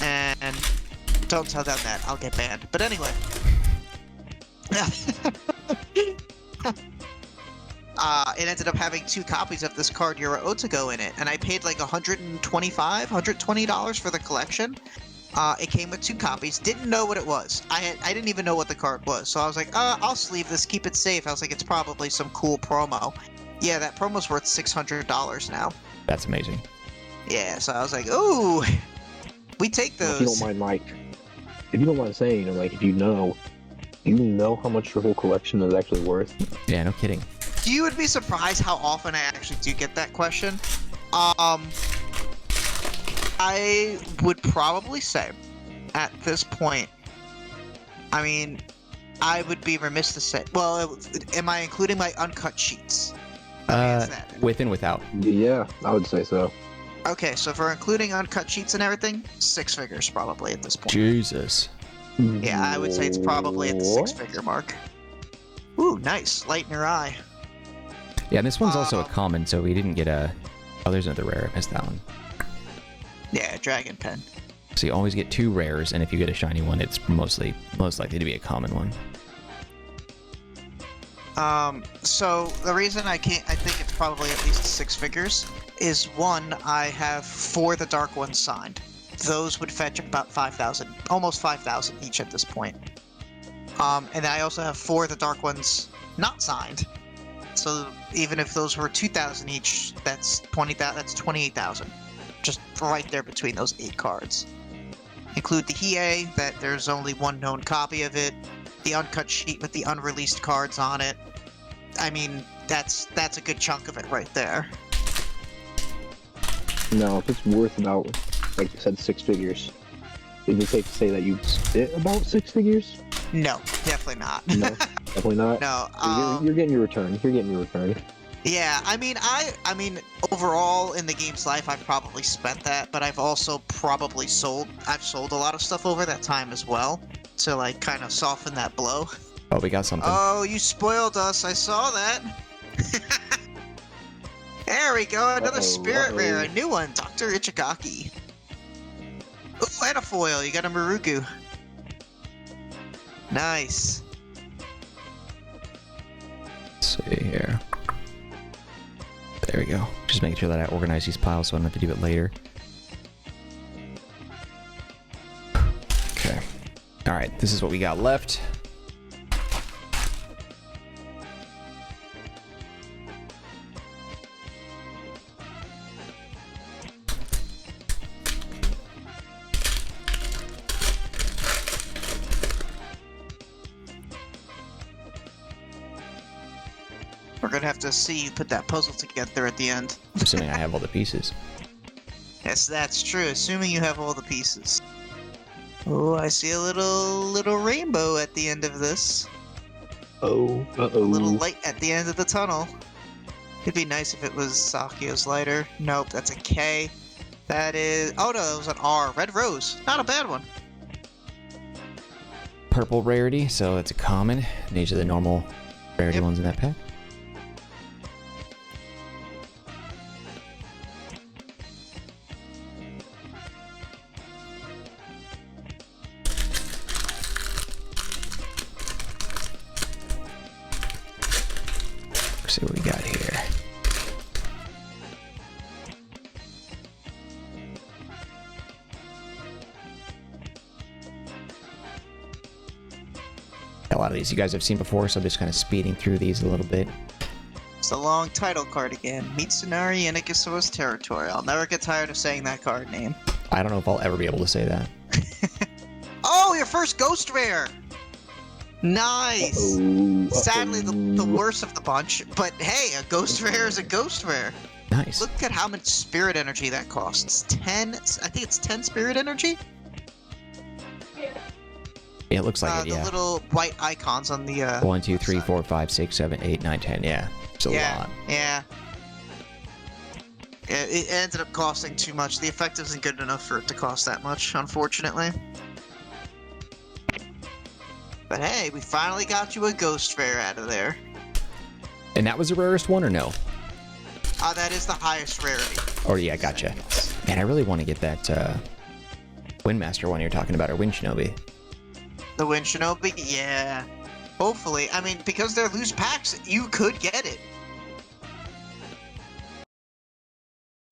And don't tell them that, I'll get banned. But anyway. It ended up having 2 copies of this card, Yura Otoko, in it, and I paid like $120 for the collection. It came with 2 copies. Didn't know what it was. I didn't even know what the card was, so I was like, I'll sleeve this, keep it safe. I was like, it's probably some cool promo. Yeah, that promo's worth $600 now. That's amazing. Yeah, so I was like, ooh, we take those. If you don't mind saying, if you know how much your whole collection is actually worth. Yeah, no kidding. You would be surprised how often I actually do get that question. I would probably say, at this point, I mean, I would be remiss to say, well, am I including my uncut sheets? With and without. Yeah, I would say so. Okay, so if we're including uncut sheets and everything, 6 figures probably at this point. Jesus. Yeah, I would say it's probably at the What? 6-figure mark. Ooh, nice. Light in your eye. Yeah, and this one's also a common, so we didn't get a... Oh, there's another rare. I missed that one. Yeah, Dragon Pen. So you always get 2 rares, and if you get a shiny one, it's most likely to be a common one. So the reason I think it's probably at least 6 figures is, 1, I have 4 the dark ones signed. Those would fetch about 5,000, almost 5,000 each at this point. And I also have 4 the dark ones not signed. So even if those were 2,000 each, that's 28,000. Just right there between those 8 cards. Include the Hiei, that there's only 1 known copy of it. The uncut sheet with the unreleased cards on it. I mean, that's a good chunk of it right there. Now, if it's worth about, like you said, 6 figures, is it safe to say that you spit about 6 figures? No, definitely not. No, definitely not. No. You're getting your return. You're getting your return. Yeah, I mean, overall in the game's life, I've probably spent that, but I've also probably sold a lot of stuff over that time as well to like kind of soften that blow. Oh, we got something. Oh, you spoiled us! I saw that. There we go, another spirit rare, a new one, Dr. Ichigaki. Ooh, and a foil. You got a Maruku. Nice. Let's see here. There we go. Just making sure that I organize these piles so I don't have to do it later. Okay. Alright, this is what we got left. We're gonna have to see you put that puzzle together at the end. Assuming I have all the pieces. Yes, that's true. Assuming you have all the pieces. Oh, I see a little rainbow at the end of this. Oh, uh-oh. A little light at the end of the tunnel. It'd be nice if it was Sakio's lighter. Nope, that's a K. That is... Oh no, it was an R. Red Rose. Not a bad one. Purple Rarity, so it's a common. These are the normal Rarity ones in that pack. Let's see what we got here. A lot of these you guys have seen before, so I'm just kind of speeding through these a little bit. It's a long title card again. Mitsunari Inikiso's Territory. I'll never get tired of saying that card name. I don't know if I'll ever be able to say that. Oh, your first Ghost Rare! Nice! Sadly, the worst of the bunch, but hey, a Ghost Rare is a Ghost Rare. Nice. Look at how much Spirit Energy that costs. 10, I think it's 10 Spirit Energy? It looks like it, yeah. The little white icons on the, 1, 2, 3, 4, 5, 6, 7, 8, 9, 10, yeah. It's a lot. Yeah. It ended up costing too much. The effect isn't good enough for it to cost that much, unfortunately. But hey, we finally got you a Ghost Rare out of there. And that was the rarest one, or no? That is the highest rarity. Oh, yeah, gotcha. Man, I really want to get that, Windmaster one you're talking about, or Wind Shinobi. The Wind Shinobi? Yeah. Hopefully. I mean, because they're loose packs, you could get it.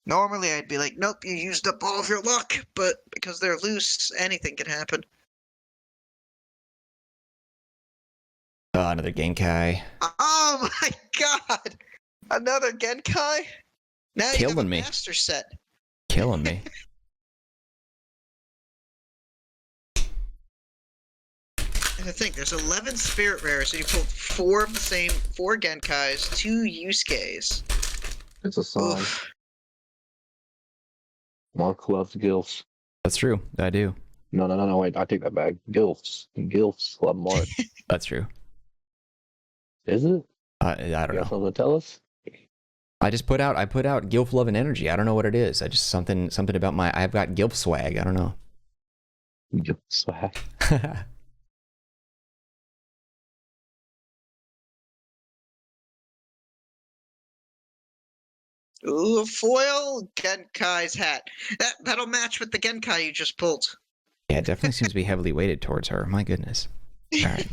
Normally, I'd be like, nope, you used up all of your luck, but because they're loose, anything can happen. Another Genkai. Oh my god! Another Genkai? Now you have a me. master set. Killing me. And I think there's 11 Spirit Rares, so you pulled 4 of the same, 4 Genkais, 2 Yusuke's. It's a song. Oof. Mark loves gilfs. That's true. I do. No, wait, I take that back. Gilfs. Gilfs love Mark. That's true. Is it? I don't You got know. something to tell us? I put out Gilf Love and Energy. I don't know what it is. I just something about I've got Gilf swag. I don't know. Gilf swag. Ooh, a foil Genkai's hat. That'll match with the Genkai you just pulled. Yeah, it definitely seems to be heavily weighted towards her. My goodness. All right.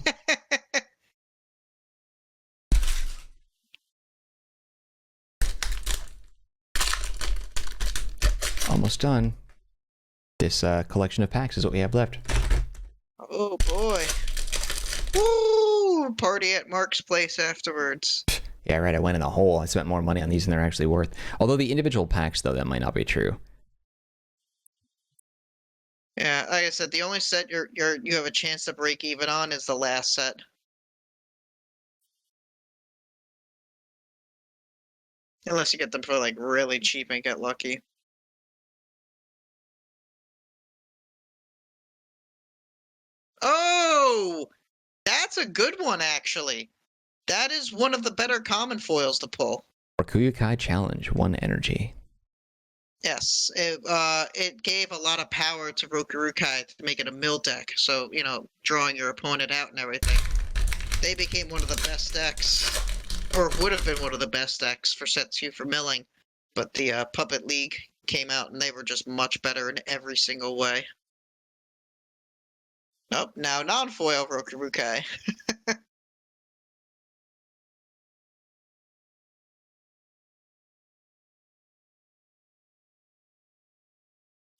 Almost done. This collection of packs is what we have left. Oh boy. Woo! Party at Mark's place afterwards. Yeah, right. I went in a hole. I spent more money on these than they're actually worth. Although the individual packs, though, that might not be true. Yeah, like I said, the only set you have a chance to break even on is the last set. Unless you get them for like really cheap and get lucky. Oh! That's a good one, actually. That is one of the better common foils to pull. Or Kuyukai Challenge, 1 energy. Yes, it gave a lot of power to Rokurukai to make it a mill deck. So, you know, drawing your opponent out and everything. They became one of the best decks, or would have been one of the best decks for set 2 for milling. But the Puppet League came out and they were just much better in every single way. Nope, now non-foil Rokurukai.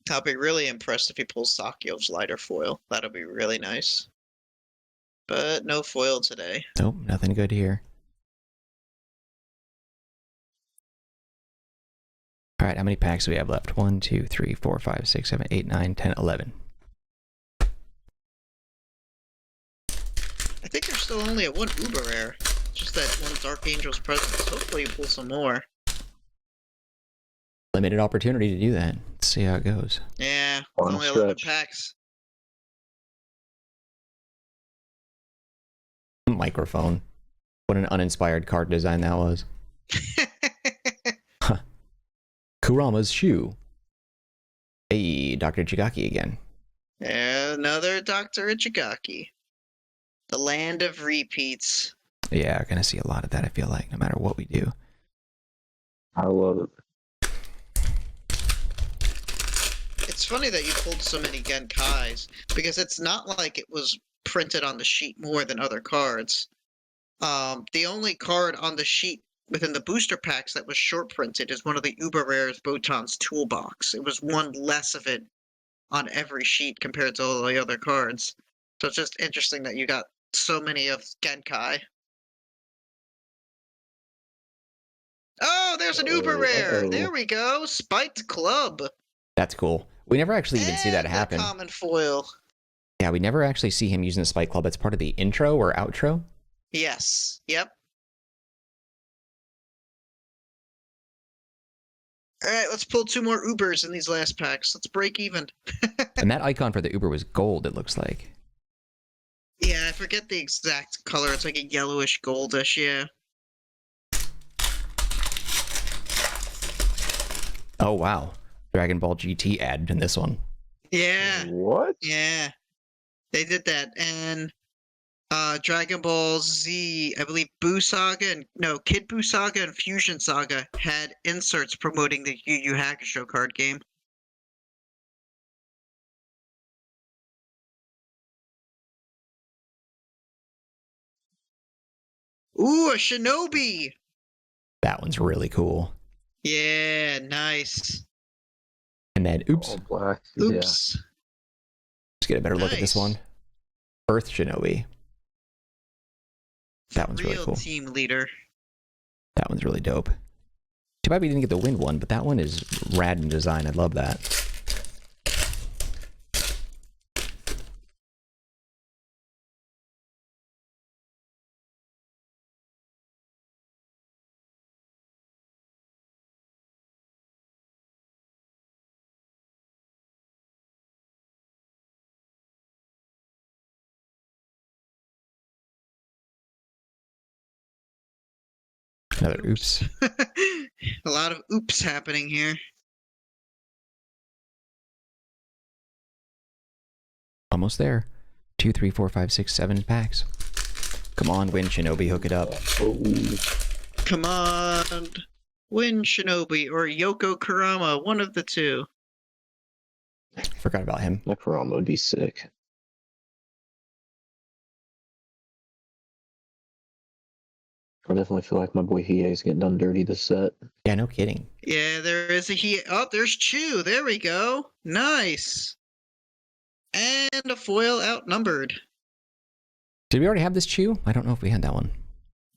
I'll be really impressed if he pulls Sakyo's lighter foil. That'll be really nice. But no foil today. Nope, nothing good here. All right, how many packs do we have left? 1, 2, 3, 4, 5, 6, 7, 8, 9, 10, 11. I think there's still only one Uber Rare. It's just that one Dark Angel's presence. Hopefully you pull some more. Limited opportunity to do that. Let's see how it goes. Yeah, On only 11 stretch. packs. Microphone. What an uninspired card design that was. Kurama's shoe. Hey, Dr. Chigaki again. Another Dr. Ichigaki. The land of repeats. Yeah, we're gonna see a lot of that, I feel like, no matter what we do. I love it. It's funny that you pulled so many Genkais, because it's not like it was printed on the sheet more than other cards. The only card on the sheet within the booster packs that was short printed is one of the Uber Rares Botan's Toolbox. It was one less of it on every sheet compared to all the other cards. So it's just interesting that you got so many of Genkai. Oh, there's an Uber Rare! There we go! Spiked Club! That's cool. We never actually even see that And a happen. common foil. Yeah, we never actually see him using the Spike Club. It's part of the intro or outro. Yes. Yep. Alright, let's pull 2 more Ubers in these last packs. Let's break even. And that icon for the Uber was gold, it looks like. Yeah, I forget the exact color. It's like a yellowish goldish, yeah. Oh, wow. Dragon Ball GT added in this one. Yeah. What? Yeah. They did that. And Dragon Ball Z, I believe Buu Saga and Kid Buu Saga and Fusion Saga had inserts promoting the Yu Yu Hakusho card game. Ooh, a Shinobi! That one's really cool. Yeah, nice. And then, oops. All black. Oops. Let's get a better look at this Nice. one. Earth Shinobi. That one's really Real cool. team leader. That one's really dope. Too bad we didn't get the wind one, but that one is rad in design. I love that. Another oops. A lot of oops happening here. Almost there. 2, 3, 4, 5, 6, 7 packs. Come on, win Shinobi, hook it up. Come on. Win Shinobi or Yoko Kurama, one of the two. Forgot about him. Necroma would be sick. I definitely feel like my boy Hiei is getting done dirty this set. Yeah, no kidding. Yeah, there is a Oh, there's Chu. There we go. Nice. And a foil outnumbered. Did we already have this Chew? I don't know if we had that one.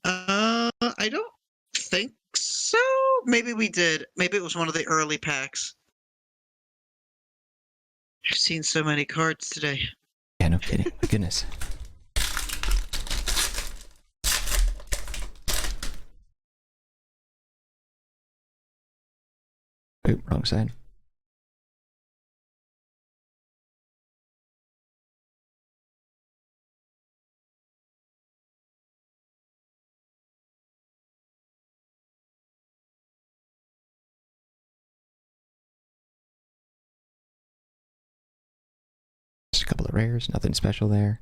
I don't think so. Maybe we did. Maybe it was one of the early packs. I've seen so many cards today. Yeah, no kidding. My goodness. Oop, wrong side. Just a couple of rares, nothing special there.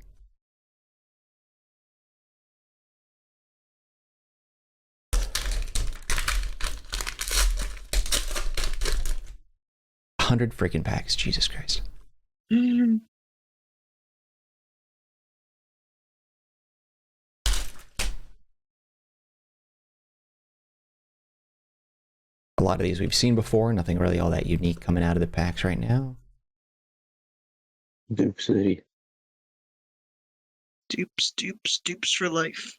$100 freaking packs, Jesus Christ. A lot of these we've seen before, nothing really all that unique coming out of the packs right now. Duke City. Dupes for life.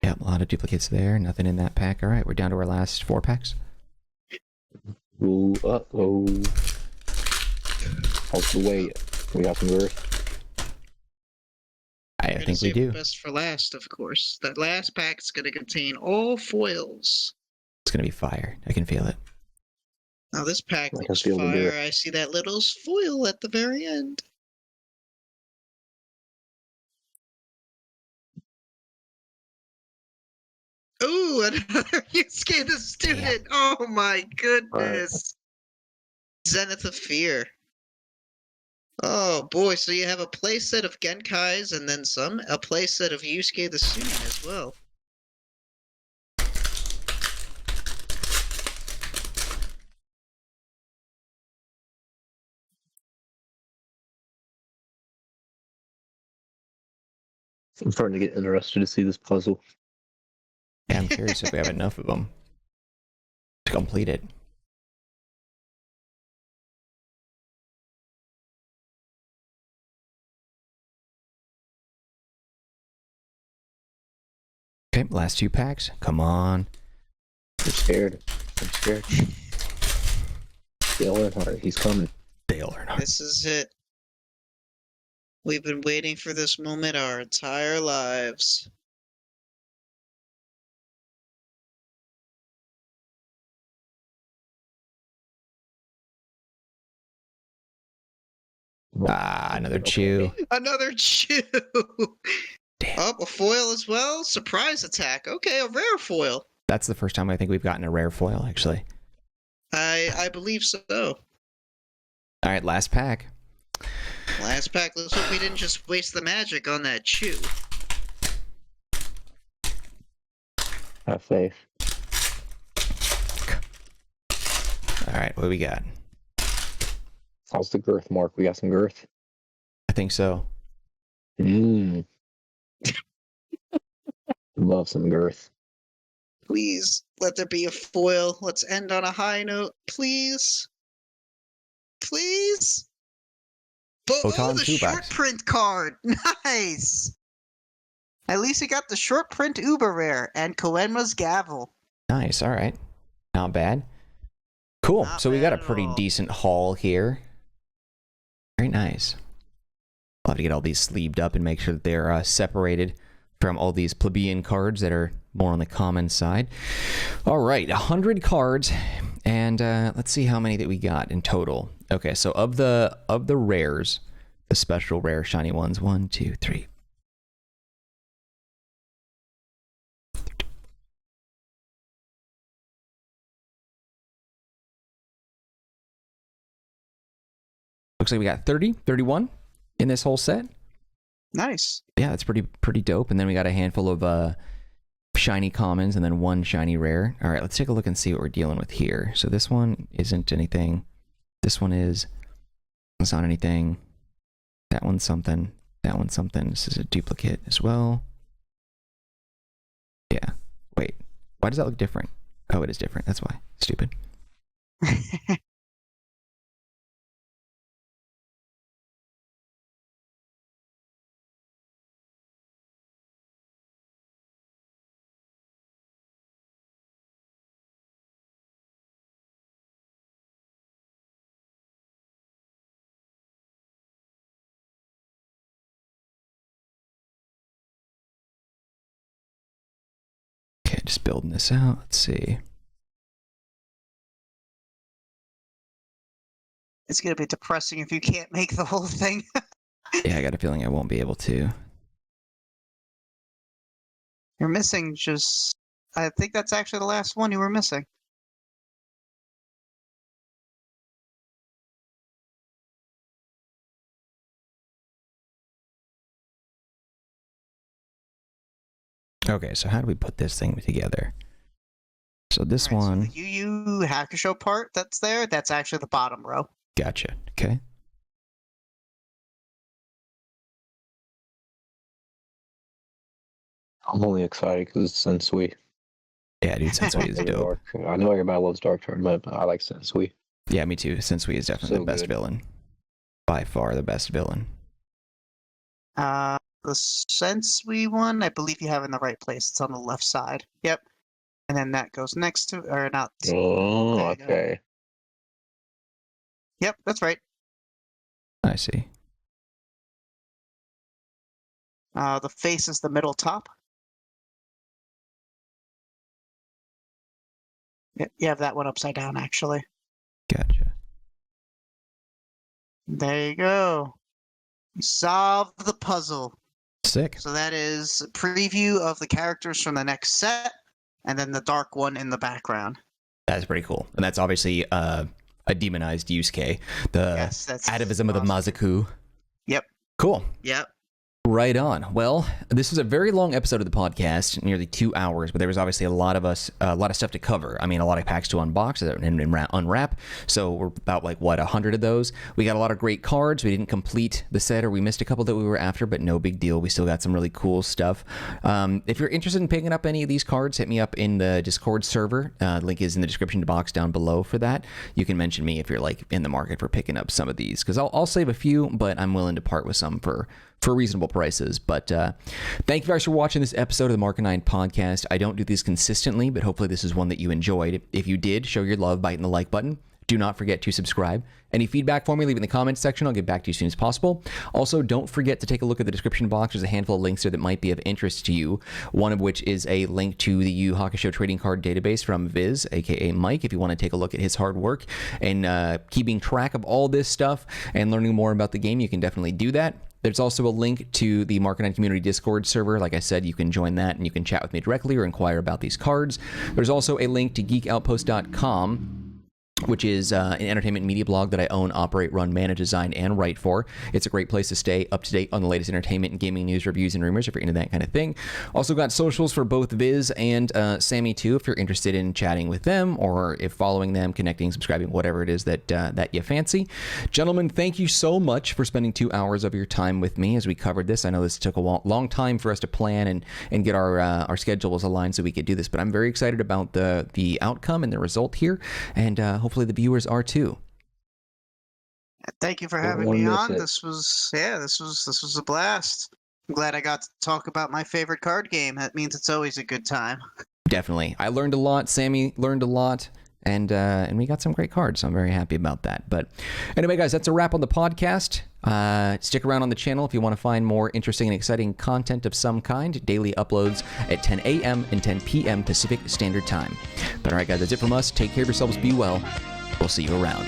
Yep, a lot of duplicates there. Nothing in that pack. All right, we're down to our last 4 packs. Ooh, uh-oh. How's the weight? We got some girth. I think we do. Best for last, of course. That last pack's going to contain all foils. It's going to be fire. I can feel it. Now this pack I can looks feel the fire. girth. I see that little foil at the very end. Ooh, another Yusuke the student. Oh my goodness. Zenith of Fear. Oh boy, so you have a playset of Genkais and then a playset of Yusuke the student as well. I'm starting to get interested to see this puzzle. Yeah, I'm curious if we have enough of them to complete it. Okay, last 2 packs. Come on. I'm scared. Dale Earnhardt, he's coming. Dale Earnhardt. This is it. We've been waiting for this moment our entire lives. Ah, another chew. Another chew. Damn. Oh, a foil as well? Surprise attack. Okay, a rare foil. That's the first time I think we've gotten a rare foil, actually. I believe so. All right, last pack. Last pack. Let's hope we didn't just waste the magic on that chew. Have faith. All right, what do we got? How's the girth, Mark? We got some girth? I think so. Love some girth. Please let there be a foil. Let's end on a high note. Please. Please. Photon the 2 short box. print card. Nice. At least you got the short print uber rare and Koenma's gavel. Nice, all right. Not bad. Cool, Not so we got a bad at pretty all. decent haul here. Very nice. I'll have to get all these sleeved up and make sure that they're separated from all these plebeian cards that are more on the common side. All right, 100 cards, and let's see how many that we got in total. Okay, so of the rares, the special rare shiny ones, 1, 2, 3. Looks like we got 31 in this whole set. Nice. Yeah, that's pretty dope. And then we got a handful of shiny commons and then 1 shiny rare. All right, let's take a look and see what we're dealing with here. So this one isn't anything. This one is. It's not anything. That one's something. That one's something. This is a duplicate as well. Yeah. Wait. Why does that look different? Oh, it is different. That's why. Stupid. Okay, just building this out. Let's see. It's going to be depressing if you can't make the whole thing. Yeah, I got a feeling I won't be able to. You're missing just... I think that's actually the last one you were missing. Okay, so how do we put this thing together? So this All right, one... So the YuYu Hakusho part that's there, that's actually the bottom row. Gotcha. Okay. I'm only excited because it's Sensui. Yeah, dude, Sensui is dope. I know everybody loves Dark Tournament, but I like Sensui. Yeah, me too. Sensui is definitely the best villain. By far the best villain. The Sensui one, I believe you have in the right place. It's on the left side. Yep. And then that goes next to, or not. Oh, okay. Yep, that's right. I see. The face is the middle top. Yep, you have that one upside down, actually. Gotcha. There you go. You solved the puzzle. Sick. So that is a preview of the characters from the next set, and then the dark one in the background. That's pretty cool. And that's obviously a demonized Yusuke. Yes, that's atavism of the Mazaku. Yep. Cool. Yep. Right on. Well, this was a very long episode of the podcast, nearly 2 hours, but there was obviously a lot of stuff to cover. I mean, a lot of packs to unbox and unwrap. So we're about 100 of those. We got a lot of great cards. We didn't complete the set, or we missed a couple that we were after, but no big deal. We still got some really cool stuff. If you're interested in picking up any of these cards, hit me up in the Discord server. Link is in the description box down below for that. You can mention me if you're in the market for picking up some of these, because I'll save a few, but I'm willing to part with some for reasonable prices. But thank you guys for watching this episode of the Marcanine podcast. I don't do these consistently, but hopefully this is one that you enjoyed. If you did, show your love by hitting the like button. Do not forget to subscribe. Any feedback for me, leave it in the comments section. I'll get back to you as soon as possible. Also, don't forget to take a look at the description box. There's a handful of links there that might be of interest to you. One of which is a link to the Yu Yu Hakusho trading card database from Viz, aka Mike, if you want to take a look at his hard work and keeping track of all this stuff and learning more about the game. You can definitely do that. There's also a link to the Marcanine Community Discord server. Like I said, you can join that and you can chat with me directly or inquire about these cards. There's also a link to geekoutpost.com, which is an entertainment media blog that I own, operate, run, manage, design, and write for. It's a great place to stay up to date on the latest entertainment and gaming news, reviews, and rumors if you're into that kind of thing. Also got socials for both Viz and Sammy too, if you're interested in chatting with them or if following them, connecting, subscribing, whatever it is that you fancy. Gentlemen, thank you so much for spending 2 hours of your time with me as we covered this. I know this took a long time for us to plan and get our schedules aligned so we could do this, but I'm very excited about the outcome and the result here, and hopefully the viewers are too. Thank you for having me on. This was a blast. I'm glad I got to talk about my favorite card game. That means it's always a good time. Definitely. I learned a lot. Sammy learned a lot. And we got some great cards, so I'm very happy about that. But anyway, guys, that's a wrap on the podcast. Stick around on the channel if you want to find more interesting and exciting content of some kind. Daily uploads at 10 a.m. and 10 p.m. Pacific Standard Time. But all right, guys, that's it from us. Take care of yourselves. Be well. We'll see you around.